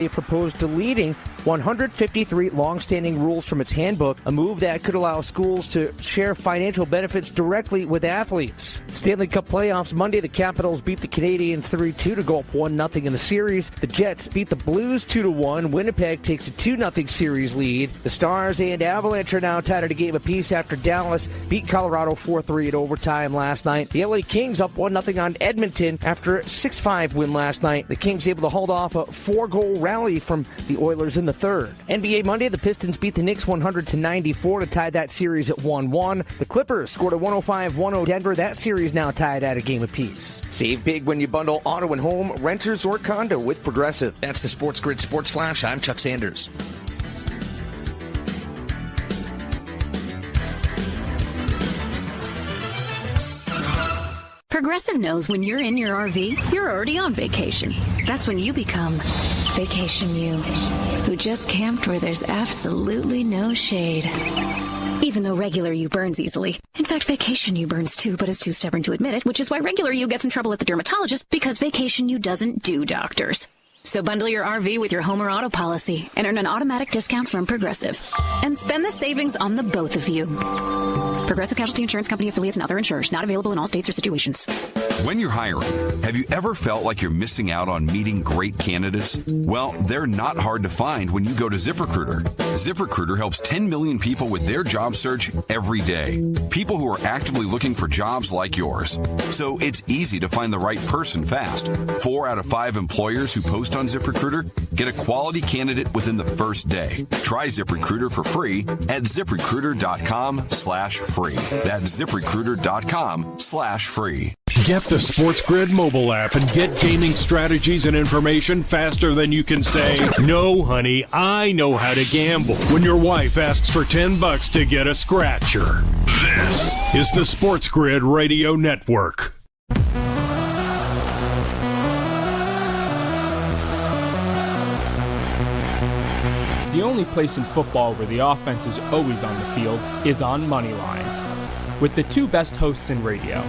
It proposed deleting 153 long-standing rules from its handbook, a move that could allow schools to share financial benefits directly with athletes. Stanley Cup playoffs Monday, the Capitals beat the Canadiens 3-2 to go up 1-0 in the series. The Jets beat the Blues 2-1. Winnipeg takes a 2-0 series lead. The Stars and Avalanche are now tied at a game apiece after Dallas beat Colorado 4-3 in overtime last night. The LA Kings up 1-0 on Edmonton after a 6-5 win last night. The Kings able to hold off a 4-goal rally from the Oilers in the third. NBA Monday, the Pistons beat the Knicks 100-94 to tie that series at 1-1. The Clippers scored a 105-1-0 Denver. That series now tied at a game apiece. Save big when you bundle auto and home, renters, or condo with Progressive. That's the SportsGrid Sports Flash. I'm Chuck Sanders. Progressive knows when you're in your RV, you're already on vacation. That's when you become Vacation You, who just camped where there's absolutely no shade. Even though regular you burns easily. In fact, Vacation You burns too, but is too stubborn to admit it, which is why regular you gets in trouble at the dermatologist, because Vacation You doesn't do doctors. So bundle your RV with your home or auto policy and earn an automatic discount from Progressive. And spend the savings on the both of you. Progressive Casualty Insurance Company affiliates and other insurers. Not available in all states or situations. When you're hiring, have you ever felt like you're missing out on meeting great candidates? Well, they're not hard to find when you go to ZipRecruiter. ZipRecruiter helps 10 million people with their job search every day. People who are actively looking for jobs like yours. So it's easy to find the right person fast. 4 out of 5 employers who post on ZipRecruiter get a quality candidate within the first day. Try ZipRecruiter for free at ZipRecruiter.com/free. That's ZipRecruiter.com/free. Get the SportsGrid mobile app and get gaming strategies and information faster than you can say, "No, honey, I know how to gamble," when your wife asks for $10 to get a scratcher. This is the SportsGrid Radio Network. The only place in football where the offense is always on the field is on Moneyline. With the two best hosts in radio,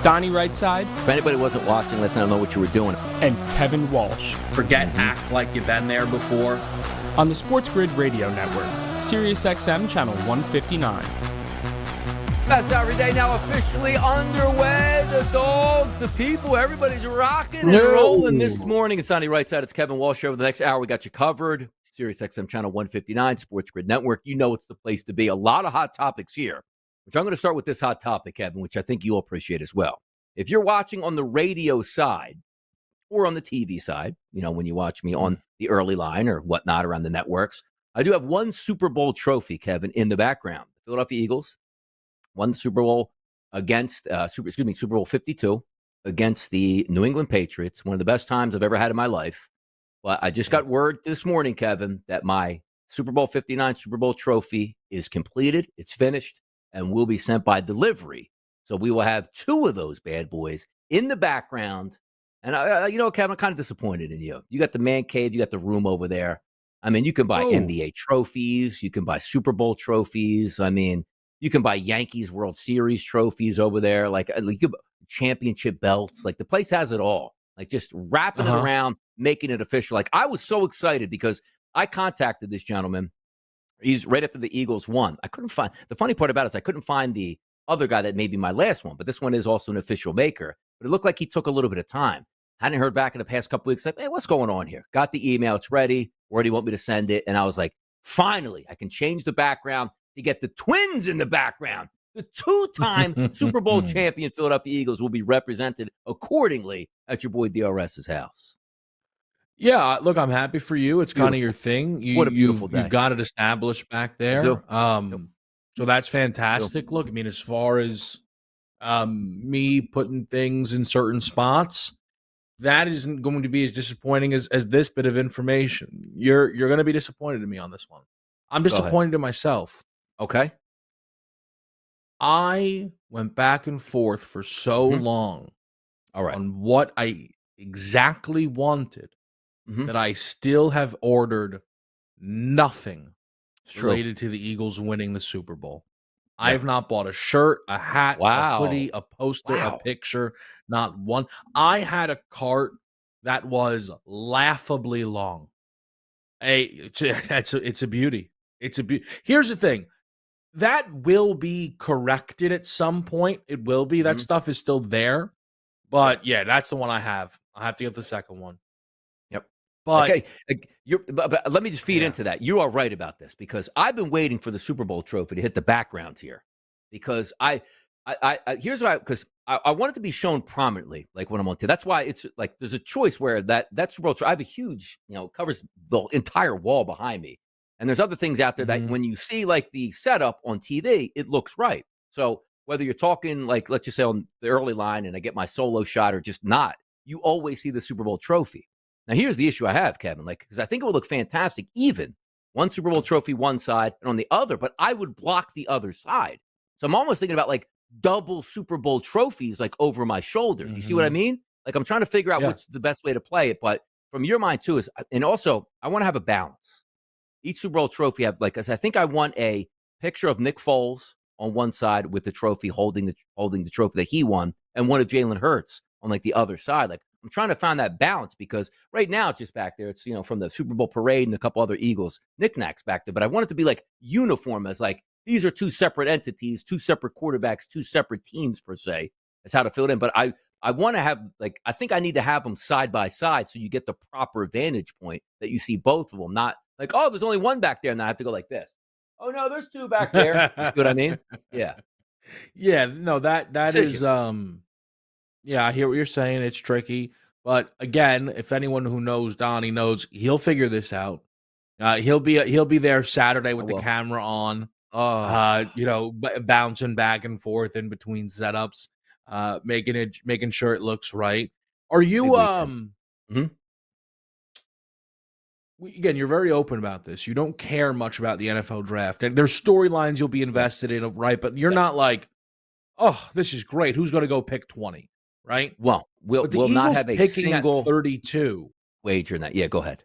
Donnie Rightside. If anybody wasn't watching, listen, I don't know what you were doing. And Kevin Walsh. Forget act like you've been there before. On the SportsGrid Radio Network, SiriusXM Channel 159. Best every day now officially underway. The dogs, the people, everybody's rocking and rolling this morning. It's Donnie Rightside. It's Kevin Walsh. Over the next hour, we got you covered. SiriusXM Channel 159, SportsGrid Network. You know it's the place to be. A lot of hot topics here, which I'm going to start with this hot topic, Kevin, which I think you'll appreciate as well. If you're watching on the radio side or on the TV side, you know, when you watch me on the early line or whatnot around the networks, I do have one Super Bowl trophy, Kevin, in the background. The Philadelphia Eagles won the Super Bowl against, Super Bowl 52 against the New England Patriots. One of the best times I've ever had in my life. Well, I just got word this morning, Kevin, that my Super Bowl 59 Super Bowl trophy is completed. It's finished and will be sent by delivery. So we will have 2 of those bad boys in the background. And, Kevin, I'm kind of disappointed in you. You got the man cave. You got the room over there. I mean, you can buy NBA trophies. You can buy Super Bowl trophies. I mean, you can buy Yankees World Series trophies over there. Like you could, championship belts. Like the place has it all. Like just wrapping it around, making it official. Like I was so excited because I contacted this gentleman. He's right after the Eagles won. I couldn't find, the funny part about it is I couldn't find the other guy that may be my last one, but this one is also an official maker. But it looked like he took a little bit of time. Hadn't heard back in the past couple weeks. Like, hey, what's going on here? Got the email. It's ready. Where do you want me to send it? And I was like, finally, I can change the background to get the twins in the background. The 2-time Super Bowl champion Philadelphia Eagles will be represented accordingly at your boy DRS's house. Yeah, look, I'm happy for you. It's kind of your thing. What a beautiful day. You've got it established back there. So that's fantastic. Look, I mean, as far as me putting things in certain spots, that isn't going to be as disappointing as this bit of information. You're going to be disappointed in me on this one. I'm disappointed in myself. Okay. I went back and forth for so long on what I exactly wanted that I still have ordered nothing related to the Eagles winning the Super Bowl. Yeah. I have not bought a shirt, a hat, a hoodie, a poster, a picture, not one. I had a cart that was laughably long. It's a beauty. It's a beauty. Here's the thing. That will be corrected at some point. It will be. That stuff is still there. But yeah, that's the one I have. I have to get the second one. Yep. But okay, but let me just feed into that. You are right about this because I've been waiting for the Super Bowl trophy to hit the background here because I here's why because I want it to be shown prominently, like when I'm on TV. That's why it's like there's a choice where that Super Bowl trophy. I have a huge, covers the entire wall behind me, and there's other things out there that when you see like the setup on TV, it looks right. So whether you're talking like let's just say on the early line and I get my solo shot or just not, you always see the Super Bowl trophy. Now, here's the issue I have, Kevin, because I think it would look fantastic, even one Super Bowl trophy one side and on the other, but I would block the other side. So I'm almost thinking about like double Super Bowl trophies like over my shoulder. Do you see what I mean? Like I'm trying to figure out what's the best way to play it. But from your mind too and also I want to have a balance. Each Super Bowl trophy have I think I want a picture of Nick Foles on one side with the trophy holding the trophy that he won and one of Jalen Hurts on like the other side. Like I'm trying to find that balance because right now it's just back there. It's, from the Super Bowl parade and a couple other Eagles knickknacks back there. But I want it to be like uniform as like these are two separate entities, two separate quarterbacks, two separate teams per se. That's how to fill it in. But I want to have I think I need to have them side by side so you get the proper vantage point that you see both of them. Not like, oh, there's only one back there and I have to go like this. Oh, no, there's two back there. You see what I mean? Yeah. Yeah, no, that is yeah, I hear what you're saying. It's tricky. But again, if anyone who knows Donnie knows, he'll figure this out. He'll be there Saturday with the camera on. Bouncing back and forth in between setups, making sure it looks right. Are you again, you're very open about this. You don't care much about the NFL draft. And there's storylines you'll be invested in, right? But you're not like, oh, this is great. Who's going to go pick 20, right? Well, we'll not have a picking single at 32 wager in that. Yeah, go ahead.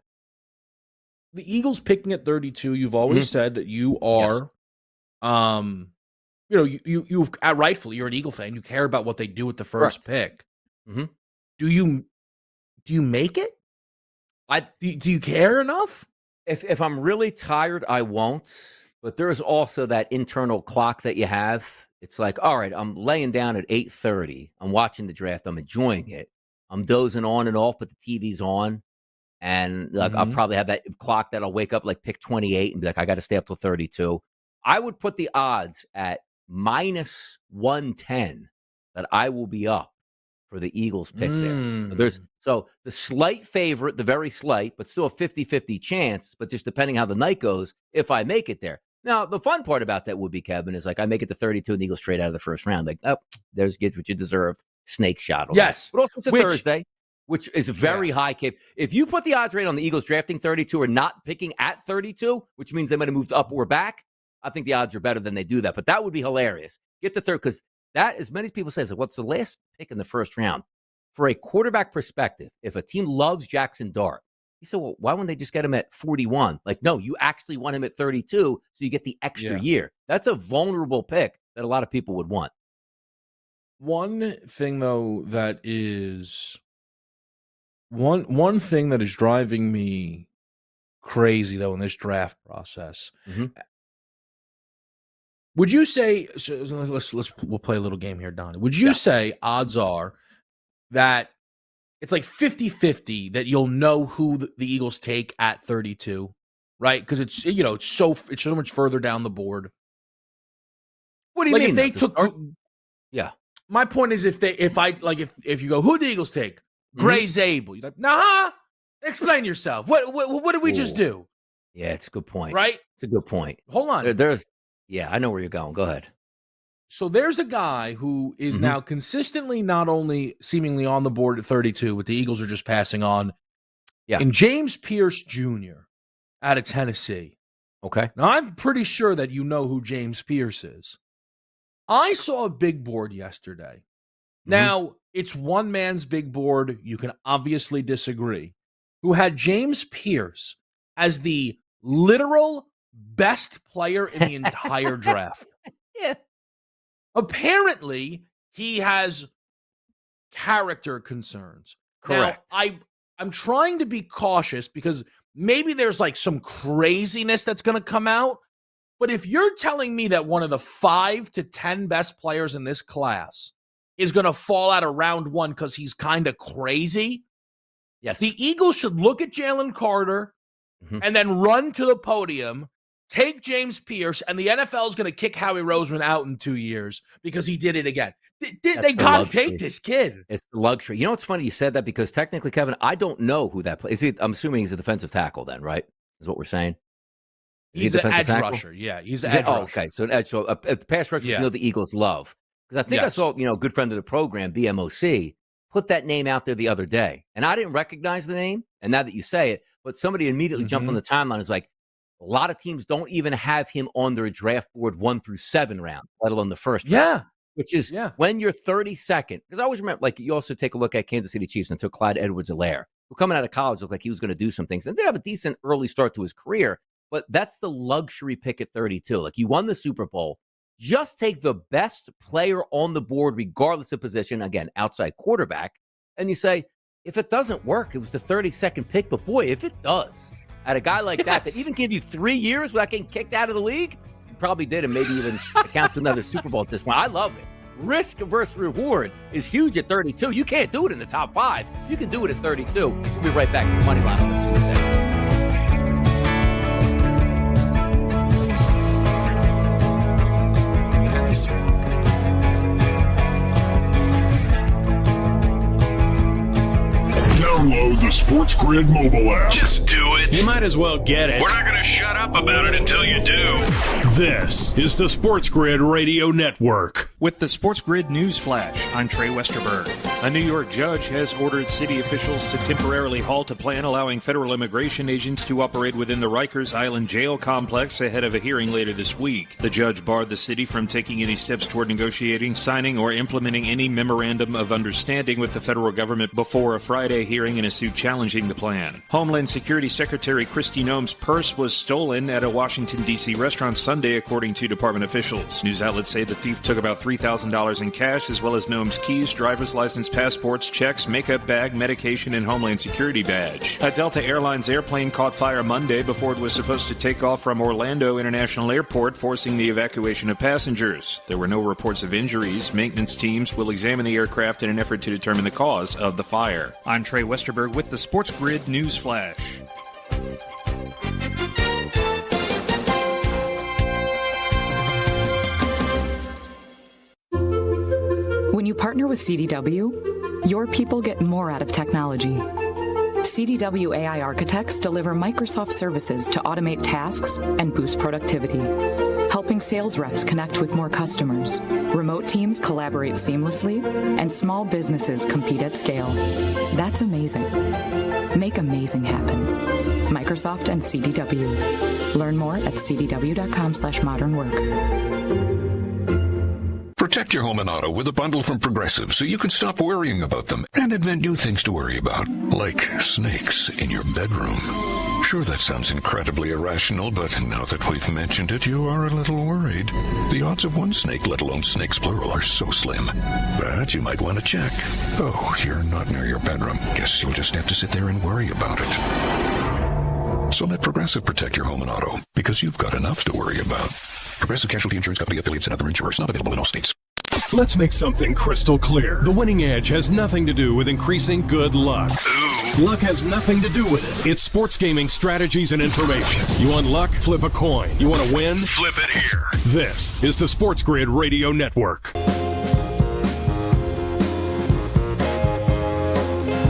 The Eagles picking at 32. You've always said that you are, you've rightfully you're an Eagle fan. You care about what they do with the first pick. Mm-hmm. Do you make it? Do you care enough? If I'm really tired, I won't. But there's also that internal clock that you have. It's like, all right, I'm laying down at 8:30. I'm watching the draft. I'm enjoying it. I'm dozing on and off, but the TV's on. And I'll probably have that clock that I'll wake up like pick 28 and be like, I got to stay up till 32. I would put the odds at -110 that I will be up for the Eagles pick there. So the slight favorite, the very slight, but still a 50-50 chance, but just depending how the night goes, if I make it there. Now, the fun part about that would be, Kevin, is like I make it to 32 and the Eagles trade out of the first round. Like, oh, get what you deserved. Snake shot. Yes. But also it's a Thursday, which is very high cap. If you put the odds rate on the Eagles drafting 32 or not picking at 32, which means they might have moved up or back, I think the odds are better than they do that. But that would be hilarious. Get the third, because that, as many people say, is like, what's the last pick in the first round? For a quarterback perspective, if a team loves Jackson Dart, he said, well, why wouldn't they just get him at 41? Like, no, you actually want him at 32, so you get the extra year. That's a vulnerable pick that a lot of people would want. One thing, though, that is one thing that is driving me crazy, though, in this draft process. Would you say? So we'll play a little game here, Donnie. Would you say odds are that it's like 50-50 that you'll know who the Eagles take at 32, right? Because it's so much further down the board. What do you mean? If they took, my point is if you go, who the Eagles take? Gray Zabel. You're like, nah. Explain yourself. What did we just do? Yeah, it's a good point. Right? It's a good point. Hold on. I know where you're going. Go ahead. So there's a guy who is now consistently not only seemingly on the board at 32, but the Eagles are just passing on. Yeah. And James Pierce Jr. out of Tennessee. Okay. Now, I'm pretty sure that you know who James Pierce is. I saw a big board yesterday. Now, it's one man's big board. You can obviously disagree. Who had James Pierce as the literal best player in the entire draft. Yeah. Apparently, he has character concerns. Correct. Now, I'm trying to be cautious because maybe there's like some craziness that's going to come out. But if you're telling me that one of the 5 to 10 best players in this class is going to fall out of round 1 because he's kind of crazy, yes, the Eagles should look at Jalen Carter and then run to the podium, take James Pierce, and the NFL is going to kick Howie Roseman out in 2 years because he did it again. They got to take this kid. It's the luxury. You know what's funny? You said that because technically, Kevin, I don't know who that plays. I'm assuming he's a defensive tackle then, right? Is what we're saying. He's an edge rusher. Yeah, he's an edge rusher. Okay, so an edge. So a pass rusher, the Eagles love. Because I think I saw, a good friend of the program, BMOC, put that name out there the other day. And I didn't recognize the name. And now that you say it, but somebody immediately jumped on the timeline and was like, a lot of teams don't even have him on their draft board 1 through 7 round, let alone the first round. Which is when you're 32nd. Because I always remember, like, you also take a look at Kansas City Chiefs and took Clyde Edwards-Helaire, who coming out of college looked like he was going to do some things. And did have a decent early start to his career. But that's the luxury pick at 32. Like, you won the Super Bowl. Just take the best player on the board, regardless of position, again, outside quarterback, and you say, if it doesn't work, it was the 32nd pick, but boy, if it does, at a guy like that even give you 3 years without getting kicked out of the league, you probably did, and maybe even accounts for another Super Bowl at this point. I love it. Risk versus reward is huge at 32. You can't do it in the top 5. You can do it at 32. We'll be right back with Moneyline on Tuesday. Download the SportsGrid mobile app. Just do it. You might as well get it. We're not going to shut up about it until you do. This is the SportsGrid Radio Network. With the SportsGrid News Flash, I'm Trey Westerberg. A New York judge has ordered city officials to temporarily halt a plan allowing federal immigration agents to operate within the Rikers Island jail complex ahead of a hearing later this week. The judge barred the city from taking any steps toward negotiating, signing, or implementing any memorandum of understanding with the federal government before a Friday hearing in a suit challenging the plan. Homeland Security Secretary Kristi Noem's purse was stolen at a Washington, D.C. restaurant Sunday, according to department officials. News outlets say the thief took about $3,000 in cash, as well as Noem's keys, driver's license, passports, checks, makeup bag, medication, and Homeland Security badge. A Delta Airlines airplane caught fire Monday before it was supposed to take off from Orlando International Airport, forcing the evacuation of passengers. There were no reports of injuries. Maintenance teams will examine the aircraft in an effort to determine the cause of the fire. I'm Trey Westerberg with the SportsGrid News Flash. When you partner with CDW, your people get more out of technology. CDW AI architects deliver Microsoft services to automate tasks and boost productivity, helping sales reps connect with more customers, remote teams collaborate seamlessly, and small businesses compete at scale. That's amazing. Make amazing happen. Microsoft and CDW. Learn more at cdw.com/modernwork. Protect your home and auto with a bundle from Progressive so you can stop worrying about them and invent new things to worry about, like snakes in your bedroom. Sure, that sounds incredibly irrational, but now that we've mentioned it, you are a little worried. The odds of one snake, let alone snakes plural, are so slim. But you might want to check. Oh, you're not near your bedroom. Guess you'll just have to sit there and worry about it. So let Progressive protect your home and auto, because you've got enough to worry about. Progressive Casualty Insurance Company, affiliates, and other insurers. Not available in all states. Let's make something crystal clear. The winning edge has nothing to do with increasing good luck. Luck has nothing to do with it. It's sports gaming strategies and information. You want luck? Flip a coin. You want to win? Flip it here. This is the SportsGrid Radio Network.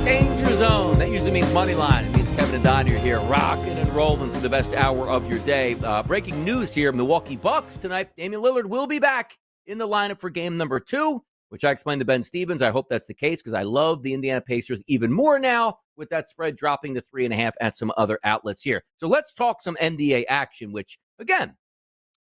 Danger Zone. That usually means Moneyline. It means Kevin and Don are here rocking and rolling through the best hour of your day. Breaking news here. Milwaukee Bucks tonight. Damian Lillard will be back in the lineup for game number 2, which I explained to Ben Stevens. I hope that's the case because I love the Indiana Pacers even more now with that spread dropping to 3.5 at some other outlets here. So let's talk some NBA action, which, again,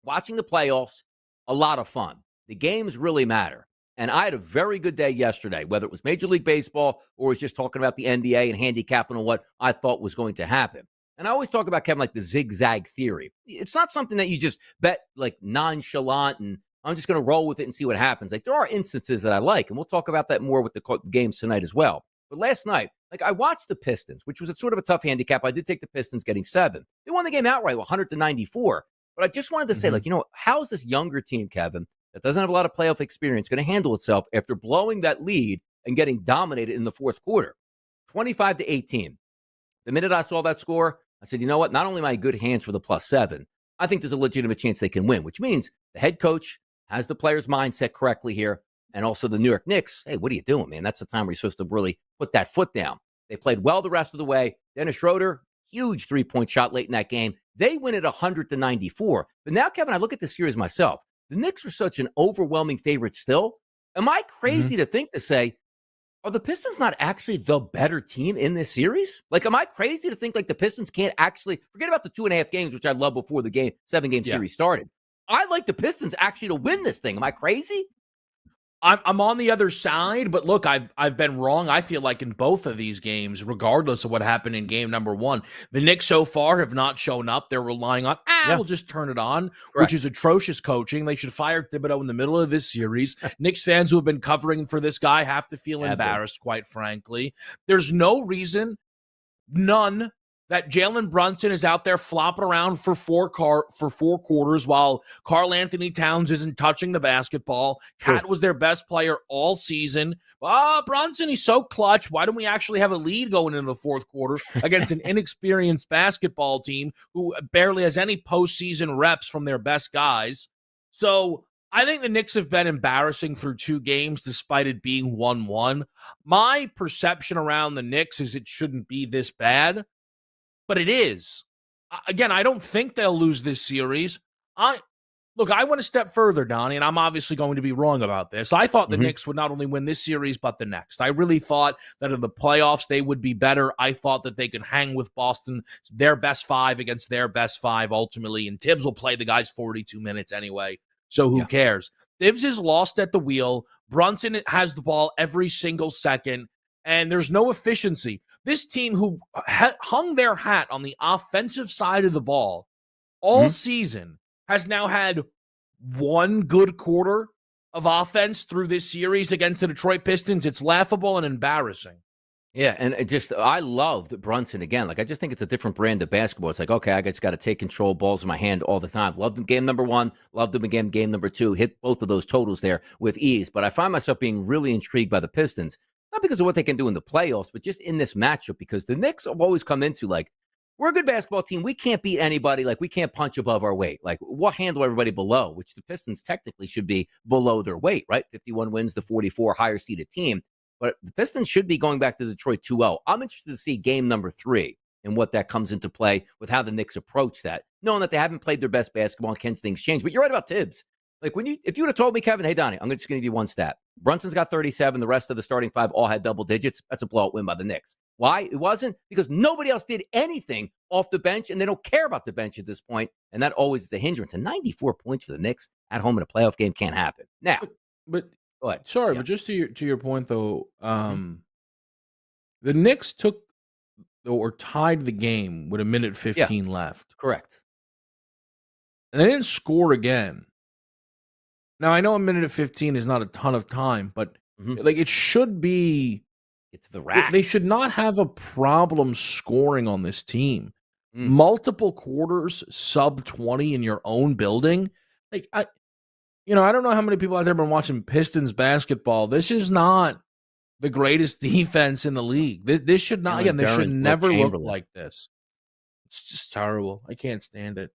watching the playoffs, a lot of fun. The games really matter. And I had a very good day yesterday, whether it was Major League Baseball or was just talking about the NBA and handicapping on what I thought was going to happen. And I always talk about, Kevin, like the zigzag theory. It's not something that you just bet like nonchalant and I'm just going to roll with it and see what happens. Like there are instances that I like, and we'll talk about that more with the games tonight as well. But last night, Like, I watched the Pistons, which was a sort of a tough handicap. I did take the Pistons getting 7. They won the game outright, 100-94. But I just wanted to say, how's this younger team, Kevin, that doesn't have a lot of playoff experience, going to handle itself after blowing that lead and getting dominated in the fourth quarter? 25-18. The minute I saw that score, I said, you know what? Not only am I in good hands for the +7, I think there's a legitimate chance they can win, which means the head coach has the player's mindset correctly here. And also the New York Knicks, hey, what are you doing, man? That's the time where you're supposed to really put that foot down. They played well the rest of the way. Dennis Schroeder, huge three-point shot late in that game. They win at 100-94. But now, Kevin, I look at the series myself. The Knicks are such an overwhelming favorite still. Am I crazy to think to say, are the Pistons not actually the better team in this series? Like, am I crazy to think like the Pistons can't actually, forget about the 2.5 games, which I love before the 7-game series started. I like the Pistons actually to win this thing. Am I crazy? I'm on the other side, but look, I've been wrong. I feel like in both of these games, regardless of what happened in game number 1, the Knicks so far have not shown up. They're relying on, we'll just turn it on, which is atrocious coaching. They should fire Thibodeau in the middle of this series. Knicks fans who have been covering for this guy have to feel embarrassed, quite frankly. There's no reason, none, that Jalen Brunson is out there flopping around for four quarters while Karl Anthony Towns isn't touching the basketball. Cat was their best player all season. Brunson, he's so clutch. Why don't we actually have a lead going into the fourth quarter against an inexperienced basketball team who barely has any postseason reps from their best guys? So I think the Knicks have been embarrassing through 2 games despite it being 1-1. My perception around the Knicks is it shouldn't be this bad. But it is. Again, I don't think they'll lose this series. I went a step further, Donnie, and I'm obviously going to be wrong about this. I thought the Knicks would not only win this series, but the next. I really thought that in the playoffs, they would be better. I thought that they could hang with Boston, their best 5 against their best 5 ultimately, and Tibbs will play the guys 42 minutes anyway, so who cares? Tibbs is lost at the wheel. Brunson has the ball every single second, and there's no efficiency. This team who hung their hat on the offensive side of the ball all season has now had 1 good quarter of offense through this series against the Detroit Pistons. It's laughable and embarrassing. Yeah, and I loved Brunson again. Like, I just think it's a different brand of basketball. It's like, okay, I just got to take control, balls in my hand all the time. Loved him game number 1, loved him again game number 2, hit both of those totals there with ease. But I find myself being really intrigued by the Pistons. Not because of what they can do in the playoffs, but just in this matchup, because the Knicks have always come into, like, we're a good basketball team. We can't beat anybody. Like, we can't punch above our weight. Like, we'll handle everybody below, which the Pistons technically should be below their weight, right? 51 wins to 44, higher seeded team. But the Pistons should be going back to Detroit 2-0. I'm interested to see game number 3 and what that comes into play with how the Knicks approach that, knowing that they haven't played their best basketball and can things change. But you're right about Tibbs. Like, if you would have told me, Kevin, hey, Donnie, I'm just going to give you one stat. Brunson's got 37. The rest of the starting 5 all had double digits. That's a blowout win by the Knicks. Why? It wasn't because nobody else did anything off the bench, and they don't care about the bench at this point, and that always is a hindrance. And 94 points for the Knicks at home in a playoff game can't happen. Now, but go ahead. Sorry, but just to your point, though, the Knicks took or tied the game with 1:15 left. Correct. And they didn't score again. Now, I know 1:15 is not a ton of time, but like, it should be. It's the rack. They should not have a problem scoring on this team. Multiple quarters sub 20 in your own building. Like, I don't know how many people out there have been watching Pistons basketball. This is not the greatest defense in the league. This should not. Again, they should never look like this. It's just terrible. I can't stand it.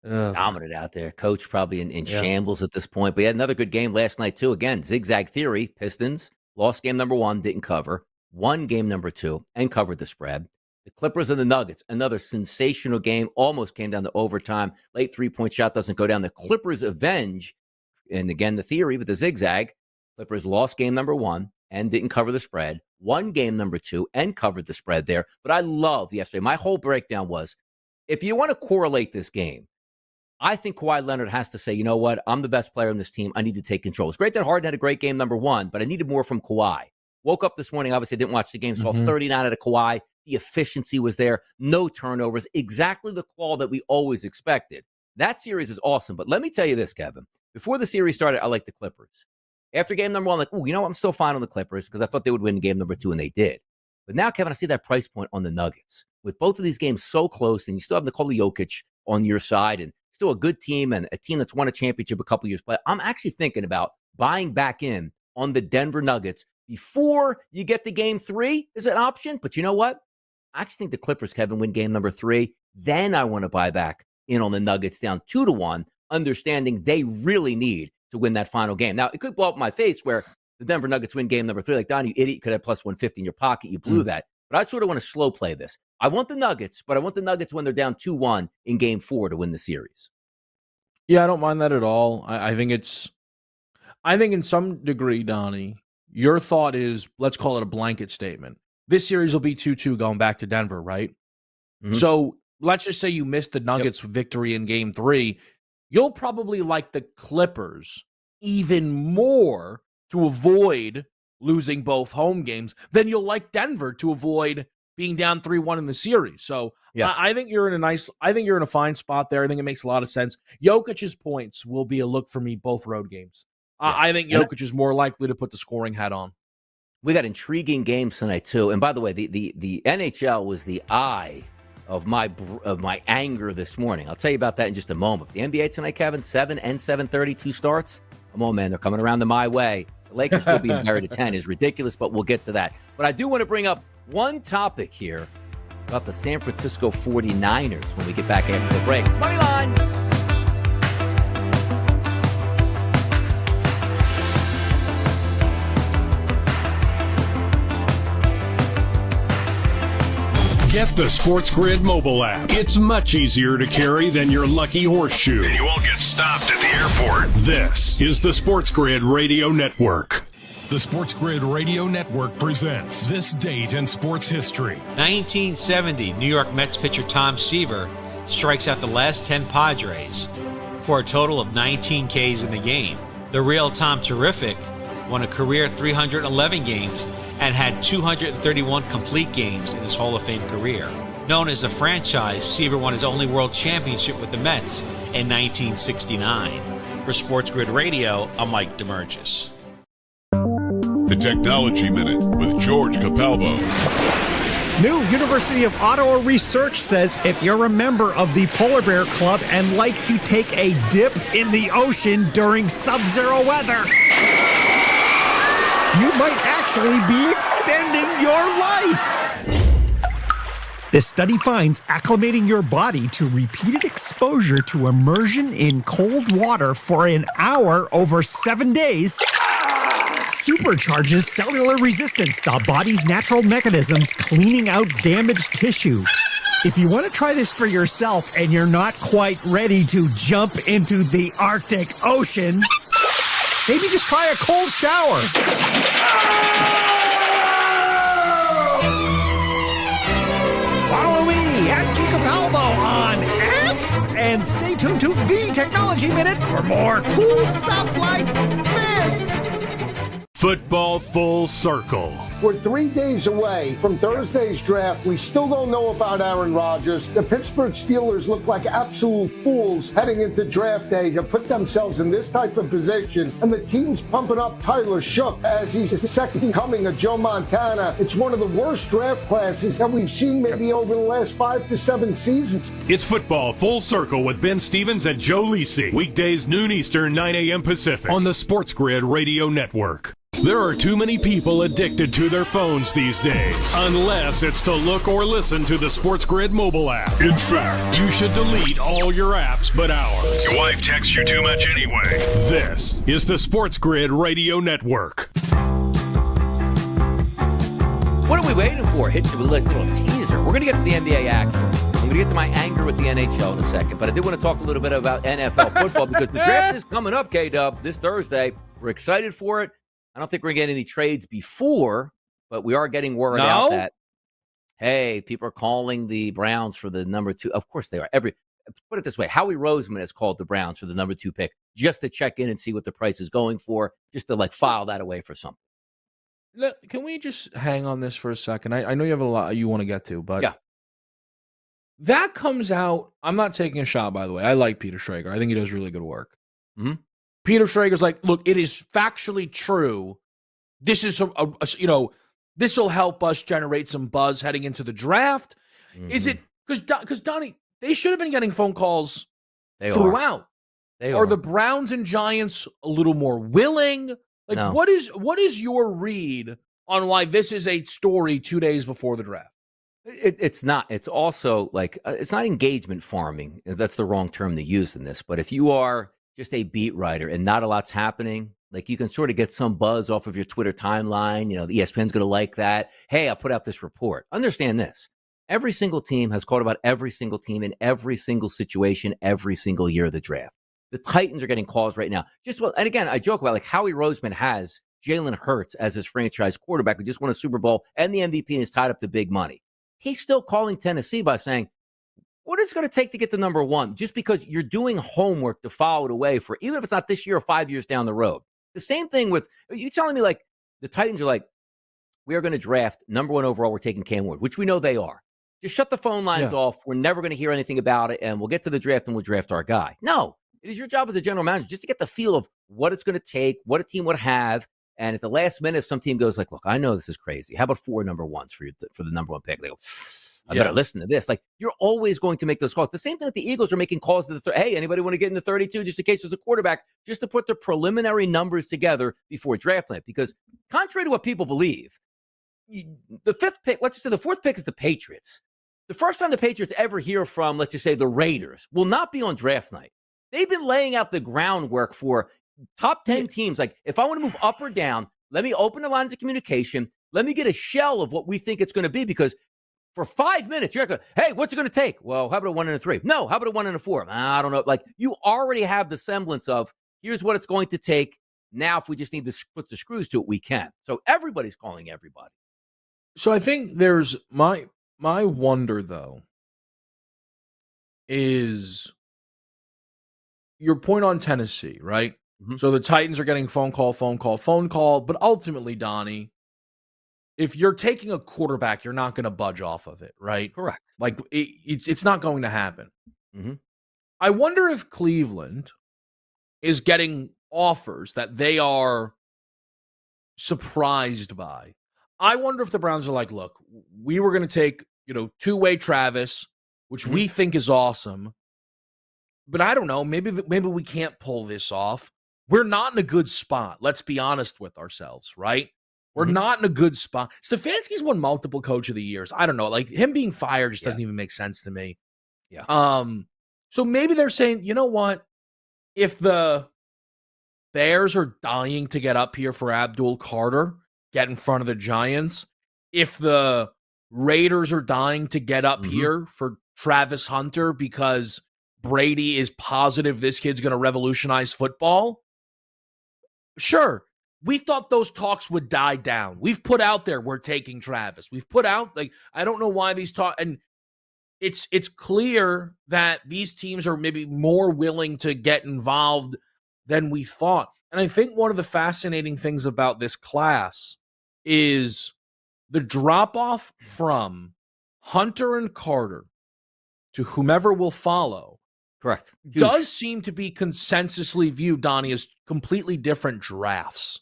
Dominant out there. Coach probably in shambles at this point. But he had another good game last night, too. Again, zigzag theory. Pistons lost game number 1, didn't cover. Won game number 2, and covered the spread. The Clippers and the Nuggets, another sensational game. Almost came down to overtime. Late 3-point shot doesn't go down. The Clippers avenge. And again, the theory with the zigzag. Clippers lost game number 1 and didn't cover the spread. Won game number 2 and covered the spread there. But I loved yesterday. My whole breakdown was, if you want to correlate this game, I think Kawhi Leonard has to say, you know what? I'm the best player on this team. I need to take control. It's great that Harden had a great game number 1, but I needed more from Kawhi. Woke up this morning, obviously didn't watch the game, saw 39 out of Kawhi. The efficiency was there. No turnovers. Exactly the claw that we always expected. That series is awesome. But let me tell you this, Kevin. Before the series started, I liked the Clippers. After game number 1, I'm still fine on the Clippers because I thought they would win game number 2, and they did. But now, Kevin, I see that price point on the Nuggets. With both of these games so close, and you still have Nikola Jokic on your side, and still a good team and a team that's won a championship a couple years play, I'm actually thinking about buying back in on the Denver Nuggets before you get to game 3 is an option. But you know what? I actually think the Clippers, Kevin, win game number 3. Then I want to buy back in on the Nuggets down 2-1, understanding they really need to win that final game. Now, it could blow up in my face where the Denver Nuggets win game number 3. Like, Don, you idiot, you could have plus 150 in your pocket. You blew that. But I sort of want to slow play this. I want the Nuggets, but I want the Nuggets when they're down 2-1 in game 4 to win the series. Yeah, I don't mind that at all. I think in some degree, Donnie, your thought is, let's call it a blanket statement. This series will be 2-2 going back to Denver, right? Mm-hmm. So let's just say you missed the Nuggets victory in game 3. You'll probably like the Clippers even more to avoid losing both home games than you'll like Denver to avoid being down 3-1 in the series. So I think you're in a fine spot there. I think it makes a lot of sense. Jokic's points will be a look for me both road games. Yes. I think Jokic is more likely to put the scoring hat on. We got intriguing games tonight too. And by the way, the NHL was the eye of my anger this morning. I'll tell you about that in just a moment. The NBA tonight, Kevin, 7 and 7:30, 2 starts. Come on, man, they're coming around to my way. The Lakers still being married at 10 is ridiculous, but we'll get to that. But I do want to bring up one topic here about the San Francisco 49ers when we get back after the break. It's Moneyline. Get the SportsGrid mobile app. It's much easier to carry than your lucky horseshoe. And you won't get stopped at the airport. This is the SportsGrid Radio Network. The SportsGrid Radio Network presents This Date in Sports History. 1970, New York Mets pitcher Tom Seaver strikes out the last 10 Padres for a total of 19 Ks in the game. The real Tom Terrific won a career 311 games and had 231 complete games in his Hall of Fame career. Known as the franchise, Seaver won his only world championship with the Mets in 1969. For SportsGrid Radio, I'm Mike DeMurgis. The Technology Minute with George Capalbo. New University of Ottawa research says if you're a member of the Polar Bear Club and like to take a dip in the ocean during sub-zero weather, you might actually be extending your life. This study finds acclimating your body to repeated exposure to immersion in cold water for an hour over 7 days supercharges cellular resistance, the body's natural mechanisms cleaning out damaged tissue. If you want to try this for yourself and you're not quite ready to jump into the Arctic Ocean, maybe just try a cold shower. Follow me at G Capalbo on X and stay tuned to The Technology Minute for more cool stuff like this. Football Full Circle. We're 3 days away from Thursday's draft. We still don't know about Aaron Rodgers. The Pittsburgh Steelers look like absolute fools heading into draft day to put themselves in this type of position. And the team's pumping up Tyler Shook as he's the second coming of Joe Montana. It's one of the worst draft classes that we've seen maybe over the last 5 to 7 seasons. It's Football Full Circle with Ben Stevens and Joe Lisi. Weekdays noon Eastern, 9 a.m. Pacific on the SportsGrid Radio Network. There are too many people addicted to their phones these days, unless it's to look or listen to the SportsGrid mobile app. In fact, you should delete all your apps but ours. Your wife texts you too much anyway. This is the SportsGrid Radio Network. What are we waiting for? Hit you with a little teaser. We're going to get to the NBA action. I'm going to get to my anger with the NHL in a second, but I did want to talk a little bit about NFL football because the draft is coming up, K-Dub, this Thursday. We're excited for it. I don't think we're getting any trades before, but we are getting word out that, hey, people are calling the Browns for the number 2. Of course they are. Put it this way. Howie Roseman has called the Browns for the number 2 pick just to check in and see what the price is going for, just to file that away for something. Can we just hang on this for a second? I know you have a lot you want to get to, but that comes out. I'm not taking a shot, by the way. I like Peter Schrager. I think he does really good work. Mm-hmm. Peter Schrager's like, look, it is factually true. This is this will help us generate some buzz heading into the draft. Is it because Donnie, they should have been getting phone calls throughout. Are the Browns and Giants a little more willing? Like, No. what is your read on why this is a story 2 days before the draft? It's not. It's also like, it's not engagement farming. That's the wrong term to use in this. But if you are just a beat writer and not a lot's happening, like you can sort of get some buzz off of your Twitter timeline. You know, the ESPN's going to like that. Hey, I'll put out this report. Understand this. Every single team has called about every single team in every single situation every single year of the draft. The Titans are getting calls right now. And again, I joke about like Howie Roseman has Jalen Hurts as his franchise quarterback who just won a Super Bowl and the MVP and has tied up the big money. He's still calling Tennessee by saying, what is it going to take to get to number one? Just because you're doing homework to file it away for, even if it's not this year or 5 years down the road. The same thing with, you telling me like the Titans are like, we are going to draft number one overall, we're taking Cam Ward, which we know they are. Just shut the phone lines off. We're never going to hear anything about it, and we'll get to the draft and we'll draft our guy. No, it is your job as a general manager just to get the feel of what it's going to take, what a team would have. And at the last minute, if some team goes like, look, I know this is crazy. How about 4 number ones for the number one pick? They go, I better listen to this. Like, you're always going to make those calls. The same thing that the Eagles are making calls to the hey, anybody want to get in the 32 just in case there's a quarterback, just to put the preliminary numbers together before draft night. Because contrary to what people believe, the fifth pick, let's just say the fourth pick is the Patriots. The first time the Patriots ever hear from, let's just say, the Raiders will not be on draft night. They've been laying out the groundwork for top 10 teams. Like, if I want to move up or down, let me open the lines of communication. Let me get a shell of what we think it's going to be, because for 5 minutes, you're not going, hey, what's it going to take? Well, how about a 1 and a 3? No, how about a 1 and a 4? I don't know. Like, you already have the semblance of, here's what it's going to take. Now, if we just need to put the screws to it, we can. So everybody's calling everybody. So I think there's my wonder, though, is your point on Tennessee, right? Mm-hmm. So the Titans are getting phone call. But ultimately, Donnie, if you're taking a quarterback, you're not going to budge off of it, right? Correct. Like, it's not going to happen. Mm-hmm. I wonder if Cleveland is getting offers that they are surprised by. I wonder if the Browns are like, look, we were going to take, two-way Travis, which we think is awesome. But I don't know, maybe we can't pull this off. We're not in a good spot. Let's be honest with ourselves, right? We're not in a good spot. Stefanski's won multiple Coach of the Years. I don't know. Like, him being fired just doesn't even make sense to me. Yeah. So maybe they're saying, you know what? If the Bears are dying to get up here for Abdul Carter, get in front of the Giants, if the Raiders are dying to get up here for Travis Hunter because Brady is positive this kid's going to revolutionize football, sure. We thought those talks would die down. We've put out there, we're taking Travis. We've put out, like, I don't know why these talks, and it's clear that these teams are maybe more willing to get involved than we thought. And I think one of the fascinating things about this class is the drop-off from Hunter and Carter to whomever will follow. Correct. Does seem to be consensusly viewed, Donnie, as completely different drafts.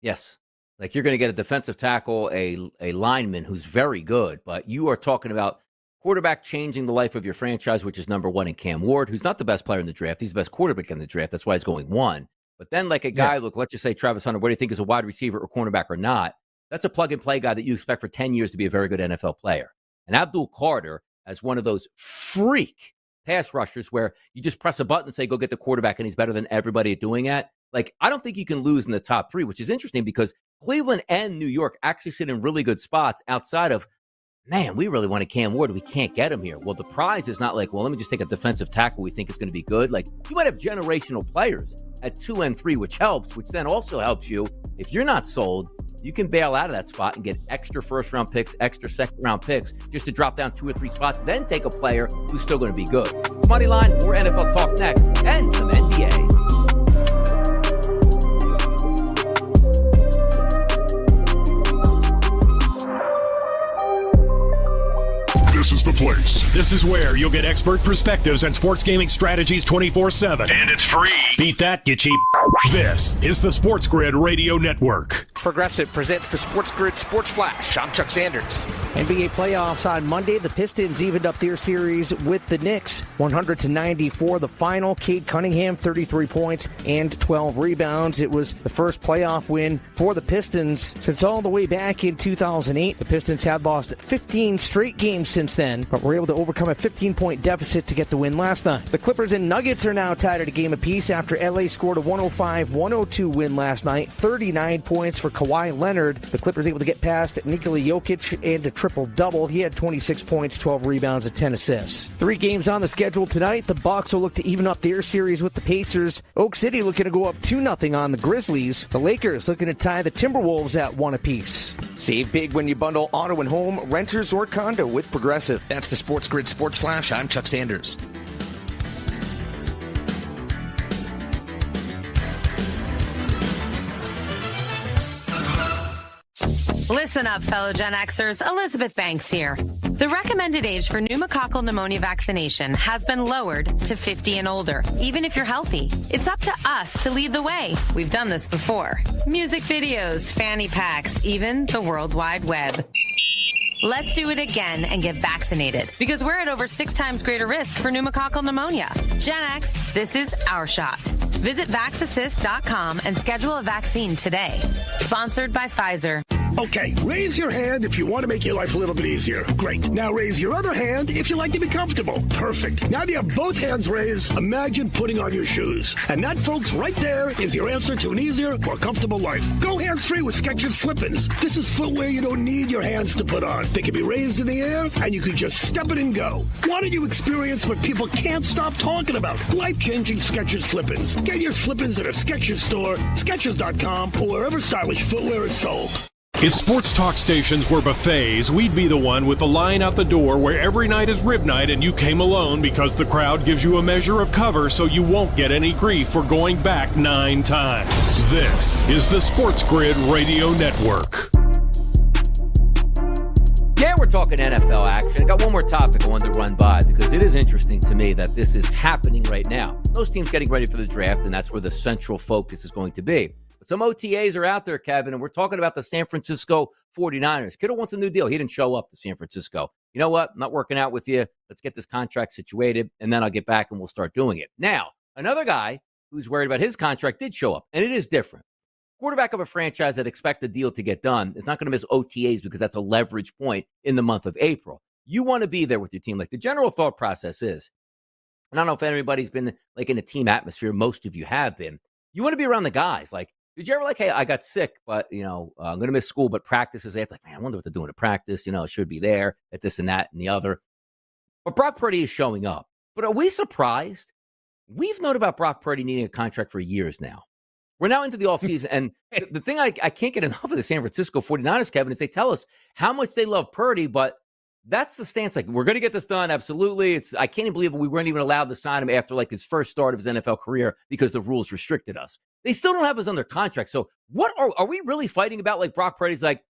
Yes. Like, you're going to get a defensive tackle, a lineman who's very good, but you are talking about quarterback changing the life of your franchise, which is number one in Cam Ward, who's not the best player in the draft. He's the best quarterback in the draft. That's why he's going 1. But then, like, a guy, look, let's just say Travis Hunter, what do you think is a wide receiver or cornerback or not? That's a plug-and-play guy that you expect for 10 years to be a very good NFL player. And Abdul Carter, as one of those freak pass rushers where you just press a button and say, go get the quarterback, and he's better than everybody at doing it. Like, I don't think you can lose in the top 3, which is interesting because Cleveland and New York actually sit in really good spots outside of, man, we really want a Cam Ward. We can't get him here. Well, the prize is not like, well, let me just take a defensive tackle we think is going to be good. Like, you might have generational players at 2 and 3, which helps, which then also helps you. If you're not sold, you can bail out of that spot and get extra first-round picks, extra second-round picks, just to drop down 2 or 3 spots, then take a player who's still going to be good. Moneyline, more NFL talk next, and some NBA. This is the place. This is where you'll get expert perspectives and sports gaming strategies 24/7. And it's free. Beat that, you cheap. This is the SportsGrid Radio Network. Progressive presents the SportsGrid Sports Flash. I'm Chuck Sanders. NBA playoffs on Monday. The Pistons evened up their series with the Knicks, 100-94. The final. Cade Cunningham, 33 points and 12 rebounds. It was the first playoff win for the Pistons since all the way back in 2008. The Pistons had lost 15 straight games since then, but were able to overcome a 15-point deficit to get the win last night. The Clippers and Nuggets are now tied at a game apiece after LA scored a 105-102 win last night. 39 points for Kawhi Leonard. The Clippers able to get past Nikola Jokic and a triple-double. He had 26 points, 12 rebounds, and 10 assists. 3 games on the schedule tonight. The Bucks will look to even up their series with the Pacers. Oak City looking to go up 2-0 on the Grizzlies. The Lakers looking to tie the Timberwolves at 1 apiece. Save big when you bundle auto and home, renters, or condo with Progressive. That's the SportsGrid Sports Flash. I'm Chuck Sanders. Listen up, fellow Gen Xers. Elizabeth Banks here. The recommended age for pneumococcal pneumonia vaccination has been lowered to 50 and older, even if you're healthy. It's up to us to lead the way. We've done this before. Music videos, fanny packs, even the World Wide Web. Let's do it again and get vaccinated, because we're at over 6 times greater risk for pneumococcal pneumonia. Gen X, this is our shot. Visit vaxassist.com and schedule a vaccine today. Sponsored by Pfizer. Okay, raise your hand if you want to make your life a little bit easier. Great. Now raise your other hand if you like to be comfortable. Perfect. Now that you have both hands raised, imagine putting on your shoes. And that, folks, right there is your answer to an easier, more comfortable life. Go hands-free with Skechers Slip-ins. This is footwear you don't need your hands to put on. They can be raised in the air, and you can just step it and go. Why don't you experience what people can't stop talking about? Life-changing Skechers Slip-ins. Get your Slip-ins at a Skechers store, Skechers.com, or wherever stylish footwear is sold. If sports talk stations were buffets, we'd be the one with the line out the door where every night is rib night and you came alone because the crowd gives you a measure of cover so you won't get any grief for going back 9 times. This is the SportsGrid Radio Network. Yeah, we're talking NFL action. I got one more topic I wanted to run by because it is interesting to me that this is happening right now. Most teams getting ready for the draft, and that's where the central focus is going to be. But some OTAs are out there, Kevin, and we're talking about the San Francisco 49ers. Kittle wants a new deal. He didn't show up to San Francisco. You know what? I'm not working out with you. Let's get this contract situated, and then I'll get back and we'll start doing it. Now, another guy who's worried about his contract did show up, and it is different. Quarterback of a franchise that expect the deal to get done is not going to miss OTAs because that's a leverage point in the month of April. You want to be there with your team. Like the general thought process is, and I don't know if anybody's been like in a team atmosphere. Most of you have been. You want to be around the guys. Like, did you ever like, hey, I got sick, but, I'm going to miss school, but practice is there. It's like, man, I wonder what they're doing at practice. It should be there at this and that and the other. But Brock Purdy is showing up. But are we surprised? We've known about Brock Purdy needing a contract for years now. We're now into the offseason, and the thing I can't get enough of the San Francisco 49ers, Kevin, is they tell us how much they love Purdy, but that's the stance. Like, we're going to get this done, absolutely. I can't even believe we weren't even allowed to sign him after, like, his first start of his NFL career because the rules restricted us. They still don't have us under contract. So what are we really fighting about? Like, Brock Purdy's like,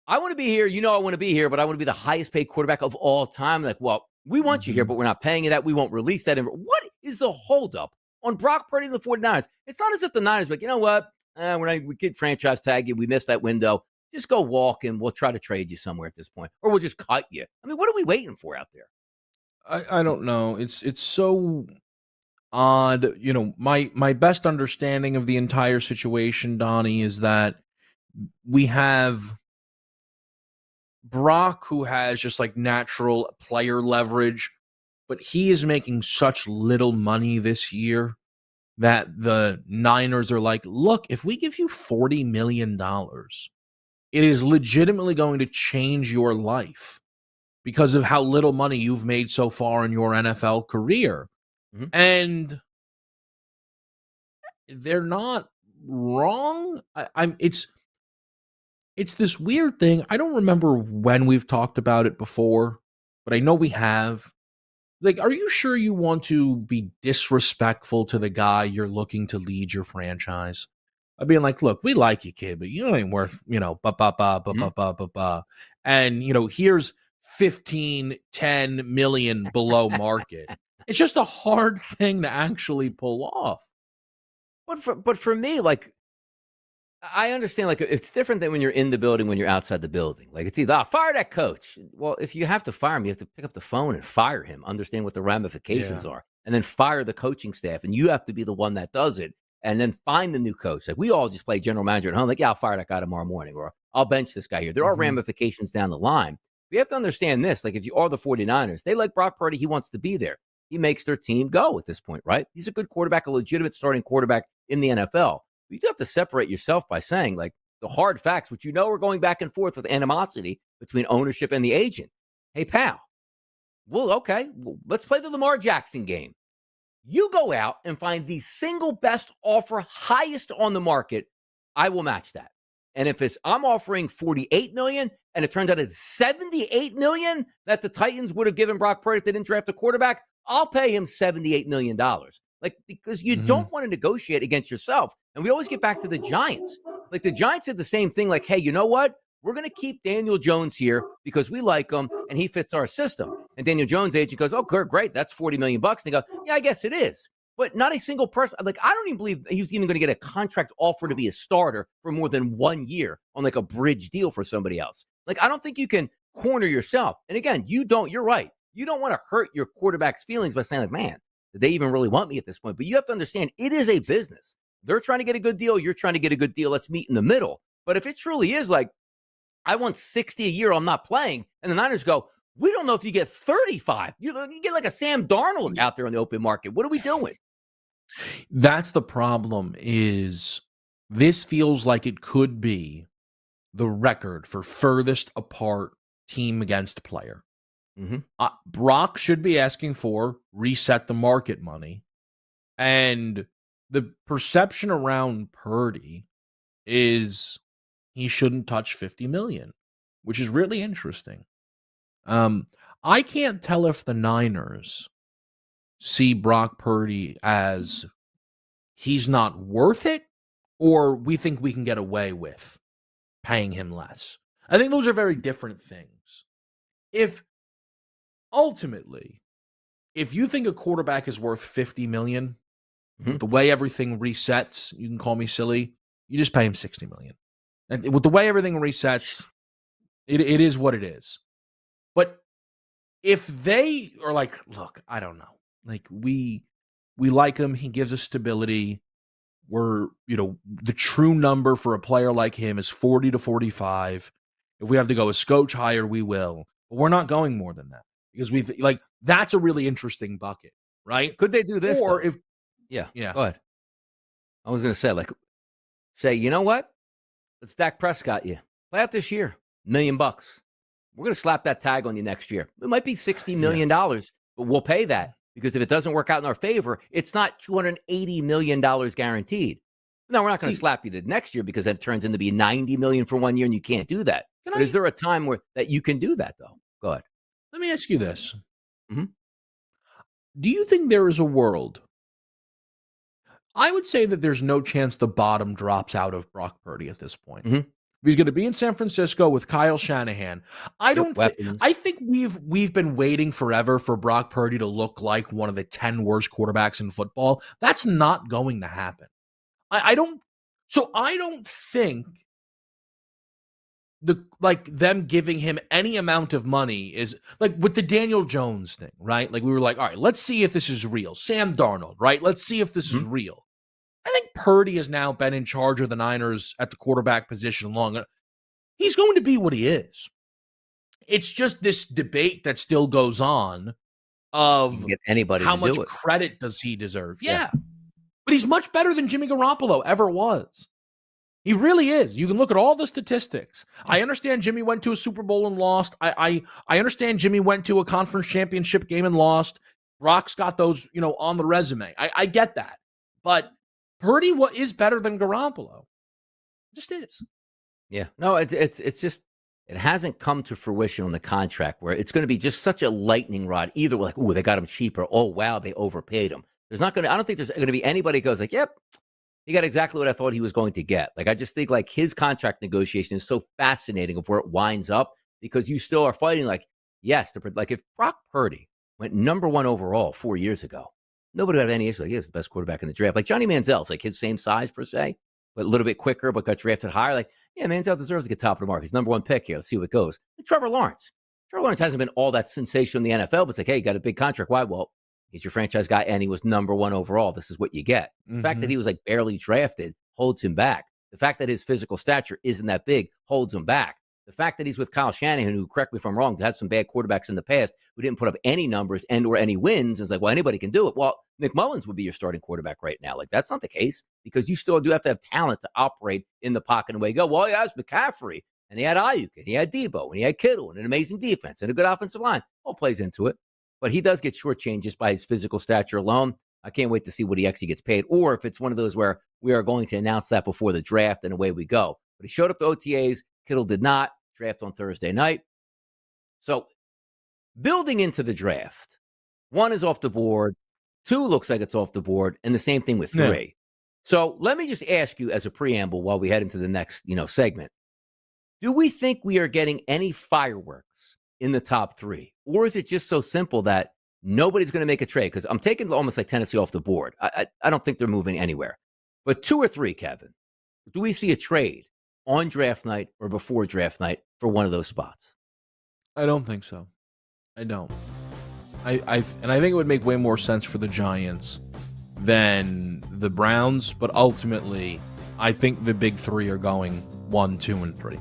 I want to be here. I want to be here, but I want to be the highest paid quarterback of all time. Like, well, we want you here, but we're not paying you that. We won't release that. What is the holdup on Brock Purdy and the 49ers? It's not as if the Niners are like, you know what? We could franchise tag you. We missed that window. Just go walk and we'll try to trade you somewhere at this point. Or we'll just cut you. I mean, what are we waiting for out there? I don't know. It's so odd. My best understanding of the entire situation, Donnie, is that we have Brock, who has just like natural player leverage, but he is making such little money this year that the Niners are like, look, if we give you $40 million, it is legitimately going to change your life because of how little money you've made so far in your NFL career. Mm-hmm. And they're not wrong. It's this weird thing. I don't remember when we've talked about it before, but I know we have. Like, are you sure you want to be disrespectful to the guy you're looking to lead your franchise? I'd be like, look, we like you, kid, but you ain't worth, and, here's 10 million below market. It's just a hard thing to actually pull off. But for me, like, I understand, like, it's different than when you're in the building, when you're outside the building. Like, it's either, fire that coach. Well, if you have to fire him, you have to pick up the phone and fire him, understand what the ramifications are, and then fire the coaching staff. And you have to be the one that does it, and then find the new coach. Like, we all just play general manager at home. Like, yeah, I'll fire that guy tomorrow morning, or I'll bench this guy here. There are ramifications down the line. We have to understand this. Like, if you are the 49ers, they like Brock Purdy. He wants to be there. He makes their team go at this point, right? He's a good quarterback, a legitimate starting quarterback in the NFL. You do have to separate yourself by saying, like, the hard facts, which are going back and forth with animosity between ownership and the agent. Hey, pal, well, let's play the Lamar Jackson game. You go out and find the single best offer, highest on the market. I will match that. And if I'm offering $48 million and it turns out it's $78 million that the Titans would have given Brock Purdy if they didn't draft a quarterback, I'll pay him $78 million. Like, because you don't want to negotiate against yourself. And we always get back to the Giants. Like, the Giants did the same thing. Like, hey, you know what? We're going to keep Daniel Jones here because we like him and he fits our system. And Daniel Jones' agent goes, oh, great. That's $40 million. And they go, yeah, I guess it is. But not a single person. Like, I don't even believe he was even going to get a contract offer to be a starter for more than 1 year on, like, a bridge deal for somebody else. Like, I don't think you can corner yourself. And again, you're right. You don't want to hurt your quarterback's feelings by saying, like, man, did they even really want me at this point? But you have to understand, it is a business. They're trying to get a good deal. You're trying to get a good deal. Let's meet in the middle. But if it truly is like, I want 60 a year, I'm not playing, and the Niners go, we don't know if you get 35. You get like a Sam Darnold out there on the open market. What are we doing? That's the problem. Is this feels like it could be the record for furthest apart team against player. Brock should be asking for reset the market money. And the perception around Purdy is he shouldn't touch $50 million, which is really interesting. I can't tell if the Niners see Brock Purdy as he's not worth it, or we think we can get away with paying him less. I think those are very different things. Ultimately, if you think a quarterback is worth $50 million, the way everything resets, you can call me silly, you just pay him $60 million. And with the way everything resets, it is what it is. But if they are like, look, I don't know. Like, we like him. He gives us stability. We're, the true number for a player like him is 40 to 45. If we have to go a scotch higher, we will. But we're not going more than that. Because that's a really interesting bucket, right? Could they do this? Or though? Yeah. Go ahead. I was going to say, you know what? Let's Dak Prescott you. Play out this year, $1 million. We're going to slap that tag on you next year. It might be $60 million, but we'll pay that because if it doesn't work out in our favor, it's not $280 million guaranteed. No, we're not going to slap you the next year because that turns into be $90 million for 1 year, and you can't do that. Is there a time that you can do that though? Go ahead. Let me ask you this. Do you think there is a world? I would say that there's no chance the bottom drops out of Brock Purdy at this point. He's going to be in San Francisco with Kyle Shanahan. I think we've been waiting forever for Brock Purdy to look like one of the 10 worst quarterbacks in football. That's not going to happen. I don't think them giving him any amount of money is like with the Daniel Jones thing, right? Like we were like, all right, let's see if this is real. Sam Darnold, right? Let's see if this is real. I think Purdy has now been in charge of the Niners at the quarterback position long. He's going to be what he is. It's just this debate that still goes on of how much credit does he deserve? Yeah. But he's much better than Jimmy Garoppolo ever was. He really is. You can look at all the statistics. I understand Jimmy went to a Super Bowl and lost. I understand Jimmy went to a conference championship game and lost. Brock's got those, on the resume. I get that. But Purdy is better than Garoppolo. Just is. Yeah. No, it's just it hasn't come to fruition on the contract where it's going to be just such a lightning rod. Either like, oh, they got him cheaper. Oh, wow, they overpaid him. I don't think there's going to be anybody who goes like, yep, he got exactly what I thought he was going to get. Like, I just think like his contract negotiation is so fascinating of where it winds up because you still are fighting like, yes, like if Brock Purdy went number 1 overall 4 years ago, nobody would have any issue. Like, he's the best quarterback in the draft. Like Johnny Manziel's like his same size per se. but a little bit quicker, but got drafted higher. Like, yeah, Manziel deserves to get top of the market. He's number one pick here. Let's see what it goes. Like Trevor Lawrence. Trevor Lawrence hasn't been all that sensational in the NFL, but it's like, hey, you got a big contract. Why? Well, he's your franchise guy, and he was number one overall. This is what you get. The fact that he was like barely drafted holds him back. The fact that his physical stature isn't that big holds him back. The fact that he's with Kyle Shanahan, who, correct me if I'm wrong, had some bad quarterbacks in the past who didn't put up any numbers and or any wins. And it's like, well, anybody can do it. Well, Nick Mullins would be your starting quarterback right now. Like, that's not the case because you still do have to have talent to operate in the pocket and way go. Well, he has McCaffrey, and he had Ayuk, and he had Debo, and he had Kittle, and an amazing defense, and a good offensive line. All plays into it. But he does get shortchanged just by his physical stature alone. I can't wait to see what he actually gets paid, or if it's one of those where we are going to announce that before the draft, and away we go. But he showed up to OTAs. Kittle did not. Draft on Thursday night. So building into the draft, 1 is off the board, 2 looks like it's off the board, and the same thing with 3. Yeah. So let me just ask you as a preamble while we head into the next, segment. Do we think we are getting any fireworks in the top 3? Or is it just so simple that nobody's going to make a trade? Because I'm taking almost like Tennessee off the board. I don't think they're moving anywhere. But 2 or 3, Kevin, do we see a trade on draft night or before draft night for one of those spots? I don't think so. I don't. I think it would make way more sense for the Giants than the Browns, but ultimately, I think the big 3 are going 1, 2, and 3.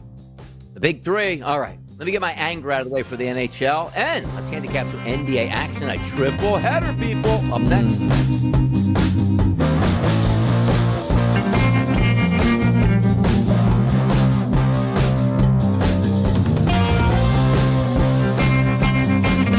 The big 3. All right. Let me get my anger out of the way for the NHL, and let's handicap some NBA action. A triple header, people. Up next.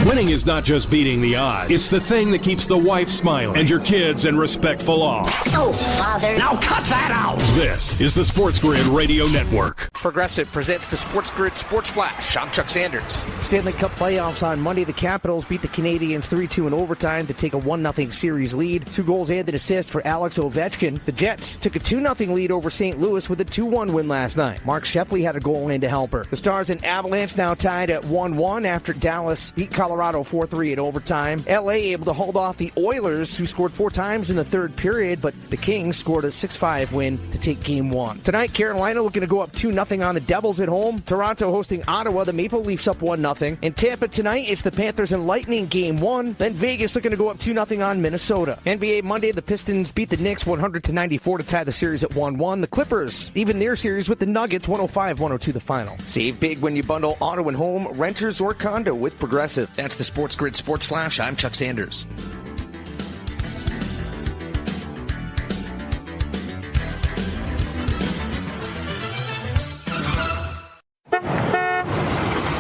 Winning is not just beating the odds. It's the thing that keeps the wife smiling and your kids in respectful awe. Oh, Father. Now cut that out. This is the SportsGrid Radio Network. Progressive presents the SportsGrid Sports Flash. I'm Chuck Sanders. Stanley Cup playoffs on Monday. The Capitals beat the Canadiens 3-2 in overtime to take a 1-0 series lead. 2 goals and an assist for Alex Ovechkin. The Jets took a 2-0 lead over St. Louis with a 2-1 win last night. Mark Sheffley had a goal in to help her. The Stars and Avalanche now tied at 1-1 after Dallas beat Colorado 4-3 in overtime. LA able to hold off the Oilers, who scored 4 times in the third period, but the Kings scored a 6-5 win to take Game 1. Tonight, Carolina looking to go up 2-0 on the Devils at home. Toronto hosting Ottawa. The Maple Leafs up 1-0. In Tampa tonight, it's the Panthers and Lightning Game 1. Then Vegas looking to go up 2-0 on Minnesota. NBA Monday, the Pistons beat the Knicks 100-94 to tie the series at 1-1. The Clippers even their series with the Nuggets 105-102 the final. Save big when you bundle auto and home, renters, or condo with Progressive. That's the SportsGrid Sports Flash. I'm Chuck Sanders.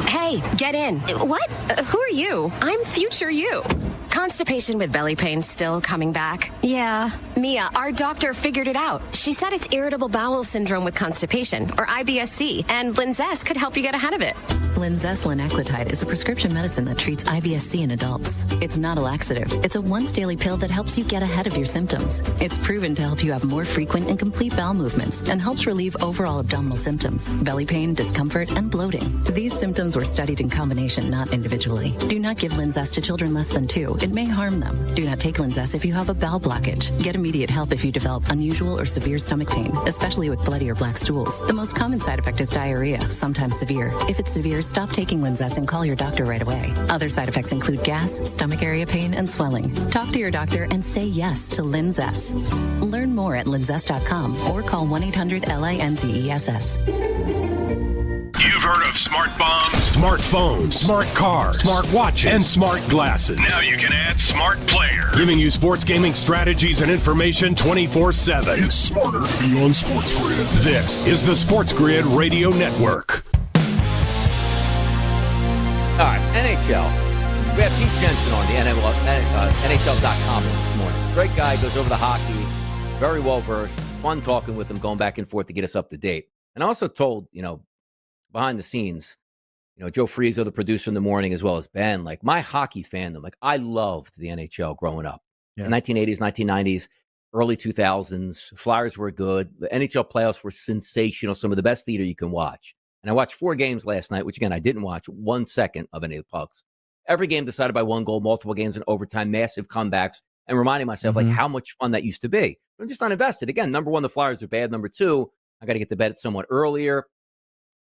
Hey, get in. What? Who are you? I'm future you. Constipation with belly pain still coming back? Yeah. Mia, our doctor figured it out. She said it's irritable bowel syndrome with constipation, or IBS-C, and Linzess could help you get ahead of it. Linzess linaclotide is a prescription medicine that treats IBS-C in adults. It's not a laxative. It's a once-daily pill that helps you get ahead of your symptoms. It's proven to help you have more frequent and complete bowel movements and helps relieve overall abdominal symptoms, belly pain, discomfort, and bloating. These symptoms were studied in combination, not individually. Do not give Linzess to children less than 2. It may harm them. Do not take Linzess if you have a bowel blockage. Get immediate help if you develop unusual or severe stomach pain, especially with bloody or black stools. The most common side effect is diarrhea, sometimes severe. If it's severe, stop taking Linzess and call your doctor right away. Other side effects include gas, stomach area pain, and swelling. Talk to your doctor and say yes to Linzess. Learn more at linzess.com or call 1-800-LINZESS. You've heard of smart bombs, Smartphones, smart cars, smart watches, and smart glasses. Now you can add smart player. Giving you sports gaming strategies and information 24/7. It's smarter to be on SportsGrid. This is the SportsGrid Radio Network. All right, NHL. We have Pete Jensen on the NHL.com this morning. Great guy, goes over the hockey, very well versed. Fun talking with him, going back and forth to get us up to date. And I also told, behind the scenes, Joe Frieso, the producer in the morning, as well as Ben, like my hockey fandom, like I loved the NHL growing up. Yeah. The 1980s, 1990s, early 2000s, Flyers were good. The NHL playoffs were sensational, some of the best theater you can watch. And I watched 4 games last night, which, again, I didn't watch 1 second of any of the pucks. Every game decided by 1 goal, multiple games in overtime, massive comebacks, and reminding myself like how much fun that used to be. I'm just not invested. Again, number one, the Flyers are bad. Number two, I got to get to bed somewhat earlier,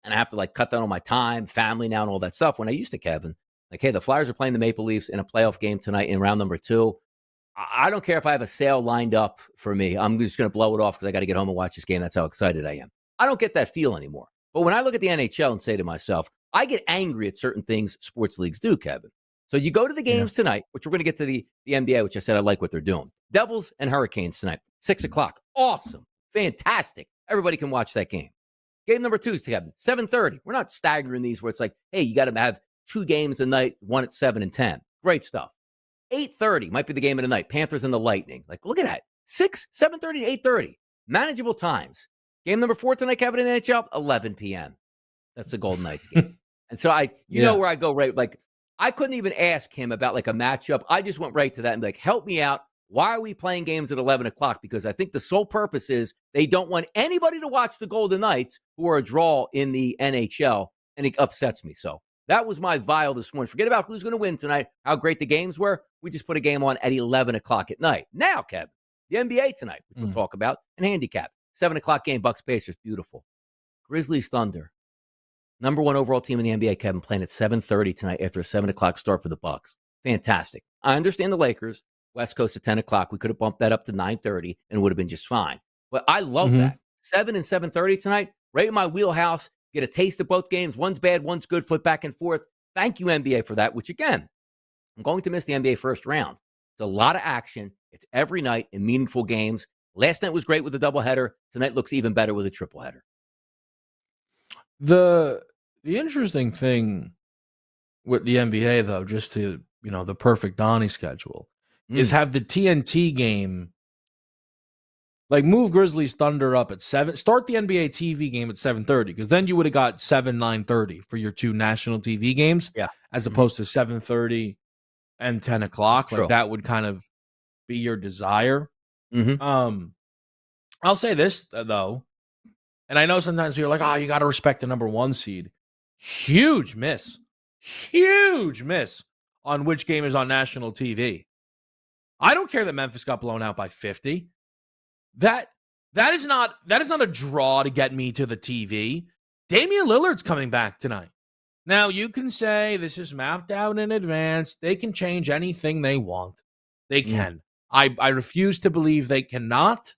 and I have to like cut down on my time, family now, and all that stuff. When I used to, Kevin, like, hey, the Flyers are playing the Maple Leafs in a playoff game tonight in round number 2. I don't care if I have a sale lined up for me. I'm just going to blow it off because I got to get home and watch this game. That's how excited I am. I don't get that feel anymore. But when I look at the NHL and say to myself, I get angry at certain things sports leagues do, Kevin. So you go to the games tonight, which we're going to get to the NBA, which I said I like what they're doing. Devils and Hurricanes tonight, 6 o'clock. Awesome. Fantastic. Everybody can watch that game. Game number 2 is, Kevin, 7:30. We're not staggering these where it's like, hey, you got to have 2 games a night, one at 7 and 10. Great stuff. 8:30 might be the game of the night. Panthers and the Lightning. Like, look at that. 7:30 to 8:30. Manageable times. Game number 4 tonight, Kevin, in NHL, 11 p.m. That's the Golden Knights game. And so you know where I go, right? Like, I couldn't even ask him about like a matchup. I just went right to that and like, help me out. Why are we playing games at 11 o'clock? Because I think the sole purpose is they don't want anybody to watch the Golden Knights, who are a draw in the NHL, and it upsets me. So that was my vial this morning. Forget about who's going to win tonight, how great the games were. We just put a game on at 11 o'clock at night. Now, Kevin, the NBA tonight, which we'll talk about, and handicap. 7 o'clock game, Bucks Pacers, beautiful. Grizzlies Thunder, number 1 overall team in the NBA, Kevin, playing at 7:30 tonight after a 7 o'clock start for the Bucks. Fantastic. I understand the Lakers, West Coast at 10 o'clock. We could have bumped that up to 9:30 and it would have been just fine. But I love that. 7 and 7:30 tonight, right in my wheelhouse. Get a taste of both games. One's bad, one's good, flip back and forth. Thank you, NBA, for that, which, again, I'm going to miss the NBA first round. It's a lot of action. It's every night in meaningful games. Last night was great with a doubleheader. Tonight looks even better with a tripleheader. The interesting thing with the NBA, though, just to, the perfect Donnie schedule, is have the TNT game, like, move Grizzlies Thunder up at 7. Start the NBA TV game at 7:30, because then you would have got 7, 9:30 for your 2 national TV games, as opposed to 7:30 and 10 o'clock. Like, that would kind of be your desire. I'll say this, though, and I know sometimes you're like, you got to respect the number 1 seed. Huge miss on which game is on national TV. I don't care that Memphis got blown out by 50. That is not a draw to get me to the TV. Damian Lillard's coming back tonight. Now, you can say this is mapped out in advance. They can change anything they want. They can. I refuse to believe they cannot.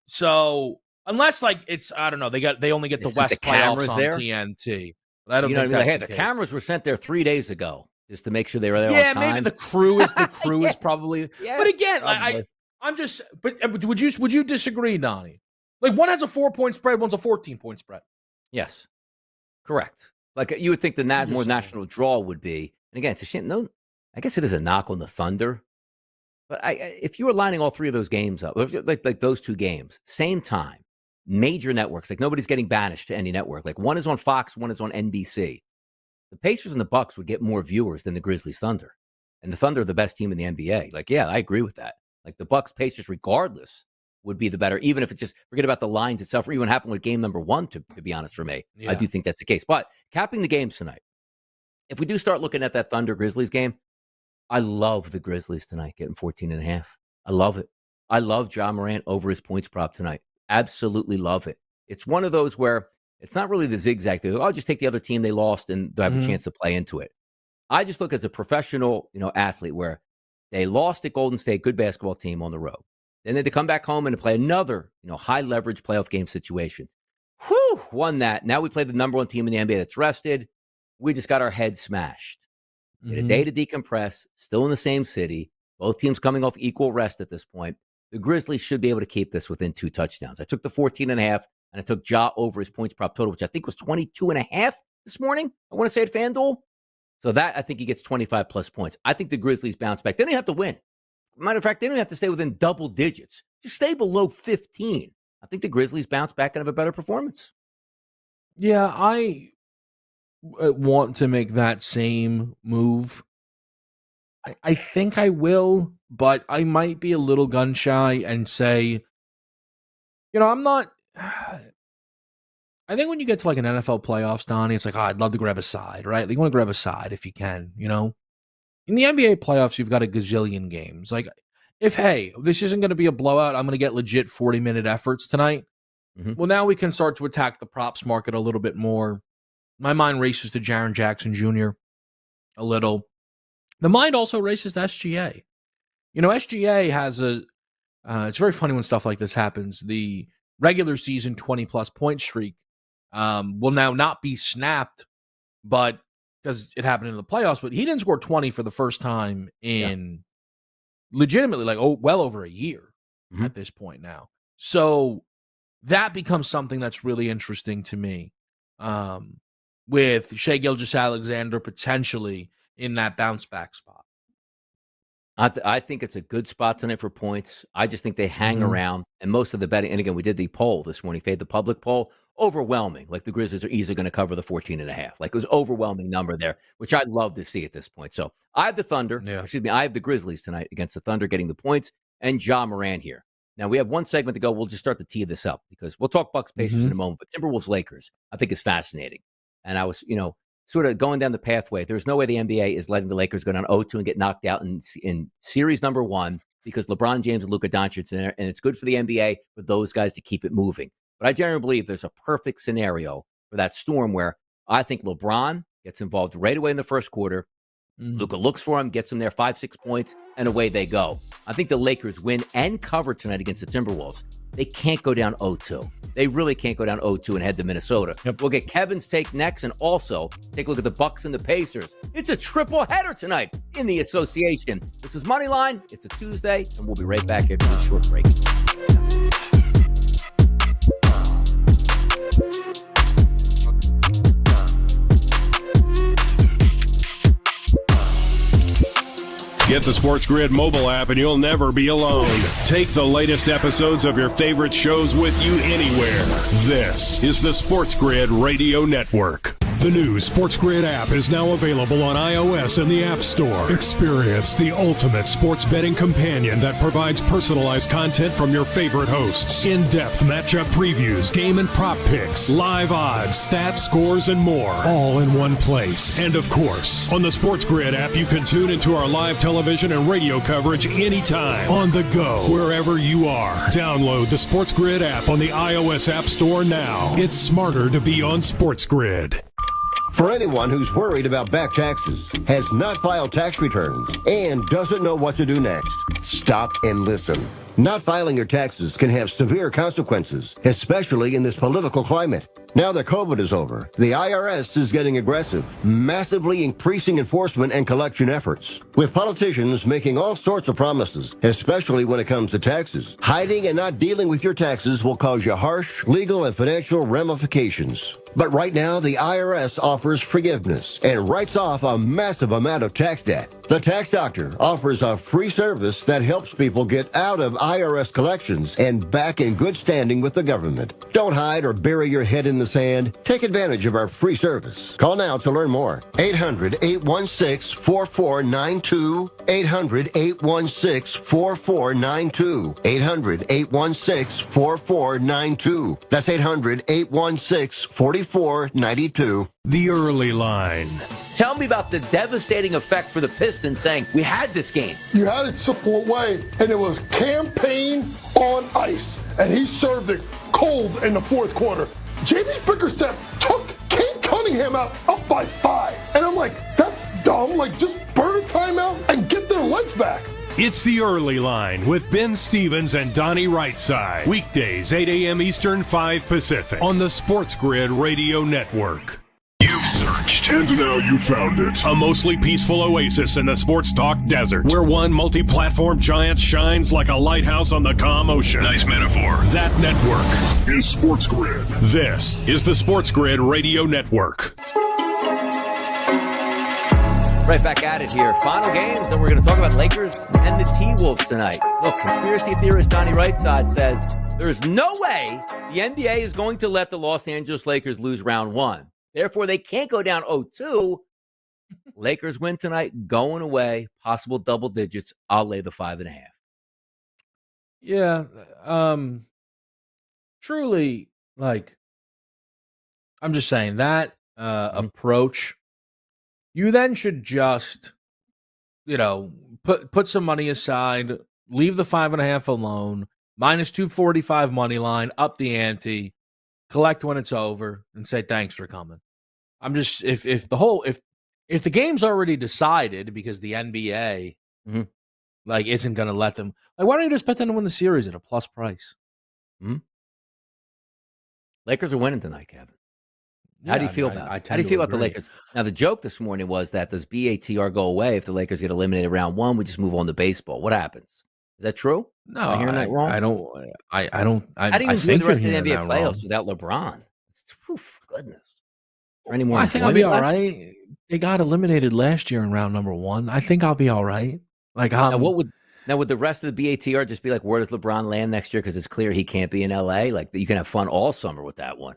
So unless it's I don't know, they only get the West playoffs on TNT. But I don't think that's the case. The cameras were sent there 3 days ago just to make sure they were there on time. Yeah, maybe the crew is probably. Yeah, but again, I'm just. But would you disagree, Donnie? Like, one has a 4-point spread, one's a 14-point spread. Yes, correct. Like, you would think the more national draw would be. And again, it's a shame. No, I guess it is a knock on the Thunder. But if you were lining all 3 of those games up, like those 2 games, same time, major networks, like nobody's getting banished to any network. Like, one is on Fox, one is on NBC. The Pacers and the Bucks would get more viewers than the Grizzlies Thunder. And the Thunder are the best team in the NBA. Like, yeah, I agree with that. Like, the Bucks Pacers, regardless, would be the better, even if it's just forget about the lines itself, or even what happened with game number 1, to be honest, for me. Yeah. I do think that's the case. But capping the games tonight, if we do start looking at that Thunder Grizzlies game, I love the Grizzlies tonight getting 14.5. I love it. I love Ja Morant over his points prop tonight. Absolutely love it. It's one of those where it's not really the zigzag thing. I'll just take the other team they lost and they'll have a chance to play into it. I just look as a professional, athlete where they lost at Golden State, good basketball team on the road. Then they had to come back home and to play another, high leverage playoff game situation. Whew, won that. Now we play the number 1 team in the NBA that's rested. We just got our heads smashed. Get a day to decompress, still in the same city. Both teams coming off equal rest at this point. The Grizzlies should be able to keep this within 2 touchdowns. I took the 14.5, and I took Ja over his points prop total, which I think was 22.5 this morning. I want to say at FanDuel. So that, I think he gets 25 plus points. I think the Grizzlies bounce back. They don't have to win. Matter of fact, they don't have to stay within double digits. Just stay below 15. I think the Grizzlies bounce back and have a better performance. Yeah, I want to make that same move. I think I will, but I might be a little gun shy and say, I'm not. I think when you get to like an NFL playoffs, Donnie, it's like, I'd love to grab a side, right? Like, you want to grab a side if you can, In the NBA playoffs, you've got a gazillion games. Like, if, hey, this isn't going to be a blowout, I'm going to get legit 40-minute efforts tonight. Well, now we can start to attack the props market a little bit more. My mind races to Jaren Jackson Jr. a little. The mind also races to SGA. SGA has it's very funny when stuff like this happens. The regular season 20-plus point streak will now not be snapped, but because it happened in the playoffs, but he didn't score 20 for the first time in legitimately well over a year at this point now. So that becomes something that's really interesting to me, with Shai Gilgeous-Alexander potentially in that bounce back spot. I think it's a good spot tonight for points. I just think they hang around, and most of the betting, and again, we did the poll this morning, the public poll, overwhelming. Like the Grizzlies are easily going to cover the 14.5. Like it was overwhelming number there, which I'd love to see at this point. So I have the Thunder, I have the Grizzlies tonight against the Thunder getting the points, and Ja Morant here. Now, we have one segment to go. We'll just start to tee this up because we'll talk Bucks Pacers in a moment. But Timberwolves Lakers, I think, is fascinating. And I was, sort of going down the pathway. There's no way the NBA is letting the Lakers go down 0-2 and get knocked out in series number 1 because LeBron James and Luka Doncic in there. And it's good for the NBA for those guys to keep it moving. But I generally believe there's a perfect scenario for that storm where I think LeBron gets involved right away in the first quarter. Luka looks for him, gets him there 5-6 points, and away they go. I think the Lakers win and cover tonight against the Timberwolves. They can't go down 0-2. They really can't go down 0-2 and head to Minnesota. We'll get Kevin's take next, and also take a look at the Bucks and the Pacers. It's a triple header tonight in the association. This is Moneyline. It's a Tuesday, and we'll be right back after this short break. Get the SportsGrid mobile app and you'll never be alone. Take the latest episodes of your favorite shows with you anywhere. This is the SportsGrid Radio Network. The new SportsGrid app is now available on iOS and the App Store. Experience the ultimate sports betting companion that provides personalized content from your favorite hosts. In-depth matchup previews, game and prop picks, live odds, stats, scores, and more. All in one place. And of course, on the SportsGrid app, you can tune into our live television and radio coverage anytime. On the go, wherever you are. Download the SportsGrid app on the iOS App Store now. It's smarter to be on SportsGrid. For anyone who's worried about back taxes, has not filed tax returns, and doesn't know what to do next, stop and listen. Not filing your taxes can have severe consequences, especially in this political climate. Now that COVID is over, the IRS is getting aggressive, massively increasing enforcement and collection efforts. With politicians making all sorts of promises, especially when it comes to taxes, hiding and not dealing with your taxes will cause you harsh legal and financial ramifications. But right now, the IRS offers forgiveness and writes off a massive amount of tax debt. The Tax Doctor offers a free service that helps people get out of IRS collections and back in good standing with the government. Don't hide or bury your head in the sand. Take advantage of our free service. Call now to learn more. 800-816-4492. 800-816-4492. 800-816-4492. That's 800-816-4492. The early line. Tell me about the devastating effect for the Pistons saying, we had this game. You had it simple away, and it was campaign on ice, and he served it cold in the fourth quarter. J.B. Bickerstaff took Kate Cunningham out up by 5, and I'm like, that's dumb. Like, just burn a timeout and get their life back. It's the early line with Ben Stevens and Donnie Rightside. Weekdays, 8 a.m. Eastern, 5 Pacific on the SportsGrid Radio Network. You've searched, and now you found it. A mostly peaceful oasis in the sports talk desert, where one multi-platform giant shines like a lighthouse on the calm ocean. Nice metaphor. That network is SportsGrid. This is the SportsGrid Radio Network. Right back at it here. Final games, and we're going to talk about Lakers and the T-Wolves tonight. Look, conspiracy theorist Donnie Rightside says there's no way the NBA is going to let the Los Angeles Lakers lose round 1. Therefore, they can't go down 0-2. Lakers win tonight, going away, possible double digits. I'll lay the 5.5. Yeah. Truly, like, I'm just saying that approach, you then should just, put some money aside, leave the 5.5 alone, minus 245 money line, up the ante, collect when it's over, and say thanks for coming. I'm just if the game's already decided because the NBA isn't going to let them, why don't you just bet them to win the series at a plus price? Lakers are winning tonight, Kevin. How do you feel about it? How do you feel about the Lakers? Now, the joke this morning was that does BATR go away if the Lakers get eliminated round one? We just move on to baseball. What happens? Is that true? No, Am I hearing that wrong? I don't. How do you enjoy the rest of the NBA playoffs without LeBron? Goodness. Any more? I think I'll be all right. They got eliminated last year in round number 1. I think I'll be all right. Now, would the rest of the BATR just be like, where does LeBron land next year? Because it's clear he can't be in LA. Like, you can have fun all summer with that one.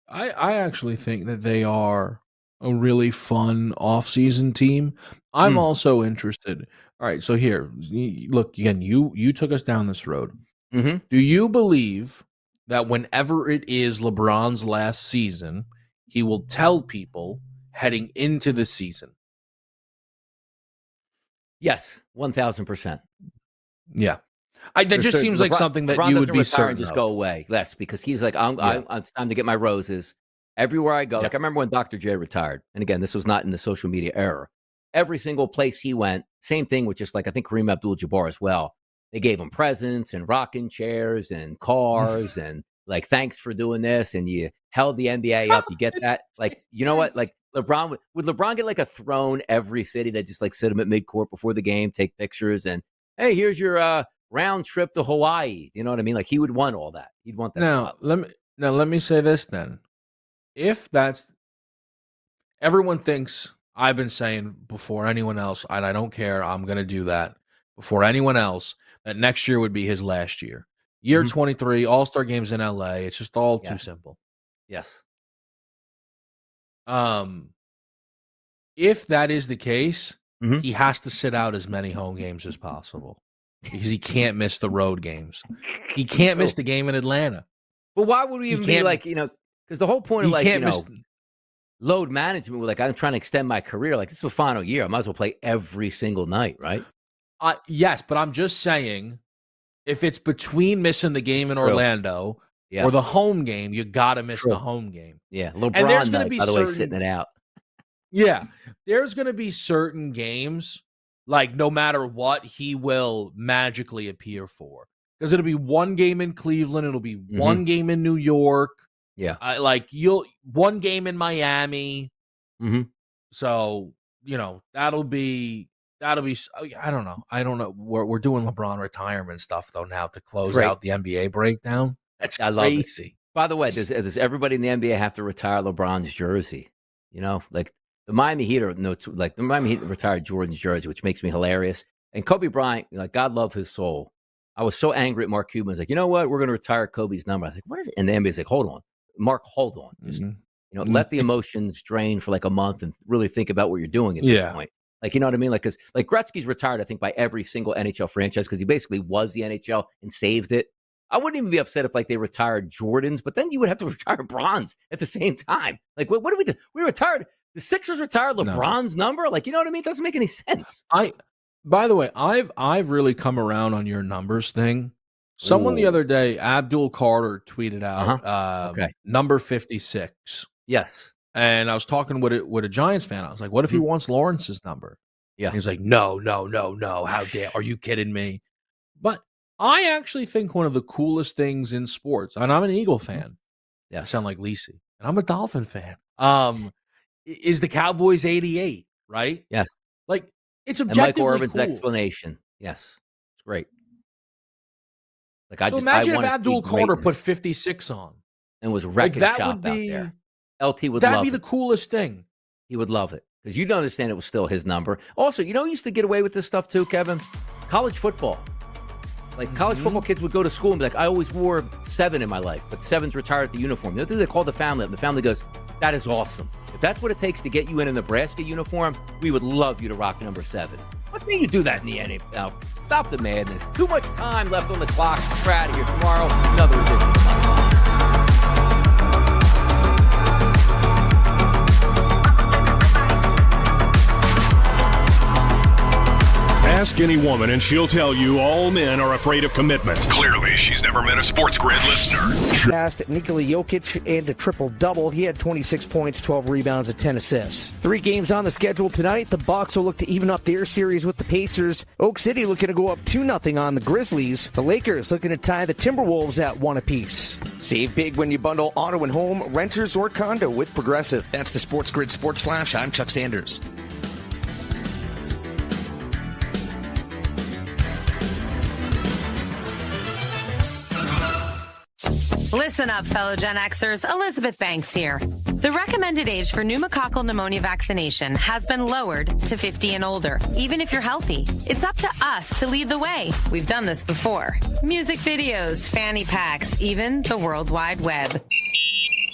I actually think that they are a really fun off-season team. I'm also interested. All right, so here, look, again, you took us down this road. Do you believe that whenever it is LeBron's last season, he will tell people heading into the season? Yes, 1,000%. Yeah. That just seems like something that you would be certain and just go away. Yes, because he's like, it's time to get my roses. Everywhere I go. Like, I remember when Dr. J retired. And again, this was not in the social media era. Every single place he went, same thing with just like, I think Kareem Abdul-Jabbar as well. They gave him presents and rocking chairs and cars and like, thanks for doing this. And you held the NBA up. You get that? Like, you know what? Like, LeBron, would LeBron get like a throne every city that just like sit him at midcourt before the game, take pictures and, hey, here's your round trip to Hawaii. You know what I mean? Like, he would want all that. He'd want that stuff. Let me say this then. If that's everyone thinks I've been saying before anyone else, and I don't care, I'm going to do that before anyone else, that next year would be his last year. Year 23, All-Star games in LA. It's just all too simple. Yes. If that is the case, he has to sit out as many home games as possible because he can't miss the road games. He can't miss the game in Atlanta. But why would we even be like, because the whole point of like, load management, we're like, I'm trying to extend my career. Like, this is the final year. I might as well play every single night, right? Yes, but I'm just saying, if it's between missing the game in Orlando or the home game, you got to miss the home game. Yeah, LeBron, by the way, sitting it out. Yeah, there's going to be certain games, like no matter what, he will magically appear for. Because it'll be one game in Cleveland, it'll be one game in New York. Yeah, one game in Miami. So that'll be. I don't know. We're doing LeBron retirement stuff though now to close out the NBA breakdown. That's crazy. By the way, does everybody in the NBA have to retire LeBron's jersey? Like the Miami Heat retired Jordan's jersey, which makes me hilarious. And Kobe Bryant, like, God love his soul. I was so angry at Mark Cuban. I was like, you know what? We're going to retire Kobe's number. I was like, what is it? And the NBA's like, hold on, Mark, hold on. Just let the emotions drain for like a month and really think about what you're doing at this point. Like, you know what I mean? Like, because like Gretzky's retired, I think, by every single NHL franchise because he basically was the NHL and saved it. I wouldn't even be upset if like they retired Jordans, but then you would have to retire Bronze at the same time. Like, what do we do? We retired the Sixers retired LeBron's number. Like, you know what I mean? It doesn't make any sense. By the way, I've really come around on your numbers thing. Someone the other day, Abdul Carter, tweeted out number 56. Yes. And I was talking with a Giants fan. I was like, what if he wants Lawrence's number? Yeah. And he's like, no. How dare? Are you kidding me? But I actually think one of the coolest things in sports, and I'm an Eagle fan. Yeah. I sound like Lisi. And I'm a Dolphin fan. Is the Cowboys 88, right? Yes. Like, it's objectively and Michael Irvin's cool. explanation. Yes. It's great. Like, imagine if Abdul Carter put 56 on. And was wrecking shop out there. LT would love it. That'd be the coolest thing. He would love it. Because you'd understand it was still his number. Also, he used to get away with this stuff too, Kevin? College football. Like, college football kids would go to school and be like, I always wore 7 in my life, but 7's retired at the uniform. They call the family up, and the family goes, that is awesome. If that's what it takes to get you in a Nebraska uniform, we would love you to rock number 7. What made you do that in the NFL? Stop the madness. Too much time left on the clock. We're out of here tomorrow. Another edition of Money Line. Ask any woman and she'll tell you all men are afraid of commitment. Clearly, she's never been a SportsGrid listener. Passed Nikola Jokic and a triple-double. He had 26 points, 12 rebounds, and 10 assists. 3 games on the schedule tonight. The Bucks will look to even up their series with the Pacers. Oak City looking to go up 2-0 on the Grizzlies. The Lakers looking to tie the Timberwolves at 1 apiece. Save big when you bundle auto and home, renters, or condo with Progressive. That's the SportsGrid Sports Flash. I'm Chuck Sanders. Listen up, fellow Gen Xers. Elizabeth Banks here. The recommended age for pneumococcal pneumonia vaccination has been lowered to 50 and older, even if you're healthy. It's up to us to lead the way. We've done this before. Music videos, fanny packs, even the World Wide Web.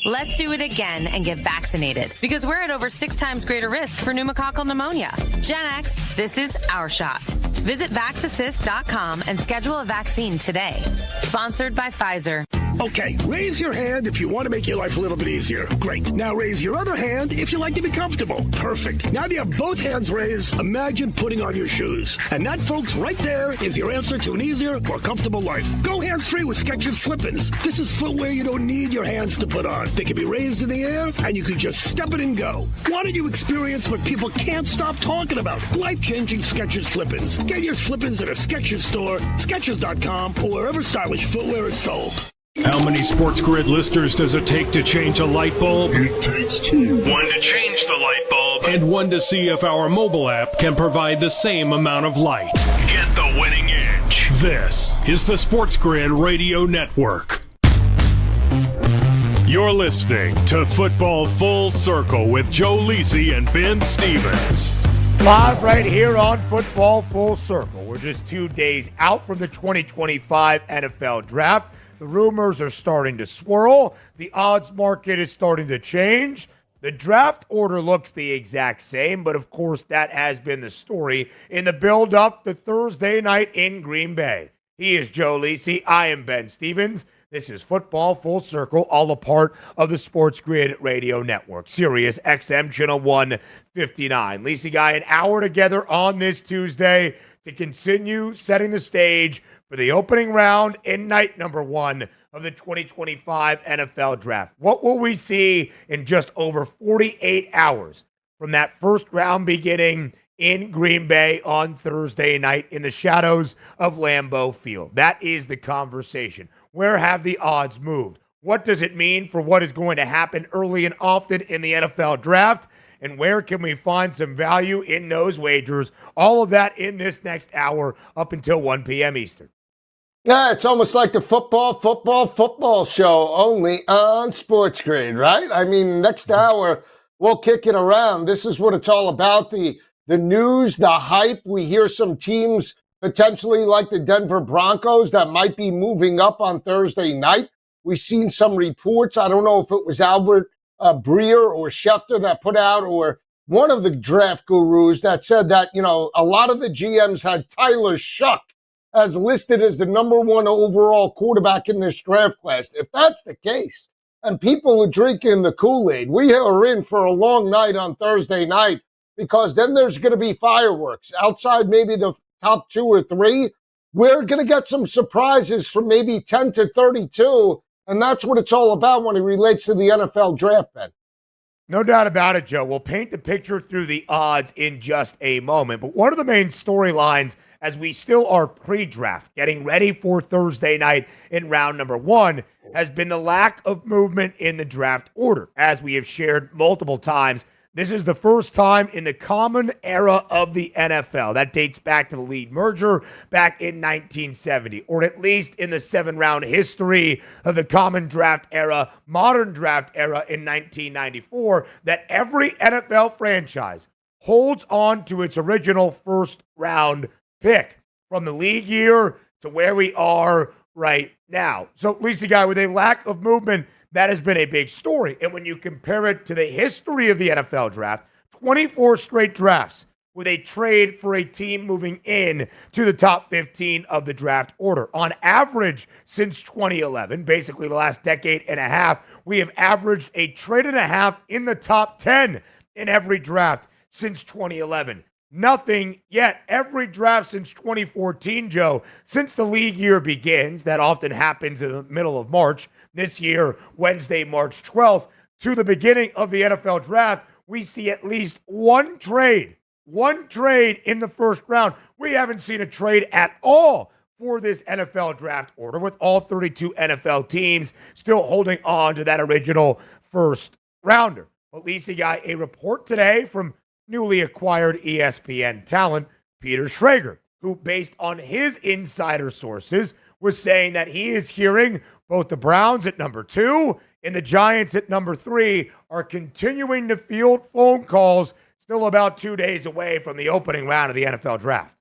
Let's do it again and get vaccinated, because we're at over 6 times greater risk for pneumococcal pneumonia. Gen X, this is our shot. Visit vaxassist.com and schedule a vaccine today. Sponsored by Pfizer. Okay, raise your hand if you want to make your life a little bit easier. Great. Now raise your other hand if you like to be comfortable. Perfect. Now that you have both hands raised, imagine putting on your shoes. And that, folks, right there is your answer to an easier, more comfortable life. Go hands-free with Skechers Slip-ins. This is footwear you don't need your hands to put on. They can be raised in the air, and you can just step it and go. Why don't you experience what people can't stop talking about? Life-changing Skechers Slip-ins. Get your Slip-ins at a Skechers store, Skechers.com, or wherever stylish footwear is sold. How many SportsGrid listeners does it take to change a light bulb? It takes 2. 1 to change the light bulb. And 1 to see if our mobile app can provide the same amount of light. Get the winning edge. This is the SportsGrid Radio Network. You're listening to Football Full Circle with Joe Lisi and Ben Stevens. Live right here on Football Full Circle. We're just 2 days out from the 2025 NFL Draft. The rumors are starting to swirl. The odds market is starting to change. The draft order looks the exact same, but of course that has been the story in the build-up to Thursday night in Green Bay. He is Joe Lisi. I am Ben Stevens. This is Football Full Circle, all a part of the SportsGrid Radio Network. Sirius XM Channel 159. Lisi Guy, an hour together on this Tuesday to continue setting the stage for the opening round in night number 1 of the 2025 NFL Draft. What will we see in just over 48 hours from that first round beginning in Green Bay on Thursday night in the shadows of Lambeau Field? That is the conversation. Where have the odds moved? What does it mean for what is going to happen early and often in the NFL Draft? And where can we find some value in those wagers? All of that in this next hour up until 1 p.m. Eastern. Yeah, it's almost like the football show, only on SportsGrid, right? I mean, next hour, we'll kick it around. This is what it's all about, the news, the hype. We hear some teams potentially like the Denver Broncos that might be moving up on Thursday night. We've seen some reports. I don't know if it was Albert Breer or Schefter that put out, or one of the draft gurus that said that, you know, a lot of the GMs had Tyler Shuck as listed as the number 1 overall quarterback in this draft class. If that's the case, and people are drinking the Kool-Aid, we are in for a long night on Thursday night, because then there's going to be fireworks. Outside maybe the top 2 or 3, we're going to get some surprises from maybe 10 to 32, and that's what it's all about when it relates to the NFL Draft, Ben. No doubt about it, Joe. We'll paint the picture through the odds in just a moment. But one of the main storylines as we still are pre-draft, getting ready for Thursday night in round number 1, has been the lack of movement in the draft order. As we have shared multiple times, this is the first time in the common era of the NFL. That dates back to the league merger back in 1970, or at least in the 7-round history of the common draft era, modern draft era in 1994, that every NFL franchise holds on to its original first-round pick from the league year to where we are right now. So, Lisa Guy, with a lack of movement, that has been a big story. And when you compare it to the history of the NFL draft, 24 straight drafts with a trade for a team moving in to the top 15 of the draft order. On average, since 2011, basically the last decade and a half, we have averaged a trade and a half in the top 10 in every draft since 2011. Nothing yet. Every draft since 2014, Joe, since the league year begins, that often happens in the middle of March, this year, Wednesday, March 12th, to the beginning of the NFL draft, we see at least one trade in the first round. We haven't seen a trade at all for this NFL draft order, with all 32 NFL teams still holding on to that original first rounder. At least he got a report today from newly acquired ESPN talent, Peter Schrager, who, based on his insider sources, was saying that he is hearing both the Browns at number 2 and the Giants at number 3 are continuing to field phone calls still about 2 days away from the opening round of the NFL draft.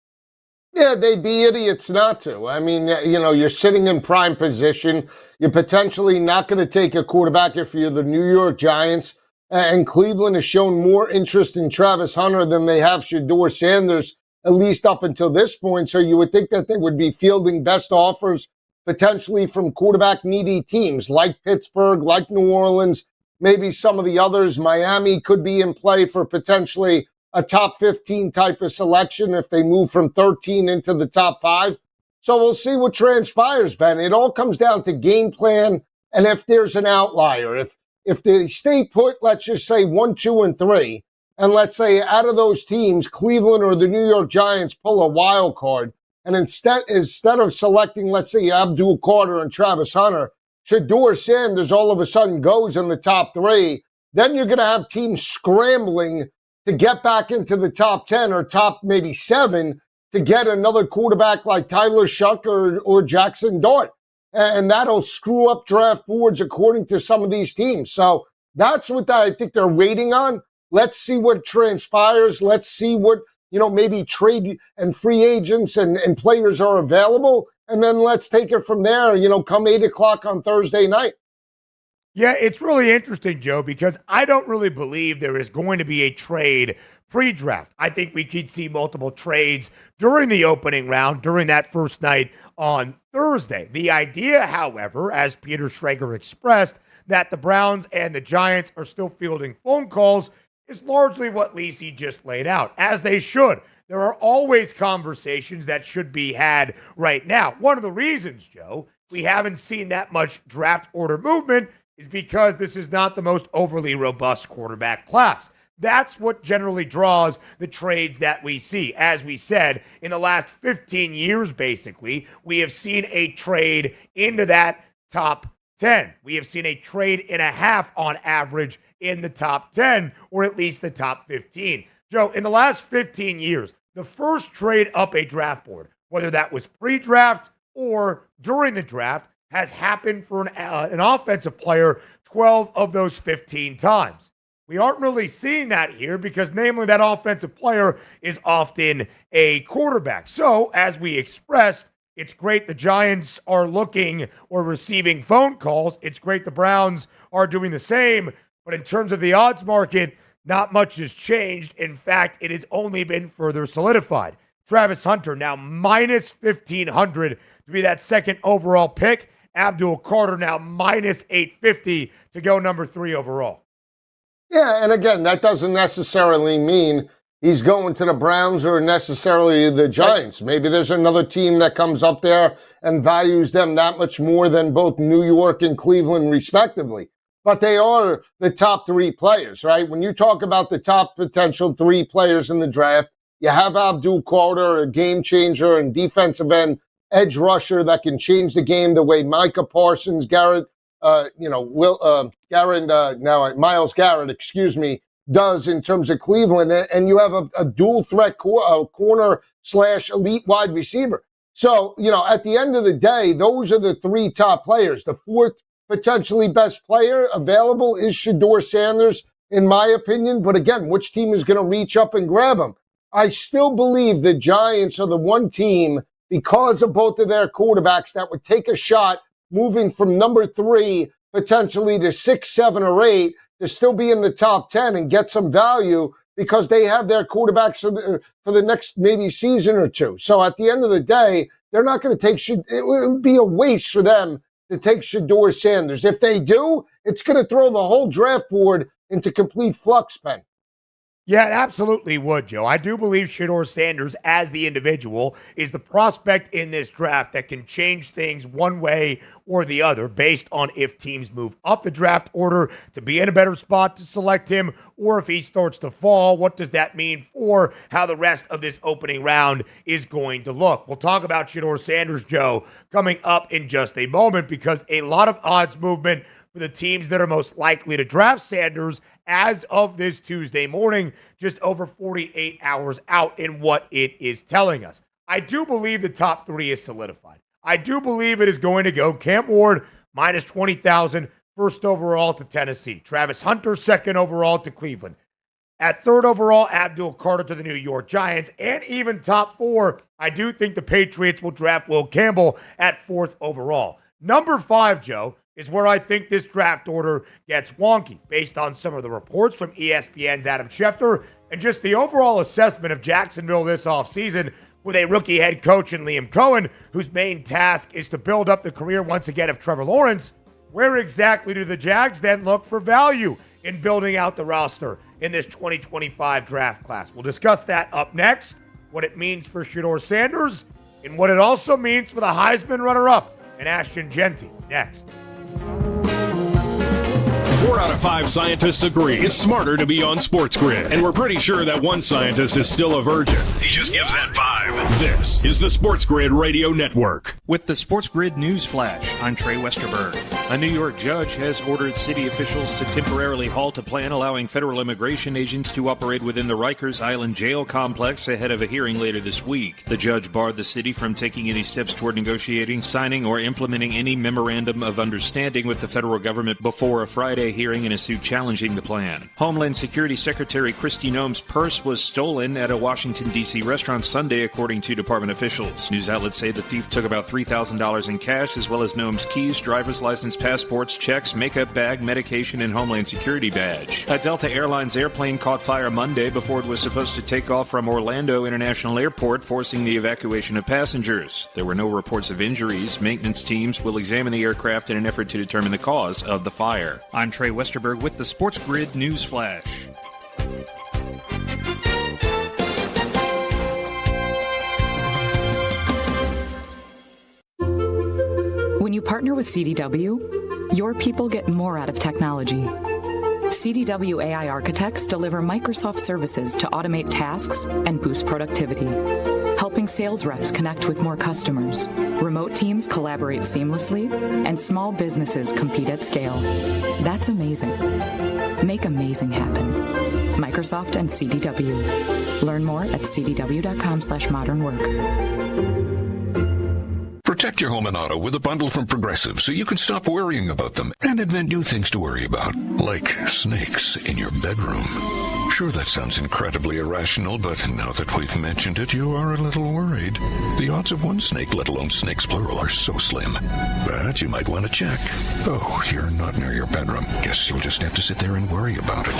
Yeah, they'd be idiots not to. I mean, you're sitting in prime position. You're potentially not going to take a quarterback if you're the New York Giants. And Cleveland has shown more interest in Travis Hunter than they have Shedeur Sanders, at least up until this point. So you would think that they would be fielding best offers potentially from quarterback-needy teams like Pittsburgh, like New Orleans, maybe some of the others. Miami could be in play for potentially a top 15 type of selection if they move from 13 into the top 5. So we'll see what transpires, Ben. It all comes down to game plan and if there's an outlier. If they stay put, let's just say 1, 2, and 3, and let's say out of those teams, Cleveland or the New York Giants pull a wild card, and instead of selecting, let's say, Abdul Carter and Travis Hunter, Shedeur Sanders all of a sudden goes in the top 3, then you're going to have teams scrambling to get back into the top 10 or top maybe 7 to get another quarterback like Tyler Shuck or Jackson Dart. And that'll screw up draft boards according to some of these teams. So that's what I think they're waiting on. Let's see what transpires. Let's see what, maybe trade and free agents and players are available. And then let's take it from there, come 8 o'clock on Thursday night. Yeah, it's really interesting, Joe, because I don't really believe there is going to be a trade pre-draft. I think we could see multiple trades during the opening round, during that first night on Thursday. The idea, however, as Peter Schrager expressed, that the Browns and the Giants are still fielding phone calls is largely what Lisi just laid out, as they should. There are always conversations that should be had right now. One of the reasons, Joe, we haven't seen that much draft order movement is because this is not the most overly robust quarterback class. That's what generally draws the trades that we see. As we said, in the last 15 years, basically, we have seen a trade into that top 10. We have seen a trade and a half on average in the top 10, or at least the top 15. Joe, in the last 15 years, the first trade up a draft board, whether that was pre-draft or during the draft, has happened for an offensive player 12 of those 15 times. We aren't really seeing that here because, namely, that offensive player is often a quarterback. So, as we expressed, it's great the Giants are looking or receiving phone calls. It's great the Browns are doing the same. But in terms of the odds market, not much has changed. In fact, it has only been further solidified. Travis Hunter now minus 1,500 to be that second overall pick. Abdul Carter now minus 850 to go number 3 overall. Yeah, and again, that doesn't necessarily mean he's going to the Browns or necessarily the Giants. Maybe there's another team that comes up there and values them that much more than both New York and Cleveland, respectively. But they are the top 3 players, right? When you talk about the top potential 3 players in the draft, you have Abdul Carter, a game changer and defensive end edge rusher that can change the game the way Micah Parsons, Myles Garrett, does in terms of Cleveland. And you have a dual threat corner / elite wide receiver. So, at the end of the day, those are the 3 top players. The 4th potentially best player available is Shedeur Sanders, in my opinion. But again, which team is going to reach up and grab him? I still believe the Giants are the one team, because of both of their quarterbacks, that would take a shot moving from number 3 potentially to 6, 7, or 8 to still be in the top 10 and get some value because they have their quarterbacks for the next maybe season or 2. So at the end of the day, they're not going to take it would be a waste for them to take Shedeur Sanders. If they do, it's going to throw the whole draft board into complete flux, Ben. Yeah, it absolutely would, Joe. I do believe Shedeur Sanders, as the individual, is the prospect in this draft that can change things one way or the other based on if teams move up the draft order to be in a better spot to select him, or if he starts to fall. What does that mean for how the rest of this opening round is going to look? We'll talk about Shedeur Sanders, Joe, coming up in just a moment, because a lot of odds movement for the teams that are most likely to draft Sanders as of this Tuesday morning, just over 48 hours out in what it is telling us. I do believe the top three is solidified. I do believe it is going to go Cam Ward, minus 20,000, first overall to Tennessee. Travis Hunter, second overall to Cleveland. At third overall, Abdul Carter to the New York Giants. And even top four, I do think the Patriots will draft Will Campbell at fourth overall. Number 5, Joe, is where I think this draft order gets wonky, based on some of the reports from ESPN's Adam Schefter and just the overall assessment of Jacksonville this offseason with a rookie head coach in Liam Cohen, whose main task is to build up the career once again of Trevor Lawrence. Where exactly do the Jags then look for value in building out the roster in this 2025 draft class? We'll discuss that up next, what it means for Shedeur Sanders, and what it also means for the Heisman runner-up and Ashton Genty next. 4 out of 5 scientists agree it's smarter to be on SportsGrid, and we're pretty sure that one scientist is still a virgin. He just gives that vibe. This is the SportsGrid Radio Network. With the SportsGrid News Flash, I'm Trey Westerberg. A New York judge has ordered city officials to temporarily halt a plan allowing federal immigration agents to operate within the Rikers Island jail complex ahead of a hearing later this week. The judge barred the city from taking any steps toward negotiating, signing, or implementing any memorandum of understanding with the federal government before a Friday hearing in a suit challenging the plan. Homeland Security Secretary Kristi Noem's purse was stolen at a Washington, D.C. restaurant Sunday, according to department officials. News outlets say the thief took about $3,000 in cash, as well as Noem's keys, driver's license, passports, checks, makeup bag, medication, and Homeland Security badge. A Delta Airlines airplane caught fire Monday before it was supposed to take off from Orlando International Airport, forcing the evacuation of passengers. There were no reports of injuries. Maintenance teams will examine the aircraft in an effort to determine the cause of the fire. I'm Trey Westerberg with the SportsGrid News Flash. When you partner with CDW, your people get more out of technology. CDW AI architects deliver Microsoft services to automate tasks and boost productivity, helping sales reps connect with more customers, remote teams collaborate seamlessly, and small businesses compete at scale. That's amazing. Make amazing happen. Microsoft and CDW. Learn more at cdw.com/modernwork. Protect your home and auto with a bundle from Progressive so you can stop worrying about them and invent new things to worry about, like snakes in your bedroom. Sure, that sounds incredibly irrational, but now that we've mentioned it, you are a little worried. The odds of one snake, let alone snakes plural, are so slim. But you might want to check. Oh, you're not near your bedroom. Guess you'll just have to sit there and worry about it.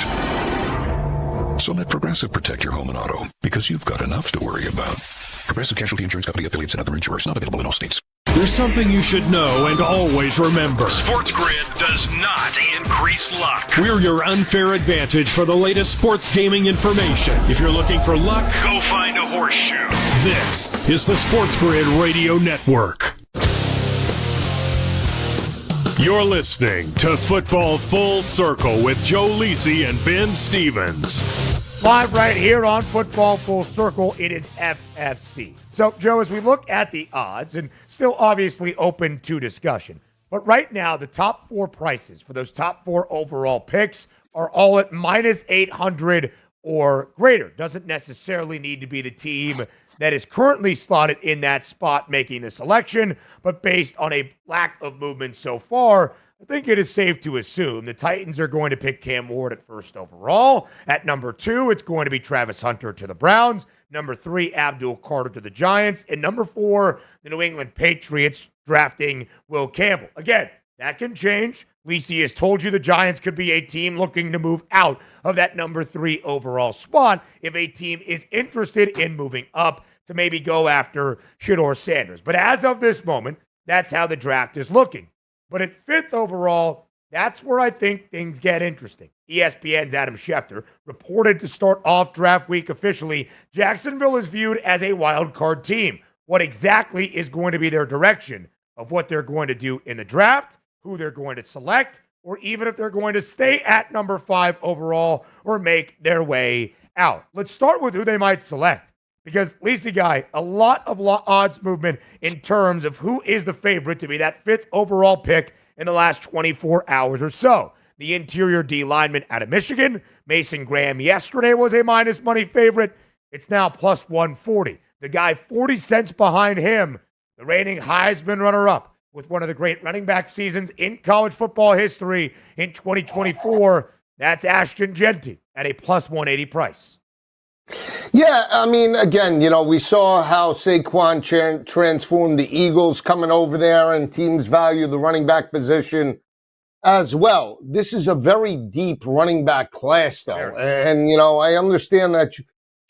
So let Progressive protect your home and auto, because you've got enough to worry about. Progressive Casualty Insurance Company, affiliates, and other insurers not available in all states. There's something you should know and always remember. SportsGrid does not increase luck. We're your unfair advantage for the latest sports gaming information. If you're looking for luck, go find a horseshoe. This is the SportsGrid Radio Network. You're listening to Football Full Circle with Joe Lisi and Ben Stevens. Live right here on Football Full Circle, it is FFC. So, Joe, as we look at the odds, and still obviously open to discussion, but right now the top 4 prices for those top 4 overall picks are all at minus 800 or greater. Doesn't necessarily need to be the team that is currently slotted in that spot making the selection, but based on a lack of movement so far, I think it is safe to assume the Titans are going to pick Cam Ward at first overall. At number 2, it's going to be Travis Hunter to the Browns. Number 3, Abdul Carter to the Giants. And number 4, the New England Patriots drafting Will Campbell. Again, that can change. Lisi has told you the Giants could be a team looking to move out of that number 3 overall spot if a team is interested in moving up to maybe go after Shedeur Sanders. But as of this moment, that's how the draft is looking. But at 5th overall, That's where I think things get interesting. ESPN's Adam Schefter reported to start off draft week officially, Jacksonville is viewed as a wild card team. What exactly is going to be their direction of what they're going to do in the draft, who they're going to select, or even if they're going to stay at number 5 overall or make their way out. Let's start with who they might select. Because, Lisa Guy, a lot of odds movement in terms of who is the favorite to be that 5th overall pick in the last 24 hours or so. The interior D lineman out of Michigan, Mason Graham, yesterday was a minus money favorite. It's now plus 140. The guy 40 cents behind him, the reigning Heisman runner-up with one of the great running back seasons in college football history in 2024. That's Ashton Jeanty at a plus 180 price. Yeah, I mean, again, we saw how Saquon transformed the Eagles coming over there, and teams value the running back position as well. This is a very deep running back class, though. And, I understand that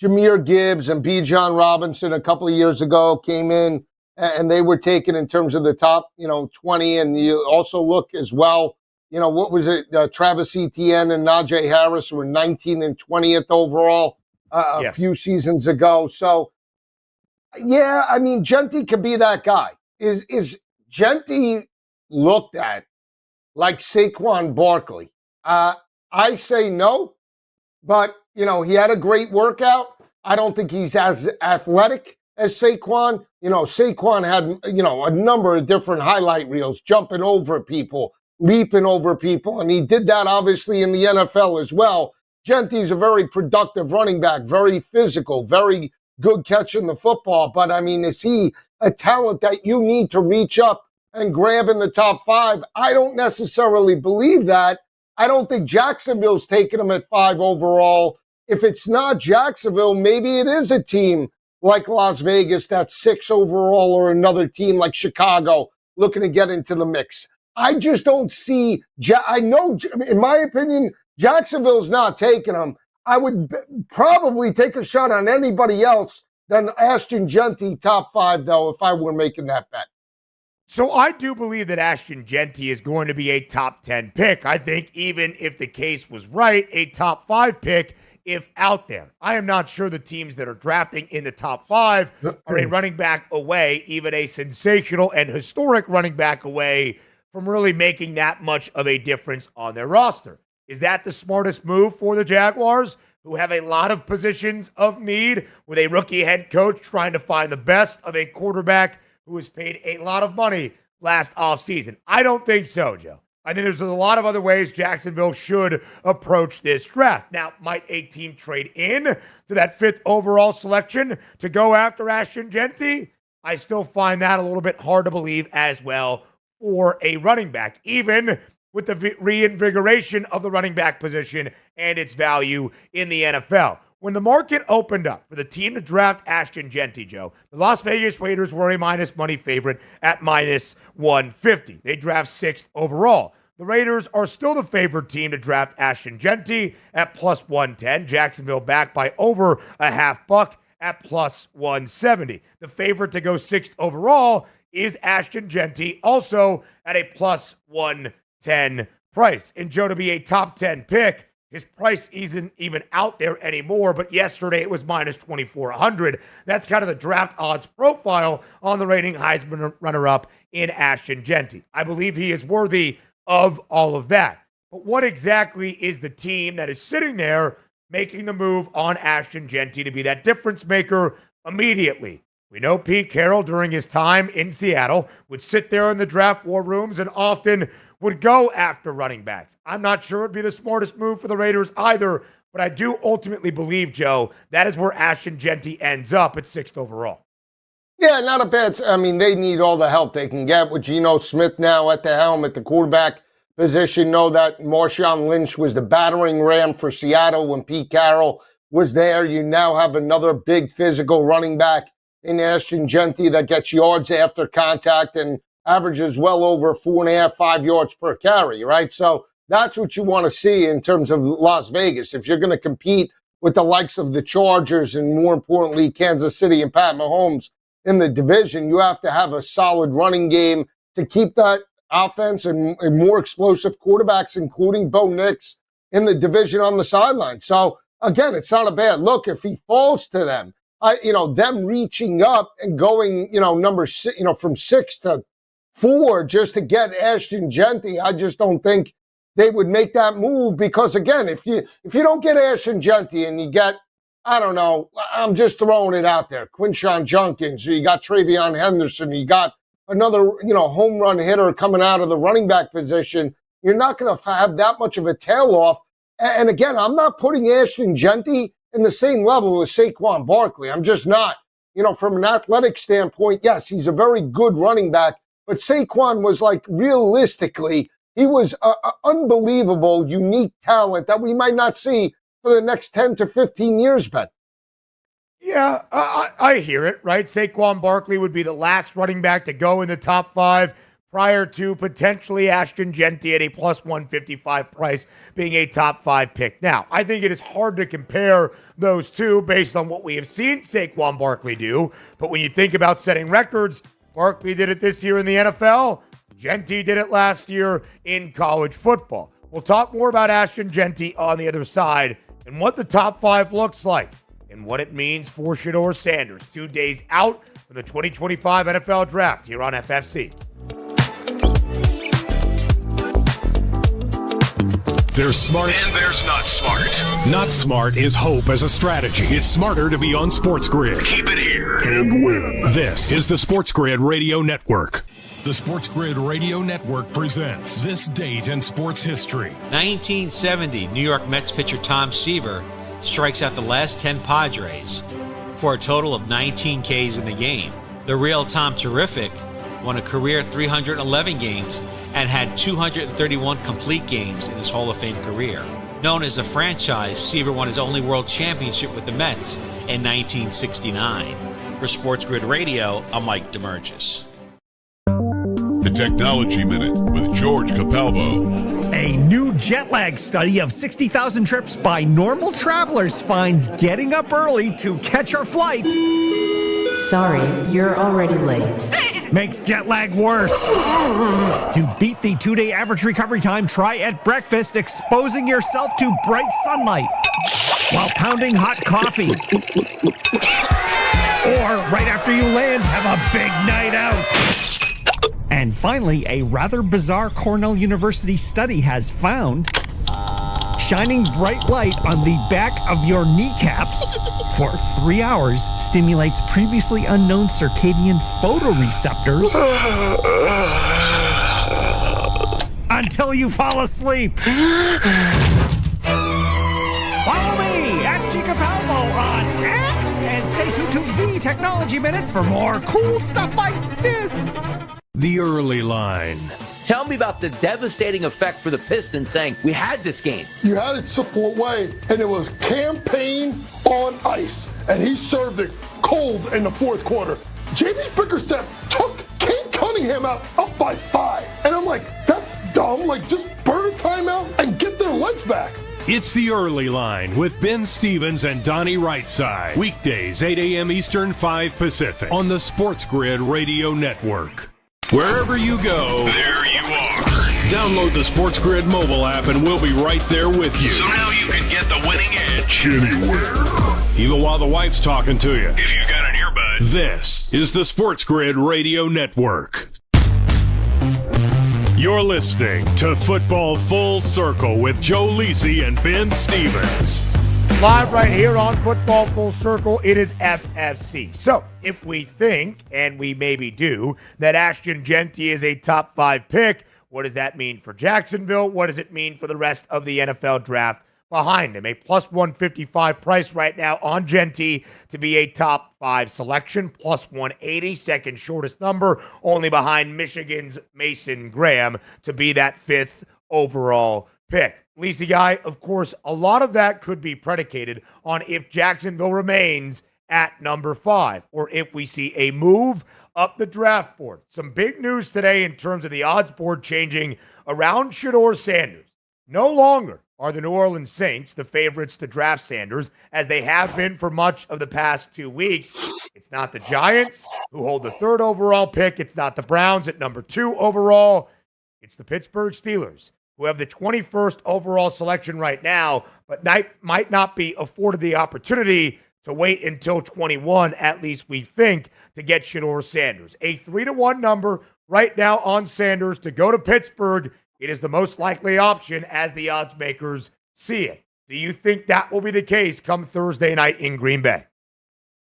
Jahmyr Gibbs and Bijan Robinson a couple of years ago came in, and they were taken in terms of the top, 20. And you also look as well, what was it? Travis Etienne and Najee Harris were 19 and 20th overall. A few seasons ago. So, yeah, I mean, Jeanty could be that guy. Is Jeanty looked at like Saquon Barkley? I say no, but, he had a great workout. I don't think he's as athletic as Saquon. Saquon had, a number of different highlight reels, jumping over people, leaping over people, and he did that obviously in the NFL as well. Jeanty's a very productive running back, very physical, very good catching the football. But, I mean, is he a talent that you need to reach up and grab in the top 5? I don't necessarily believe that. I don't think Jacksonville's taking him at 5 overall. If it's not Jacksonville, maybe it is a team like Las Vegas that's 6 overall, or another team like Chicago looking to get into the mix. I just don't see I know, in my opinion, Jacksonville's not taking him. I would probably take a shot on anybody else than Ashton Jeanty top 5, though, if I were making that bet. So I do believe that Ashton Jeanty is going to be a top 10 pick. I think even if the case was right, a top 5 pick if out there. I am not sure the teams that are drafting in the top 5 are a running back away, even a sensational and historic running back away from really making that much of a difference on their roster. Is that the smartest move for the Jaguars, who have a lot of positions of need with a rookie head coach trying to find the best of a quarterback who was paid a lot of money last offseason? I don't think so, Joe. I think there's a lot of other ways Jacksonville should approach this draft. Now, might a team trade in to that 5th overall selection to go after Ashton Jeanty? I still find that a little bit hard to believe as well for a running back, even with the reinvigoration of the running back position and its value in the NFL. When the market opened up for the team to draft Ashton Jeanty, Joe, the Las Vegas Raiders were a minus money favorite at minus 150. They draft 6th overall. The Raiders are still the favored team to draft Ashton Jeanty at plus 110. Jacksonville back by over a $50 at plus 170. The favorite to go 6th overall is Ashton Jeanty, also at a plus 110 price. And Joe, to be a top 10 pick, his price isn't even out there anymore, but yesterday it was minus 2,400. That's kind of the draft odds profile on the reigning Heisman runner-up in Ashton Jeanty. I believe he is worthy of all of that. But what exactly is the team that is sitting there making the move on Ashton Jeanty to be that difference maker immediately? We know Pete Carroll, during his time in Seattle, would sit there in the draft war rooms and often would go after running backs. I'm not sure it'd be the smartest move for the Raiders either, but I do ultimately believe, Joe, that is where Ashton Jeanty ends up at 6th overall. Yeah, not a bad. I mean, they need all the help they can get with Geno Smith now at the helm at the quarterback position. Know that Marshawn Lynch was the battering ram for Seattle when Pete Carroll was there. You now have another big physical running back in Ashton Jeanty that gets yards after contact and averages well over 4.5, 5 yards per carry, right? So that's what you want to see in terms of Las Vegas. If you're going to compete with the likes of the Chargers and, more importantly, Kansas City and Pat Mahomes in the division, you have to have a solid running game to keep that offense and more explosive quarterbacks, including Bo Nix, in the division on the sideline. So, again, it's not a bad look if he falls to them. Them reaching up and going, number 6, from 6 to 4 just to get Ashton Genty, I just don't think they would make that move because, again, if you don't get Ashton Genty and you get, I don't know, I'm just throwing it out there, Quinshawn Junkins, or you got Travion Henderson, you got another, home run hitter coming out of the running back position, you're not going to have that much of a tail off. And again, I'm not putting Ashton Genty in the same level as Saquon Barkley. I'm just not. From an athletic standpoint, yes, he's a very good running back, but Saquon was realistically, he was an unbelievable, unique talent that we might not see for the next 10 to 15 years, Ben. Yeah, I hear it, right? Saquon Barkley would be the last running back to go in the top 5 prior to potentially Ashton Genty at a plus 155 price being a top 5 pick. Now, I think it is hard to compare those two based on what we have seen Saquon Barkley do, but when you think about setting records, Barkley did it this year in the NFL. Genty did it last year in college football. We'll talk more about Ashton Genty on the other side and what the top 5 looks like and what it means for Shedeur Sanders 2 days out from the 2025 NFL Draft here on FFC. There's smart. And there's not smart. Not smart is hope as a strategy. It's smarter to be on SportsGrid. Keep it here. And win. This is the SportsGrid Radio Network. The SportsGrid Radio Network presents This Date in Sports History. 1970, New York Mets pitcher Tom Seaver strikes out the last 10 Padres for a total of 19 Ks in the game. The real Tom Terrific won a career 311 games and had 231 complete games in his Hall of Fame career. Known as the franchise, Seaver won his only world championship with the Mets in 1969. For SportsGrid Radio, I'm Mike DeMurgis. The Technology Minute with George Capalbo. A new jet lag study of 60,000 trips by normal travelers finds getting up early to catch our flight Sorry, you're already late. makes jet lag worse. To beat the 2-day average recovery time, try at breakfast exposing yourself to bright sunlight while pounding hot coffee. Or right after you land, have a big night out. And finally, a rather bizarre Cornell University study has found shining bright light on the back of your kneecaps for 3 hours stimulates previously unknown circadian photoreceptors until you fall asleep. Follow me at G Capalbo on X and stay tuned to the Technology Minute for more cool stuff like this. The early line. Tell me about the devastating effect for the Pistons saying, we had this game. You had it simple away, and it was campaign on ice, and he served it cold in the fourth quarter. J.B. Bickerstaff took Kate Cunningham out up by 5, and I'm like, that's dumb. Like, just burn a timeout and get their legs back. It's the early line with Ben Stevens and Donnie Rightside. Weekdays, 8 a.m. Eastern, 5 Pacific on the SportsGrid Radio Network. Wherever you go, there you are. Download the SportsGrid mobile app and we'll be right there with you. So now you can get the winning edge anywhere. Even while the wife's talking to you. if you've got an earbud. This is the SportsGrid Radio Network. You're listening to Football Full Circle with Joe Lisi and Ben Stevens. Live right here on Football Full Circle, it is FFC. So, if we think, and we maybe do, that Ashton Genty is a top 5 pick, what does that mean for Jacksonville? What does it mean for the rest of the NFL draft behind him? A plus 155 price right now on Genty to be a top 5 selection, plus 180, second shortest number, only behind Michigan's Mason Graham to be that 5th overall pick. Lisi guy, of course, a lot of that could be predicated on if Jacksonville remains at number 5 or if we see a move up the draft board. Some big news today in terms of the odds board changing around Shedeur Sanders. No longer are the New Orleans Saints the favorites to draft Sanders, as they have been for much of the past 2 weeks. It's not the Giants, who hold the 3rd overall pick. It's not the Browns at number 2 overall. It's the Pittsburgh Steelers, who have the 21st overall selection right now, but might not be afforded the opportunity to wait until 21, at least we think, to get Shedeur Sanders. A 3-1 number right now on Sanders to go to Pittsburgh. It is the most likely option as the odds makers see it. Do you think that will be the case come Thursday night in Green Bay?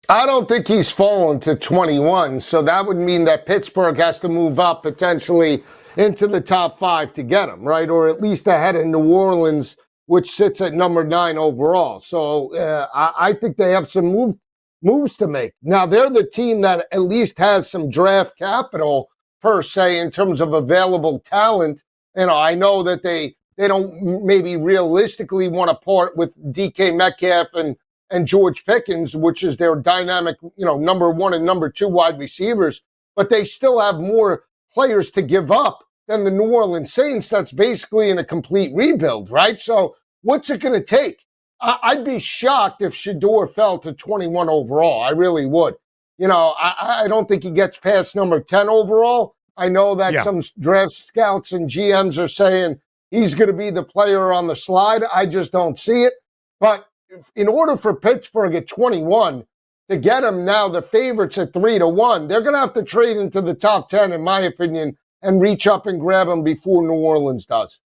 I don't think he's fallen to 21, so that would mean that Pittsburgh has to move up potentially into the top 5 to get him, right? Or at least ahead of New Orleans, which sits at number 9 overall. So I think they have some moves to make. Now, they're the team that at least has some draft capital, per se, in terms of available talent. I know that they don't maybe realistically want to part with DK Metcalf and George Pickens, which is their dynamic, number 1 and number 2 wide receivers, but they still have more players to give up than the New Orleans Saints. That's basically in a complete rebuild, right? So what's it going to take? I'd be shocked if Shedeur fell to 21 overall. I really would. I don't think he gets past number 10 overall. I know that some draft scouts and GMs are saying he's going to be the player on the slide. I just don't see it. But in order for Pittsburgh at 21 to get him now, the favorites at 3-1, they're going to have to trade into the top 10, in my opinion, and reach up and grab him before New Orleans does.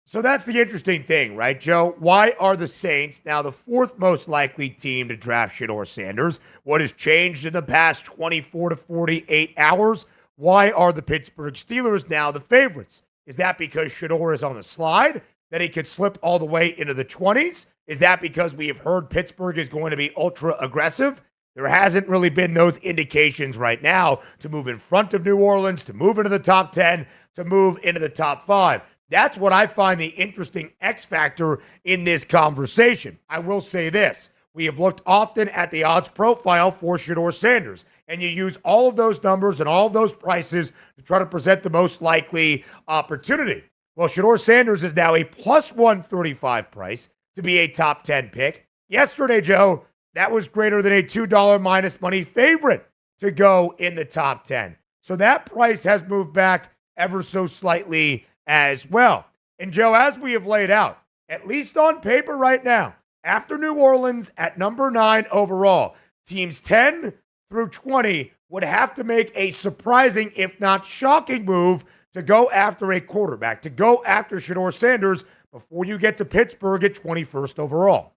So that's the interesting thing, right, Joe? Why are the Saints now the 4th most likely team to draft Shedeur Sanders? What has changed in the past 24 to 48 hours? Why are the Pittsburgh Steelers now the favorites? Is that because Shedeur is on the slide, that he could slip all the way into the 20s? Is that because we have heard Pittsburgh is going to be ultra aggressive? There hasn't really been those indications right now to move in front of New Orleans, to move into the top 10, to move into the top 5. That's what I find the interesting X factor in this conversation. I will say this. We have looked often at the odds profile for Shedeur Sanders, and you use all of those numbers and all of those prices to try to present the most likely opportunity. Well, Shedeur Sanders is now a plus 135 price to be a top 10 pick. Yesterday, Joe, that was greater than a $2 minus money favorite to go in the top 10. So that price has moved back ever so slightly as well. And Joe, as we have laid out, at least on paper right now, after New Orleans at number 9 overall, teams 10 through 20 would have to make a surprising, if not shocking, move to go after a quarterback, to go after Shedeur Sanders before you get to Pittsburgh at 21st overall.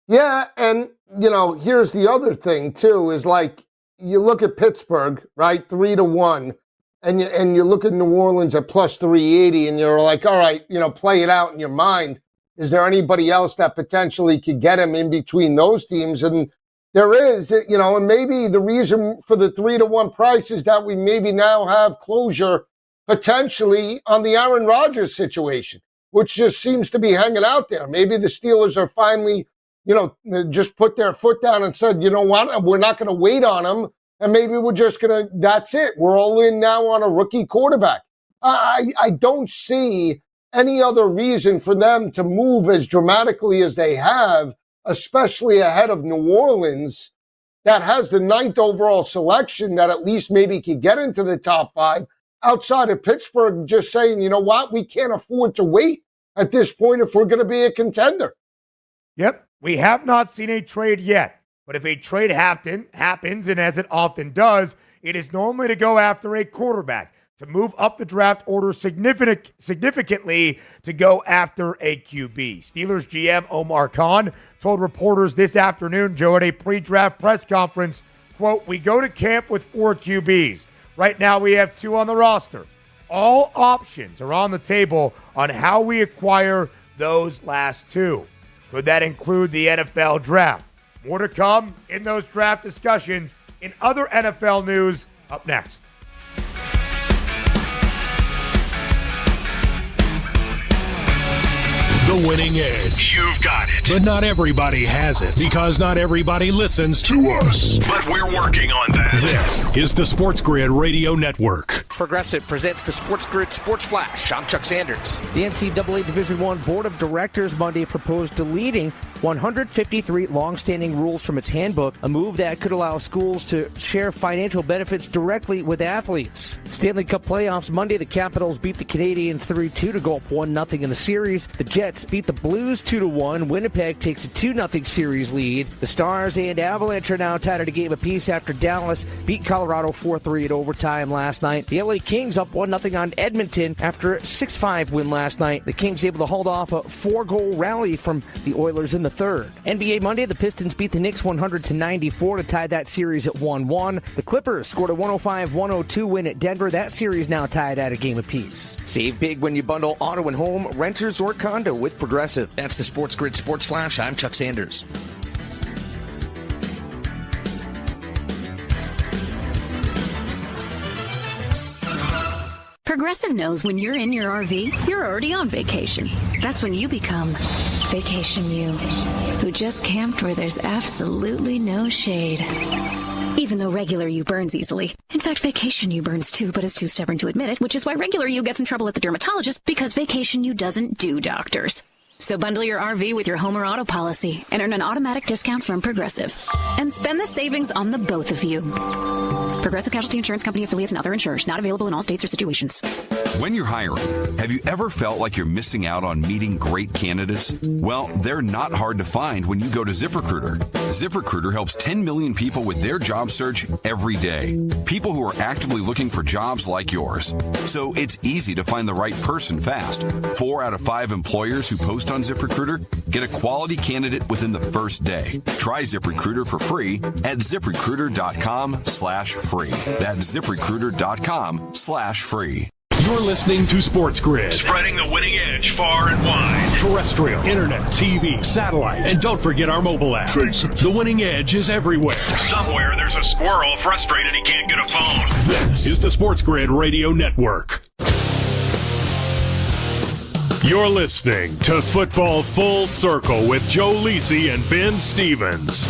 Yeah, and, here's the other thing, too, is like you look at Pittsburgh, right, 3-1, and you look at New Orleans at plus 380, and you're like, all right, play it out in your mind. Is there anybody else that potentially could get him in between those teams? And there is, and maybe the reason for the 3-1 price is that we maybe now have closure potentially on the Aaron Rodgers situation, which just seems to be hanging out there. Maybe the Steelers are finally, just put their foot down and said, you know what, we're not going to wait on him. And maybe we're just going to, that's it. We're all in now on a rookie quarterback. I don't see any other reason for them to move as dramatically as they have, especially ahead of New Orleans, that has the 9th overall selection that at least maybe could get into the top 5, outside of Pittsburgh just saying, you know what, we can't afford to wait at this point if we're going to be a contender. Yep, we have not seen a trade yet. But if a trade happens, and as it often does, it is normally to go after a quarterback, to move up the draft order significantly to go after a QB. Steelers GM Omar Khan told reporters this afternoon, Joe, at a pre-draft press conference, quote, "We go to camp with 4 QBs. Right now we have 2 on the roster. All options are on the table on how we acquire those last 2. Could that include the NFL draft? More to come in those draft discussions. In other NFL news, up next. The winning edge. You've got it. But not everybody has it, because not everybody listens to us. But we're working on that. This is the SportsGrid Radio Network. Progressive presents the SportsGrid Sports Flash. I'm Chuck Sanders. The NCAA Division I Board of Directors Monday proposed deleting 153 longstanding rules from its handbook, a move that could allow schools to share financial benefits directly with athletes. Stanley Cup playoffs Monday, the Capitals beat the Canadiens 3-2 to go up 1-0 in the series. The Jets beat the Blues 2-1. Winnipeg takes a 2-0 series lead. The Stars and Avalanche are now tied at a game apiece after Dallas beat Colorado 4-3 in overtime last night. The LA Kings up 1-0 on Edmonton after a 6-5 win last night. The Kings able to hold off a 4-goal rally from the Oilers in the third. NBA Monday, the Pistons beat the Knicks 100-94 to tie that series at 1-1. The Clippers scored a 105-102 win at Denver. That series now tied at a game apiece. Save big when you bundle auto and home, renters, or condo with Progressive. That's the SportsGrid Sports Flash. I'm Chuck Sanders. Progressive knows when you're in your RV, you're already on vacation. That's when you become Vacation You, who just camped where there's absolutely no shade. Even though regular you burns easily. In fact, Vacation You burns too, but is too stubborn to admit it, which is why regular you gets in trouble at the dermatologist, because Vacation You doesn't do doctors. So bundle your RV with your home or auto policy and earn an automatic discount from Progressive. And spend the savings on the both of you. Progressive Casualty Insurance Company affiliates and other insurers. Not available in all states or situations. When you're hiring, have you ever felt like you're missing out on meeting great candidates? Well, they're not hard to find when you go to ZipRecruiter. ZipRecruiter helps 10 million people with their job search every day. People who are actively looking for jobs like yours. So it's easy to find the right person fast. 4 out of 5 employers who post on ZipRecruiter get a quality candidate within the first day. Try ZipRecruiter for free at ZipRecruiter.com/free. That's ZipRecruiter.com/free. You're listening to Sports Grid. Spreading the winning edge far and wide. Terrestrial, internet, TV, satellite, and don't forget our mobile app. Face it. The winning edge is everywhere. Somewhere there's a squirrel frustrated he can't get a phone. This is the Sports Grid Radio Network. You're listening to Football Full Circle with Joe Lisi and Ben Stevens.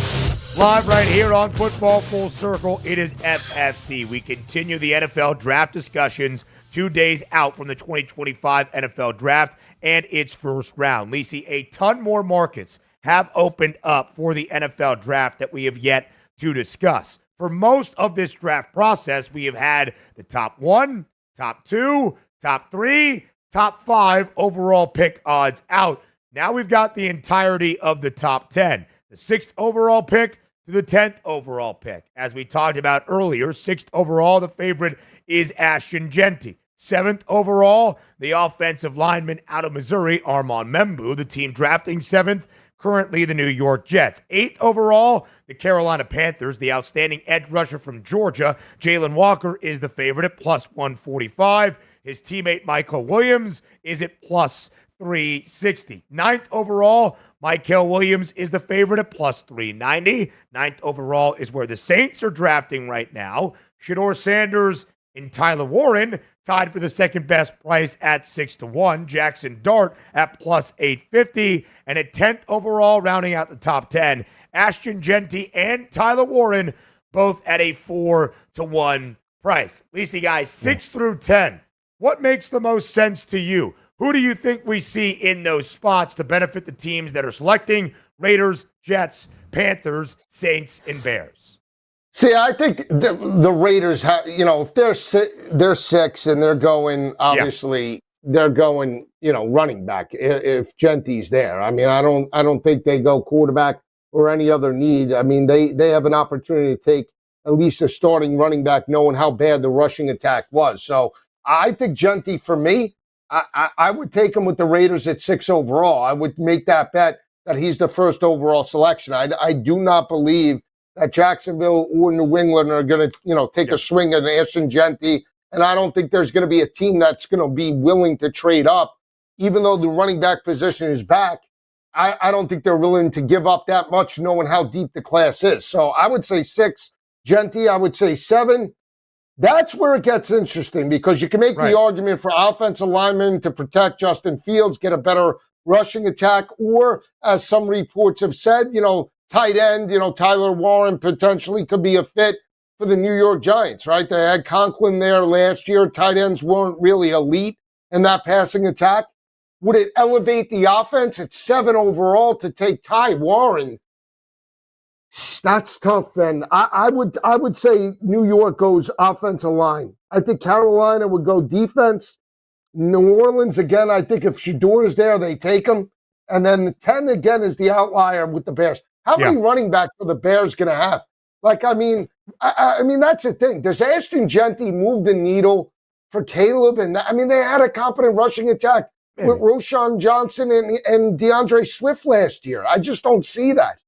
Live right here on Football Full Circle, it is FFC. We continue the NFL draft discussions 2 days out from the 2025 NFL draft and its first round. Lisi, a ton more markets have opened up for the NFL draft that we have yet to discuss. For most of this draft process, we have had the top 1, top 2, top 3, top 5 overall pick odds out. Now we've got the entirety of the top 10. The 6th overall pick to the 10th overall pick. As we talked about earlier, 6th overall, the favorite is Ashton Jeanty. 7th overall, the offensive lineman out of Missouri, Armand Membu, the team drafting 7th, currently the New York Jets. 8th overall, the Carolina Panthers, the outstanding edge rusher from Georgia, Jalen Walker, is the favorite at plus 145. His teammate Michael Williams is at plus 360. 9th overall, Michael Williams is the favorite at plus 390. 9th overall is where the Saints are drafting right now. Shedeur Sanders and Tyler Warren tied for the second best price at 6-1. Jackson Dart at plus 850. And at 10th overall, rounding out the top 10, Ashton Jeanty and Tyler Warren both at a 4-1 price. Lisi, guys, 6 through 10. What makes the most sense to you? Who do you think we see in those spots to benefit the teams that are selecting? Raiders, Jets, Panthers, Saints, and Bears. See, I think the Raiders have, if they're 6 and they're going, obviously, they're going, running back if Jeanty's there. I mean, I don't think they go quarterback or any other need. I mean, they have an opportunity to take at least a starting running back, knowing how bad the rushing attack was. So I think Jeanty, for me, I would take him with the Raiders at 6 overall. I would make that bet that he's the first overall selection. I do not believe that Jacksonville or New England are going to, take a swing at Ashton Jeanty. And I don't think there's going to be a team that's going to be willing to trade up, even though the running back position is back. I don't think they're willing to give up that much, knowing how deep the class is. So I would say 6, Jeanty. I would say 7. That's where it gets interesting, because you can make the argument for offensive linemen to protect Justin Fields, get a better rushing attack, or, as some reports have said, tight end, Tyler Warren potentially could be a fit for the New York Giants, right? They had Conklin there last year. Tight ends weren't really elite in that passing attack. Would it elevate the offense? It's 7 overall to take Ty Warren. That's tough, Ben. I would say New York goes offensive line. I think Carolina would go defense. New Orleans, again, I think if Shador's there, they take him. And then the 10, again, is the outlier with the Bears. How many running backs are the Bears going to have? Like, I mean, that's the thing. Does Ashton Genty move the needle for Caleb? And I mean, they had a competent rushing attack with Roshan Johnson and DeAndre Swift last year. I just don't see that.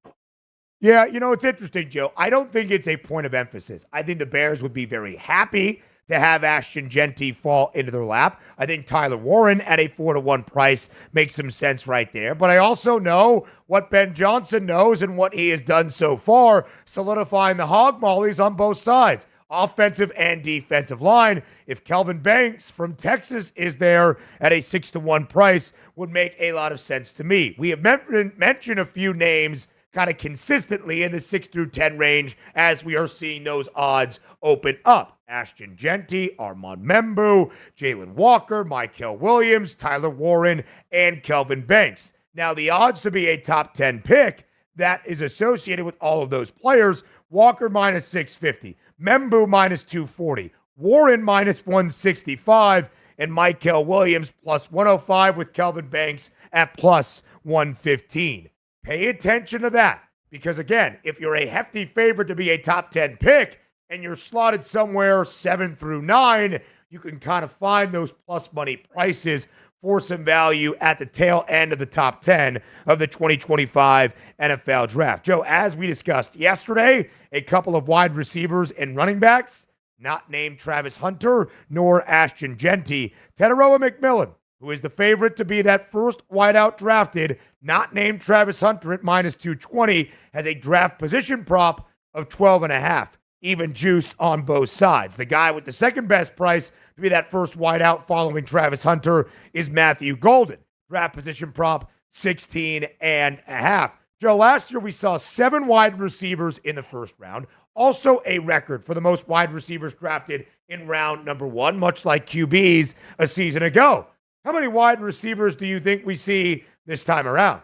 Yeah, it's interesting, Joe. I don't think it's a point of emphasis. I think the Bears would be very happy to have Ashton Genty fall into their lap. I think Tyler Warren at a 4-1 price makes some sense right there. But I also know what Ben Johnson knows and what he has done so far, solidifying the hog mollies on both sides, offensive and defensive line. If Kelvin Banks from Texas is there at a 6-1 price, would make a lot of sense to me. We have mentioned a few names kind of consistently in the 6 through 10 range as we are seeing those odds open up. Ashton Genty, Armand Membu, Jalen Walker, Mykel Williams, Tyler Warren, and Kelvin Banks. Now, the odds to be a top 10 pick that is associated with all of those players, Walker minus 650, Membu minus 240, Warren minus 165, and Mykel Williams plus 105 with Kelvin Banks at plus 115. Pay attention to that because, again, if you're a hefty favorite to be a top 10 pick and you're slotted somewhere 7 through 9, you can kind of find those plus money prices for some value at the tail end of the top 10 of the 2025 NFL Draft. Joe, as we discussed yesterday, a couple of wide receivers and running backs, not named Travis Hunter nor Ashton Genty. Teteroa McMillan, who is the favorite to be that first wideout drafted, not named Travis Hunter at minus 220, has a draft position prop of 12.5. Even juice on both sides. The guy with the second best price to be that first wideout following Travis Hunter is Matthew Golden. Draft position prop 16.5. Joe, last year we saw 7 wide receivers in the first round. Also a record for the most wide receivers drafted in round number 1, much like QBs a season ago. How many wide receivers do you think we see this time around?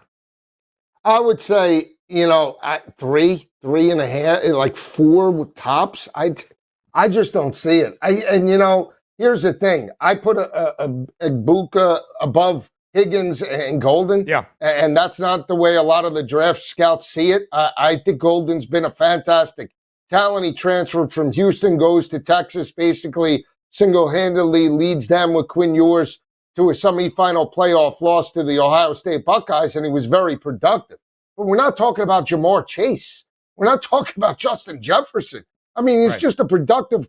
I would say, at 3.5, like 4 with tops. I just don't see it. Here's the thing. I put a Buka above Higgins and Golden. Yeah. And that's not the way a lot of the draft scouts see it. I think Golden's been a fantastic talent. He transferred from Houston, goes to Texas, basically single-handedly leads them with Quinn Ewers to a semifinal playoff loss to the Ohio State Buckeyes, and he was very productive. But we're not talking about Jamar Chase. We're not talking about Justin Jefferson. I mean, he's just a productive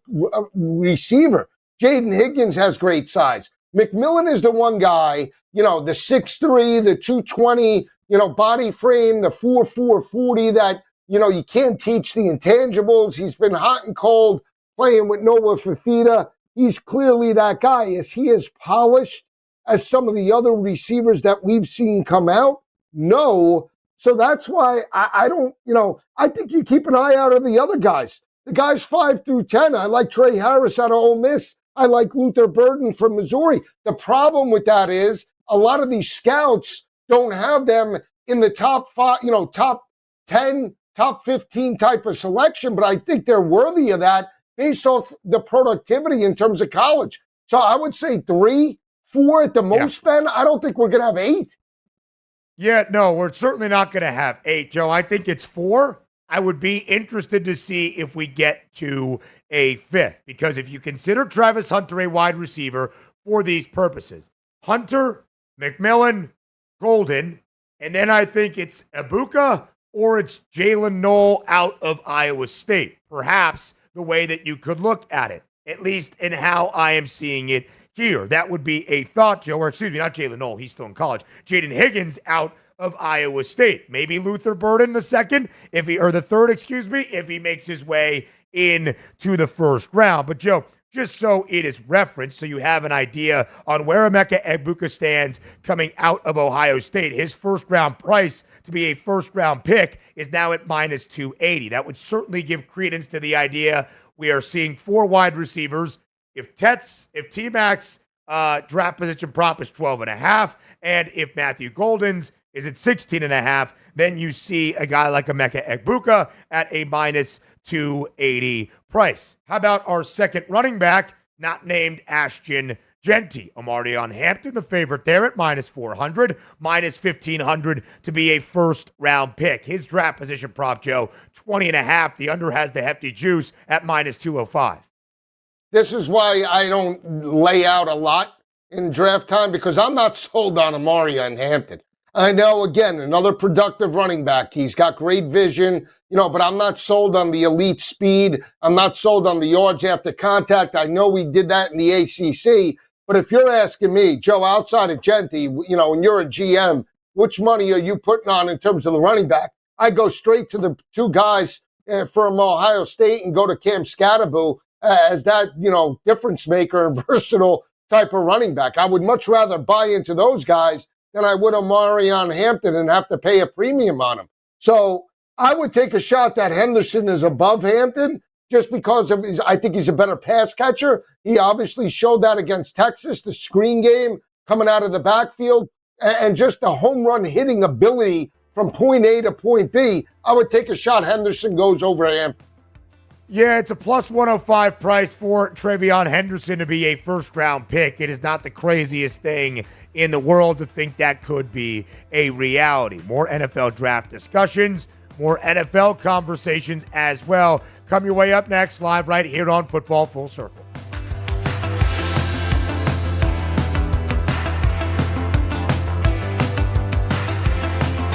receiver. Jaden Higgins has great size. McMillan is the one guy, the 6'3", the 220, body frame, the 4'4", 40 that, you can't teach the intangibles. He's been hot and cold playing with Noah Fafita. He's clearly that guy. Is he as polished as some of the other receivers that we've seen come out? No. So that's why I don't, I think you keep an eye out on the other guys. The guys 5 through 10. I like Trey Harris out of Ole Miss. I like Luther Burden from Missouri. The problem with that is a lot of these scouts don't have them in the top 5, top 10, top 15 type of selection, but I think they're worthy of that based off the productivity in terms of college. So I would say 3, 4 at the most, Ben. I don't think we're going to have 8. Yeah, no, we're certainly not going to have 8, Joe. I think it's 4. I would be interested to see if we get to a 5th, because if you consider Travis Hunter a wide receiver for these purposes, Hunter, McMillan, Golden, and then I think it's Ibuka or it's Jalen Knoll out of Iowa State. Perhaps the way that you could look at it, at least in how I am seeing it here. That would be a thought, Joe, or excuse me, not Jalen Knoll, he's still in college. Jaden Higgins out of Iowa State. Maybe Luther Burden the third, if he makes his way into the first round. But Joe, just so it is referenced, so you have an idea on where Emeka Egbuka stands coming out of Ohio State. His first round price to be a first round pick is now at minus 280. That would certainly give credence to the idea we are seeing 4 wide receivers. If T-Mac's draft position prop is 12.5, and if Matthew Golden's is at 16.5, then you see a guy like Emeka Egbuka at a minus 280 price. How about our second running back, not named Ashton Genty? Omarion Hampton, the favorite there at minus 400, minus 1,500 to be a first-round pick. His draft position prop, Joe, 20.5. The under has the hefty juice at minus 205. This is why I don't lay out a lot in draft time, because I'm not sold on Omarion Hampton. I know, again, another productive running back. He's got great vision, but I'm not sold on the elite speed. I'm not sold on the yards after contact. I know we did that in the ACC. But if you're asking me, Joe, outside of Genty, and you're a GM, which money are you putting on in terms of the running back? I go straight to the 2 guys from Ohio State and go to Cam Scatterbo as that, difference maker and versatile type of running back. I would much rather buy into those guys than I would Omarion Hampton and have to pay a premium on him. So I would take a shot that Henderson is above Hampton just because I think he's a better pass catcher. He obviously showed that against Texas, the screen game coming out of the backfield, and just the home run hitting ability from point A to point B. I would take a shot Henderson goes over Hampton. Yeah, it's a plus 105 price for Travion Henderson to be a first-round pick. It is not the craziest thing in the world to think that could be a reality. More NFL draft discussions, more NFL conversations as well. Come your way up next, live right here on Football Full Circle.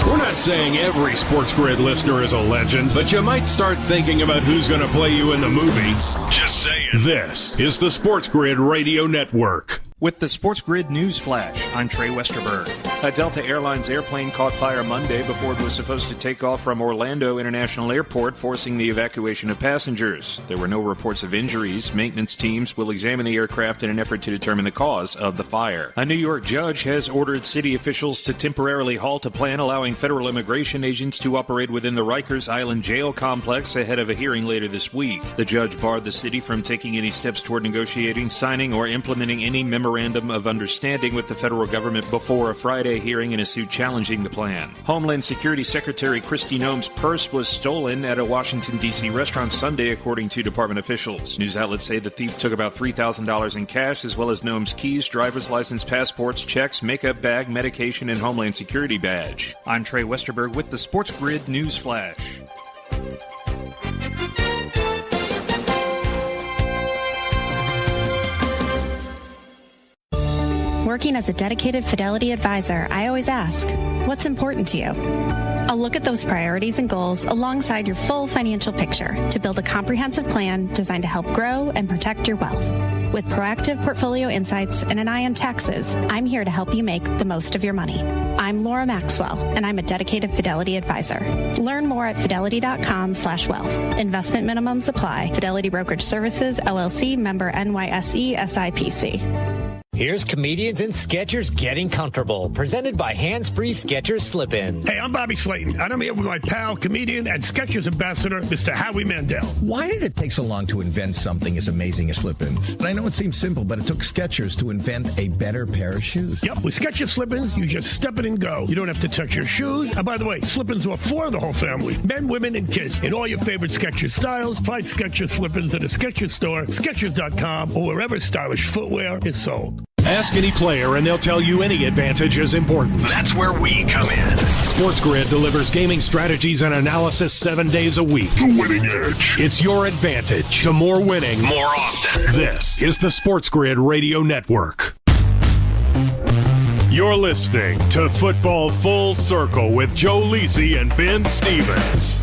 We're not saying every SportsGrid listener is a legend, but you might start thinking about who's going to play you in the movie. Just saying. This is the SportsGrid Radio Network. With the SportsGrid News Flash, I'm Trey Westerberg. A Delta Airlines airplane caught fire Monday before it was supposed to take off from Orlando International Airport, forcing the evacuation of passengers. There were no reports of injuries. Maintenance teams will examine the aircraft in an effort to determine the cause of the fire. A New York judge has ordered city officials to temporarily halt a plan allowing federal immigration agents to operate within the Rikers Island jail complex ahead of a hearing later this week. The judge barred the city from taking any steps toward negotiating, signing, or implementing any memorandum of understanding with the federal government before a Friday hearing in a suit challenging the plan. Homeland Security Secretary Kristi Noem's purse was stolen at a Washington, D.C. restaurant Sunday, according to department officials. News outlets say the thief took about $3,000 in cash, as well as Noem's keys, driver's license, passports, checks, makeup bag, medication, and Homeland Security badge. I'm Trey Westerberg with the SportsGrid News Flash. Working as a dedicated Fidelity advisor, I always ask, what's important to you? I'll look at those priorities and goals alongside your full financial picture to build a comprehensive plan designed to help grow and protect your wealth. With proactive portfolio insights and an eye on taxes, I'm here to help you make the most of your money. I'm Laura Maxwell, and I'm a dedicated Fidelity advisor. Learn more at fidelity.com/wealth. Investment minimums apply. Fidelity Brokerage Services, LLC, member NYSE, SIPC. Here's Comedians and Sketchers Getting Comfortable, presented by Hands-Free Skechers Slip-Ins. Hey, I'm Bobby Slayton, and I'm here with my pal, comedian, and Skechers ambassador, Mr. Howie Mandel. Why did it take so long to invent something as amazing as Slip-Ins? And I know it seems simple, but it took Skechers to invent a better pair of shoes. Yep, with Skechers Slip-Ins, you just step it and go. You don't have to touch your shoes. And by the way, Slip-Ins are for the whole family, men, women, and kids. In all your favorite Skechers styles, find Skechers Slip-Ins at a Skechers store, Skechers.com, or wherever stylish footwear is sold. Ask any player and they'll tell you any advantage is important. That's where we come in. SportsGrid delivers gaming strategies and analysis 7 days a week. The winning edge. It's your advantage to more winning more often. This is the SportsGrid Radio Network. You're listening to Football Full Circle with Joe Lisi and Ben Stevens.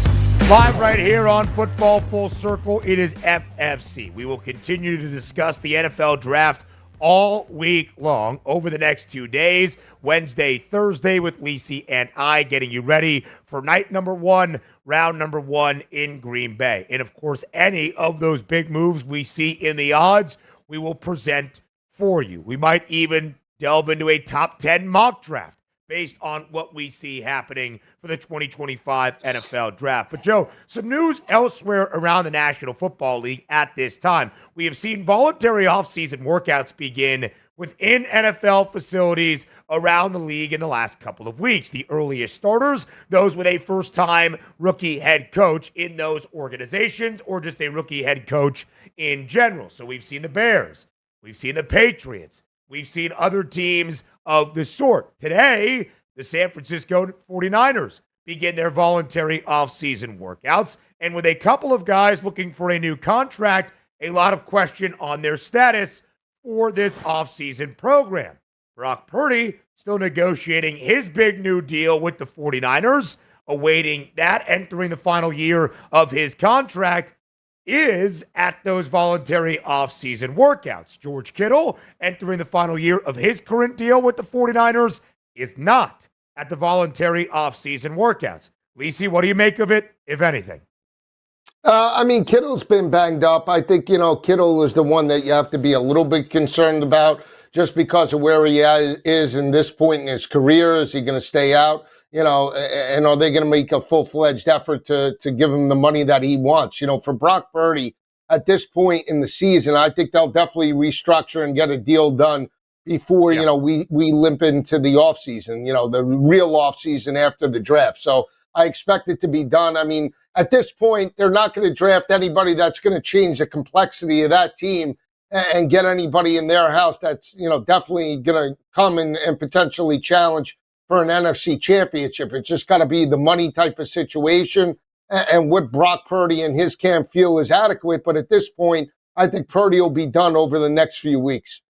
Live right here on Football Full Circle, it is FFC. We will continue to discuss the NFL Draft all week long over the next 2 days, Wednesday, Thursday, with Lisi and I getting you ready for night number 1, round number 1 in Green Bay. And of course, any of those big moves we see in the odds, we will present for you. We might even delve into a top 10 mock draft based on what we see happening for the 2025 NFL Draft. But, Joe, some news elsewhere around the National Football League at this time. We have seen voluntary offseason workouts begin within NFL facilities around the league in the last couple of weeks. The earliest starters, those with a first-time rookie head coach in those organizations, or just a rookie head coach in general. So we've seen the Bears. We've seen the Patriots. We've seen other teams of the sort. Today, the San Francisco 49ers begin their voluntary offseason workouts. And with a couple of guys looking for a new contract, a lot of question on their status for this offseason program. Brock Purdy still negotiating his big new deal with the 49ers, awaiting that, entering the final year of his contract, is at those voluntary offseason workouts. George Kittle, entering the final year of his current deal with the 49ers, is not at the voluntary offseason workouts. Lisi, what do you make of it, if anything? Kittle's been banged up. I think, Kittle is the one that you have to be a little bit concerned about just because of where he is in this point in his career. Is he going to stay out? And are they going to make a full-fledged effort to give him the money that he wants? For Brock Purdy, at this point in the season, I think they'll definitely restructure and get a deal done before, we limp into the offseason, the real offseason after the draft. So I expect it to be done. At this point, they're not going to draft anybody that's going to change the complexity of that team and get anybody in their house that's, definitely going to come and potentially challenge for an NFC championship. It's just got to be the money type of situation and what Brock Purdy and his camp feel is adequate. But at this point, I think Purdy will be done over the next few weeks.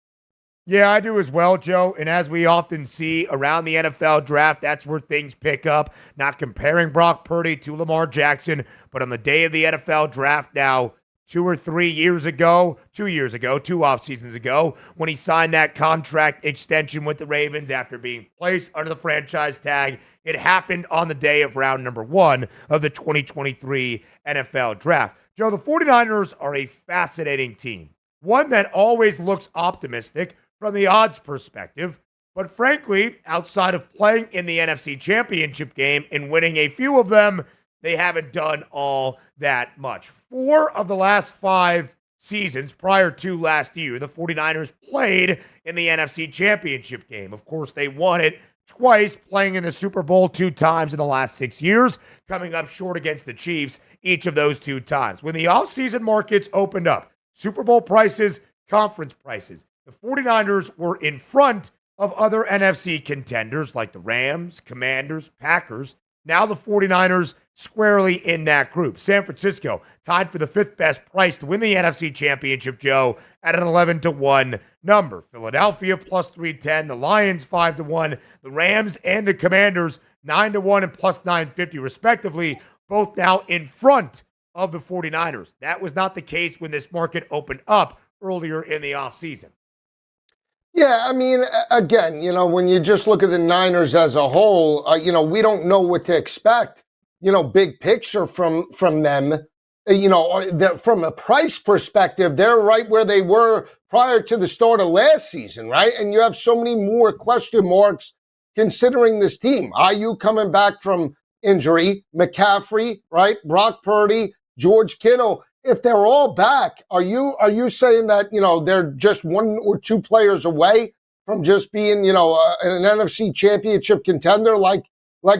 Yeah, I do as well, Joe. And as we often see around the NFL draft, that's where things pick up. Not comparing Brock Purdy to Lamar Jackson, but on the day of the NFL draft now, 2 years ago, 2 off seasons ago, when he signed that contract extension with the Ravens after being placed under the franchise tag. It happened on the day of round number 1 of the 2023 NFL draft. Joe, the 49ers are a fascinating team, one that always looks optimistic from the odds perspective, but frankly, outside of playing in the NFC Championship game and winning a few of them, they haven't done all that much. 4 of the last 5 seasons prior to last year, the 49ers played in the NFC Championship game. Of course, they won it twice, playing in the Super Bowl 2 times in the last 6 years, coming up short against the Chiefs each of those 2 times. When the offseason markets opened up, Super Bowl prices, conference prices, the 49ers were in front of other NFC contenders like the Rams, Commanders, Packers. Now the 49ers squarely in that group. San Francisco tied for the 5th best price to win the NFC Championship, Joe, at an 11-1 number. Philadelphia plus 310, the Lions 5-1, the Rams and the Commanders 9-1 and plus 950 respectively, both now in front of the 49ers. That was not the case when this market opened up earlier in the offseason. Yeah, again, when you just look at the Niners as a whole, we don't know what to expect, big picture from them. From a price perspective, they're right where they were prior to the start of last season, right? And you have so many more question marks considering this team. Are you coming back from injury? McCaffrey, right? Brock Purdy, George Kittle. If they're all back, are you saying that, they're just 1 or 2 players away from just being, an NFC championship contender like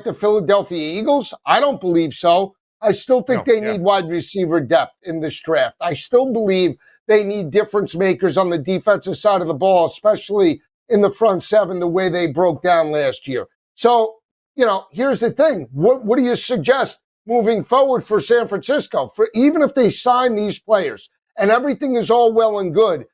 the Philadelphia Eagles? I don't believe so. I still think they need wide receiver depth in this draft. I still believe they need difference makers on the defensive side of the ball, especially in the front 7, the way they broke down last year. So, here's the thing. What do you suggest moving forward for San Francisco? For even if they sign these players and everything is all well and good,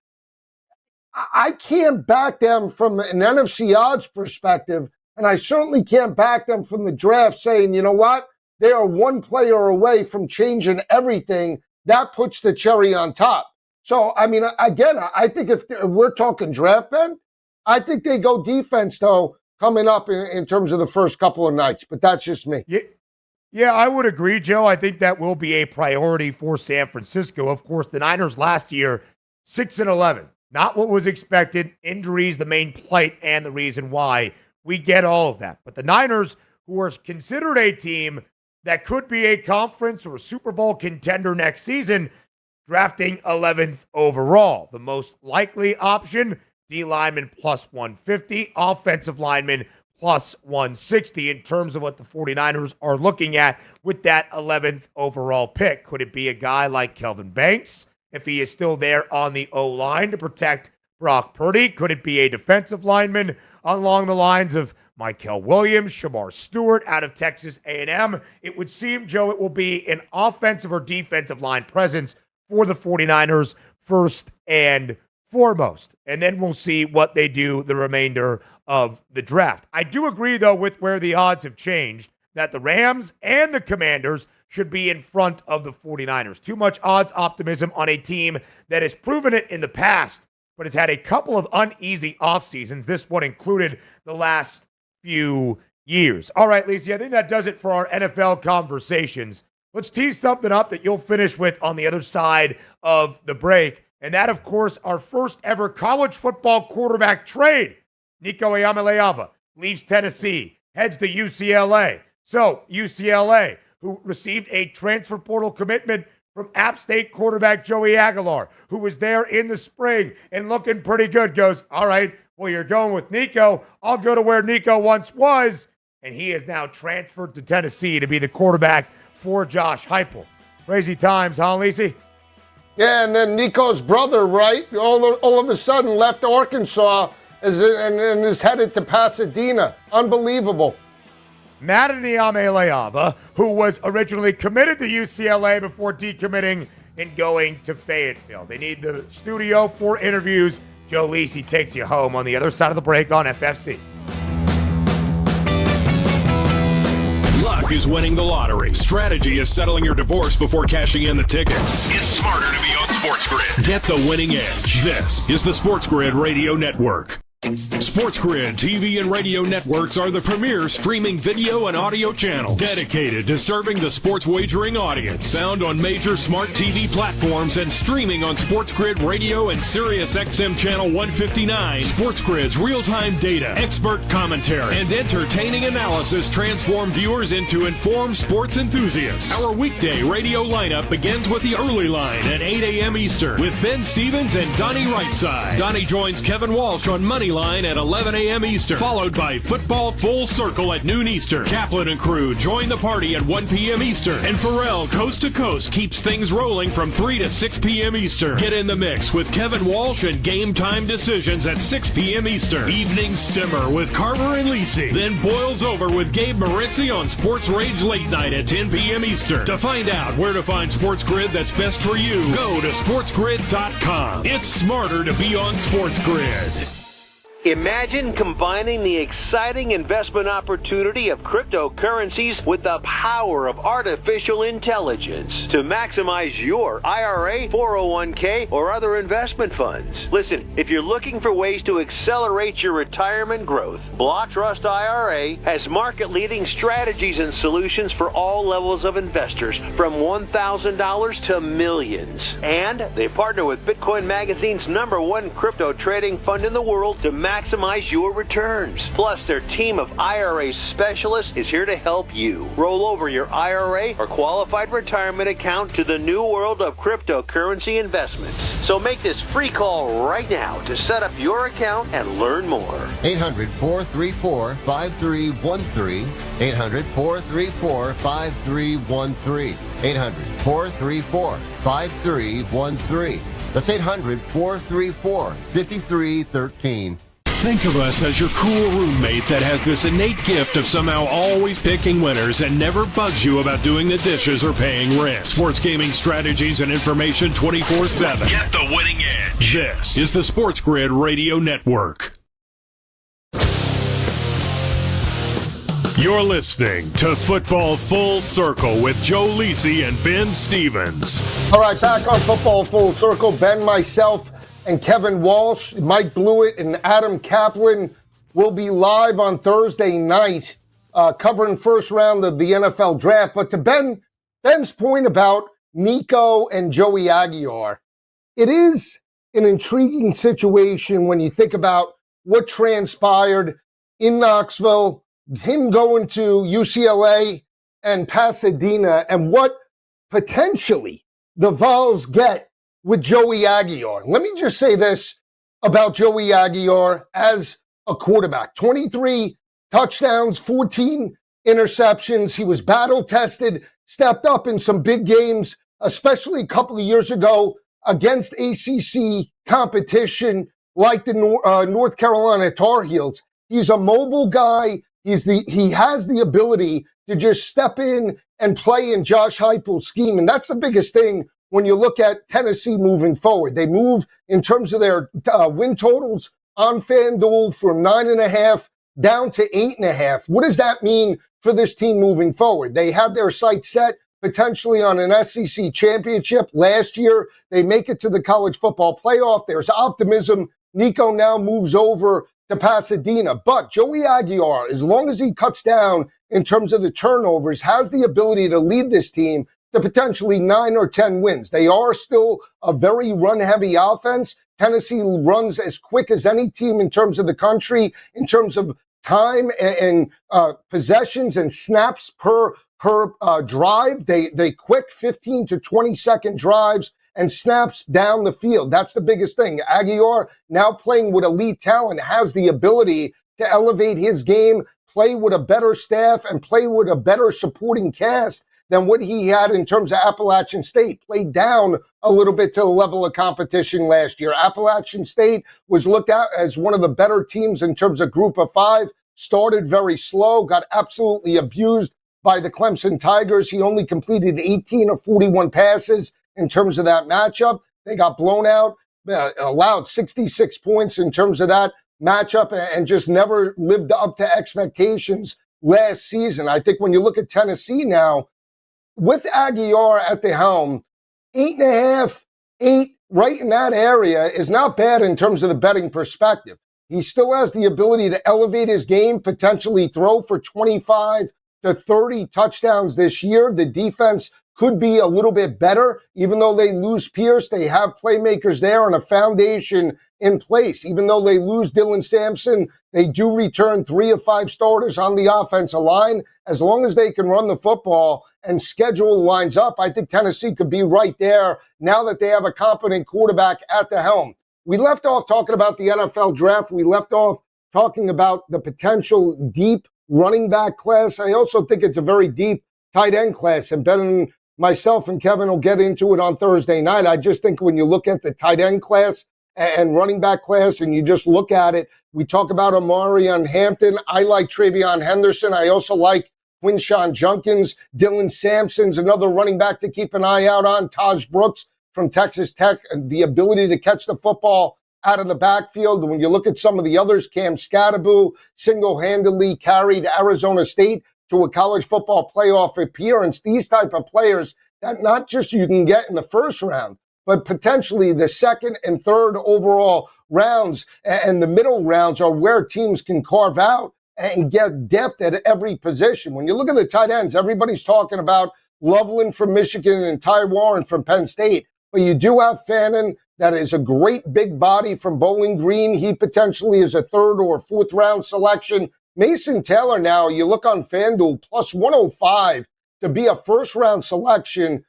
I can't back them from an NFC odds perspective, and I certainly can't back them from the draft saying, you know what, they are 1 player away from changing everything. That puts the cherry on top. So, again, I think if we're talking draft, Ben, I think they go defense, though, coming up in terms of the first couple of nights, but that's just me. Yeah, I would agree, Joe. I think that will be a priority for San Francisco. Of course, the Niners last year, 6-11. Not what was expected. Injuries, the main plight and the reason why We get all of that. But the Niners, who are considered a team that could be a conference or a Super Bowl contender next season, drafting 11th overall. The most likely option, D lineman plus 150, offensive lineman plus 160 in terms of what the 49ers are looking at with that 11th overall pick. Could it be a guy like Kelvin Banks, if he is still there on the O-line to protect Brock Purdy? Could it be a defensive lineman along the lines of Mykel Williams, Shamar Stewart out of Texas A&M? It would seem, Joe, it will be an offensive or defensive line presence for the 49ers first and foremost. And then we'll see what they do the remainder of the draft. I do agree, though, with where the odds have changed, that the Rams and the Commanders should be in front of the 49ers. Too much odds optimism on a team that has proven it in the past, but has had a couple of uneasy off seasons. This one included the last few years. All right, Lisa, I think that does it for our NFL conversations. Let's tease something up that you'll finish with on the other side of the break. And that, of course, our first ever college football quarterback trade. Nico Iamaleava leaves Tennessee, heads to UCLA. So UCLA, who received a transfer portal commitment from App State quarterback Joey Aguilar, who was there in the spring and looking pretty good, goes, all right, well, you're going with Nico. I'll go to where Nico once was. And he is now transferred to Tennessee to be the quarterback for Josh Heupel. Crazy times, huh, Lisi? Yeah, and then Nico's brother, right, all of a sudden left Arkansas and is headed to Pasadena. Unbelievable. Madden Iamaleava, who was originally committed to UCLA before decommitting and going to Fayetteville. They need the studio for interviews. Joe Lisi takes you home on the other side of the break on FFC. Luck is winning the lottery. Strategy is settling your divorce before cashing in the ticket. It's smarter to be on SportsGrid. Get the winning edge. This is the SportsGrid Radio Network. SportsGrid TV and radio networks are the premier streaming video and audio channels dedicated to serving the sports wagering audience. Found on major smart TV platforms and streaming on SportsGrid Radio and Sirius XM Channel 159. SportsGrid's real-time data, expert commentary, and entertaining analysis transform viewers into informed sports enthusiasts. Our weekday radio lineup begins with the early line at 8 a.m. Eastern with Ben Stevens and Donnie Rightside. Donnie joins Kevin Walsh on Money Line at 11 a.m. Eastern, followed by Football Full Circle at noon Eastern. Kaplan and crew join the party at 1 p.m. Eastern. And Pharrell, Coast to Coast, keeps things rolling from 3 to 6 p.m. Eastern. Get in the mix with Kevin Walsh and Game Time Decisions at 6 p.m. Eastern. Evenings simmer with Carver and Lisi. Then boils over with Gabe Moritzi on Sports Rage Late Night at 10 p.m. Eastern. To find out where to find SportsGrid that's best for you, go to sportsgrid.com. It's smarter to be on SportsGrid. Imagine combining the exciting investment opportunity of cryptocurrencies with the power of artificial intelligence to maximize your IRA, 401k, or other investment funds. Listen, if you're looking for ways to accelerate your retirement growth, Block Trust IRA has market-leading strategies and solutions for all levels of investors, from $1,000 to millions. And they partner with Bitcoin Magazine's #1 crypto trading fund in the world to maximize your returns. Plus, their team of IRA specialists is here to help you roll over your IRA or qualified retirement account to the new world of cryptocurrency investments. So make this free call right now to set up your account and learn more. 800-434-5313. 800-434-5313. 800-434-5313. That's 800-434-5313. Think of us as your cool roommate that has this innate gift of somehow always picking winners and never bugs you about doing the dishes or paying rent. Sports gaming strategies and information 24/7. Get the winning edge. This is the SportsGrid Radio Network. You're listening to Football Full Circle with Joe Lisi and Ben Stevens. All right, back on Football Full Circle. Ben, myself, and Kevin Walsh, Mike Blewett, and Adam Kaplan will be live on Thursday night covering first round of the NFL draft. But to Ben's point about Nico and Joey Aguilar, it is an intriguing situation when you think about what transpired in Knoxville, him going to UCLA and Pasadena, and what potentially the Vols get with Joey Aguilar. Let me just say this about Joey Aguilar as a quarterback. 23 touchdowns, 14 interceptions. He was battle-tested, stepped up in some big games, especially a couple of years ago against ACC competition like the North Carolina Tar Heels. He's a mobile guy. He has the ability to just step in and play in Josh Heupel's scheme. And that's the biggest thing when you look at Tennessee moving forward. They move in terms of their win totals on FanDuel from 9.5 down to 8.5. What does that mean for this team moving forward? They have their sights set potentially on an SEC championship. Last year, they make it to the college football playoff. There's optimism. Nico now moves over to Pasadena. But Joey Aguilar, as long as he cuts down in terms of the turnovers, has the ability to lead this team to potentially 9 or 10 wins. They are still a very run-heavy offense. Tennessee runs as quick as any team in terms of the country, in terms of time and possessions and snaps per drive. They quick 15 to 20-second drives and snaps down the field. That's the biggest thing. Aguilar, now playing with elite talent, has the ability to elevate his game, play with a better staff, and play with a better supporting cast than what he had in terms of Appalachian State. Played down a little bit to the level of competition last year. Appalachian State was looked at as one of the better teams in terms of Group of Five, started very slow, got absolutely abused by the Clemson Tigers. He only completed 18 of 41 passes in terms of that matchup. They got blown out, allowed 66 points in terms of that matchup, and just never lived up to expectations last season. I think when you look at Tennessee now, with Aguilar at the helm, 8.5, 8, right in that area is not bad in terms of the betting perspective. He still has the ability to elevate his game, potentially throw for 25 to 30 touchdowns this year. The defense could be a little bit better. Even though they lose Pierce, they have playmakers there and a foundation in place. Even though they lose Dylan Sampson, they do return 3 of 5 starters on the offensive line. As long as they can run the football and schedule lines up, I think Tennessee could be right there now that they have a competent quarterback at the helm. We left off talking about the NFL draft. We left off talking about the potential deep running back class. I also think it's a very deep tight end class, and Ben, myself and Kevin will get into it on Thursday night. I just think when you look at the tight end class and running back class and you just look at it, we talk about Amari on Hampton. I like Travion Henderson. I also like Quinshawn Junkins. Dylan Sampson's another running back to keep an eye out on. Taj Brooks from Texas Tech, the ability to catch the football out of the backfield. When you look at some of the others, Cam Scatterbu single-handedly carried Arizona State to a college football playoff appearance. These type of players that not just you can get in the first round, but potentially the second and third overall rounds and the middle rounds are where teams can carve out and get depth at every position. When you look at the tight ends, everybody's talking about Loveland from Michigan and Ty Warren from Penn State, but you do have Fannin that is a great big body from Bowling Green. He potentially is a third or fourth round selection. Mason Taylor now, you look on FanDuel, plus 105 to be a first-round selection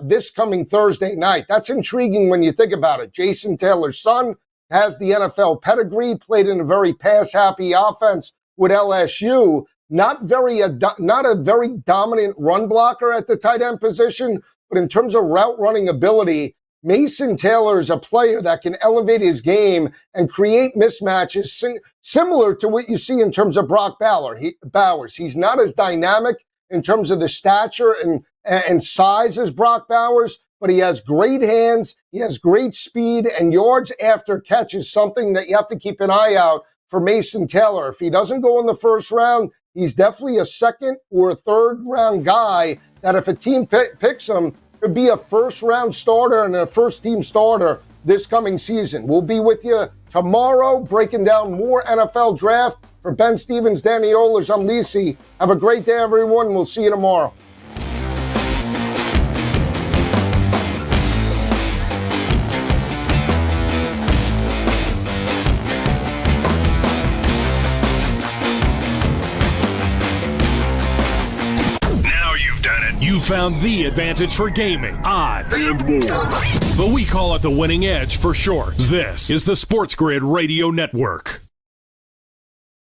this coming Thursday night. That's intriguing when you think about it. Jason Taylor's son has the NFL pedigree, played in a very pass-happy offense with LSU. Not a very dominant run blocker at the tight end position, but in terms of route running ability, Mason Taylor is a player that can elevate his game and create mismatches similar to what you see in terms of Brock Bowers. He's not as dynamic in terms of the stature and size as Brock Bowers, but he has great hands, he has great speed, and yards after catch is something that you have to keep an eye out for Mason Taylor. If he doesn't go in the first round, he's definitely a second or a third round guy that if a team picks him, could be a first-round starter and a first-team starter this coming season. We'll be with you tomorrow breaking down more NFL draft. For Ben Stevens, Danny Ohlers, I'm Lisi. Have a great day, everyone. We'll see you tomorrow. You found the advantage for gaming, odds, and more. But we call it the winning edge for short. This is the SportsGrid Radio Network.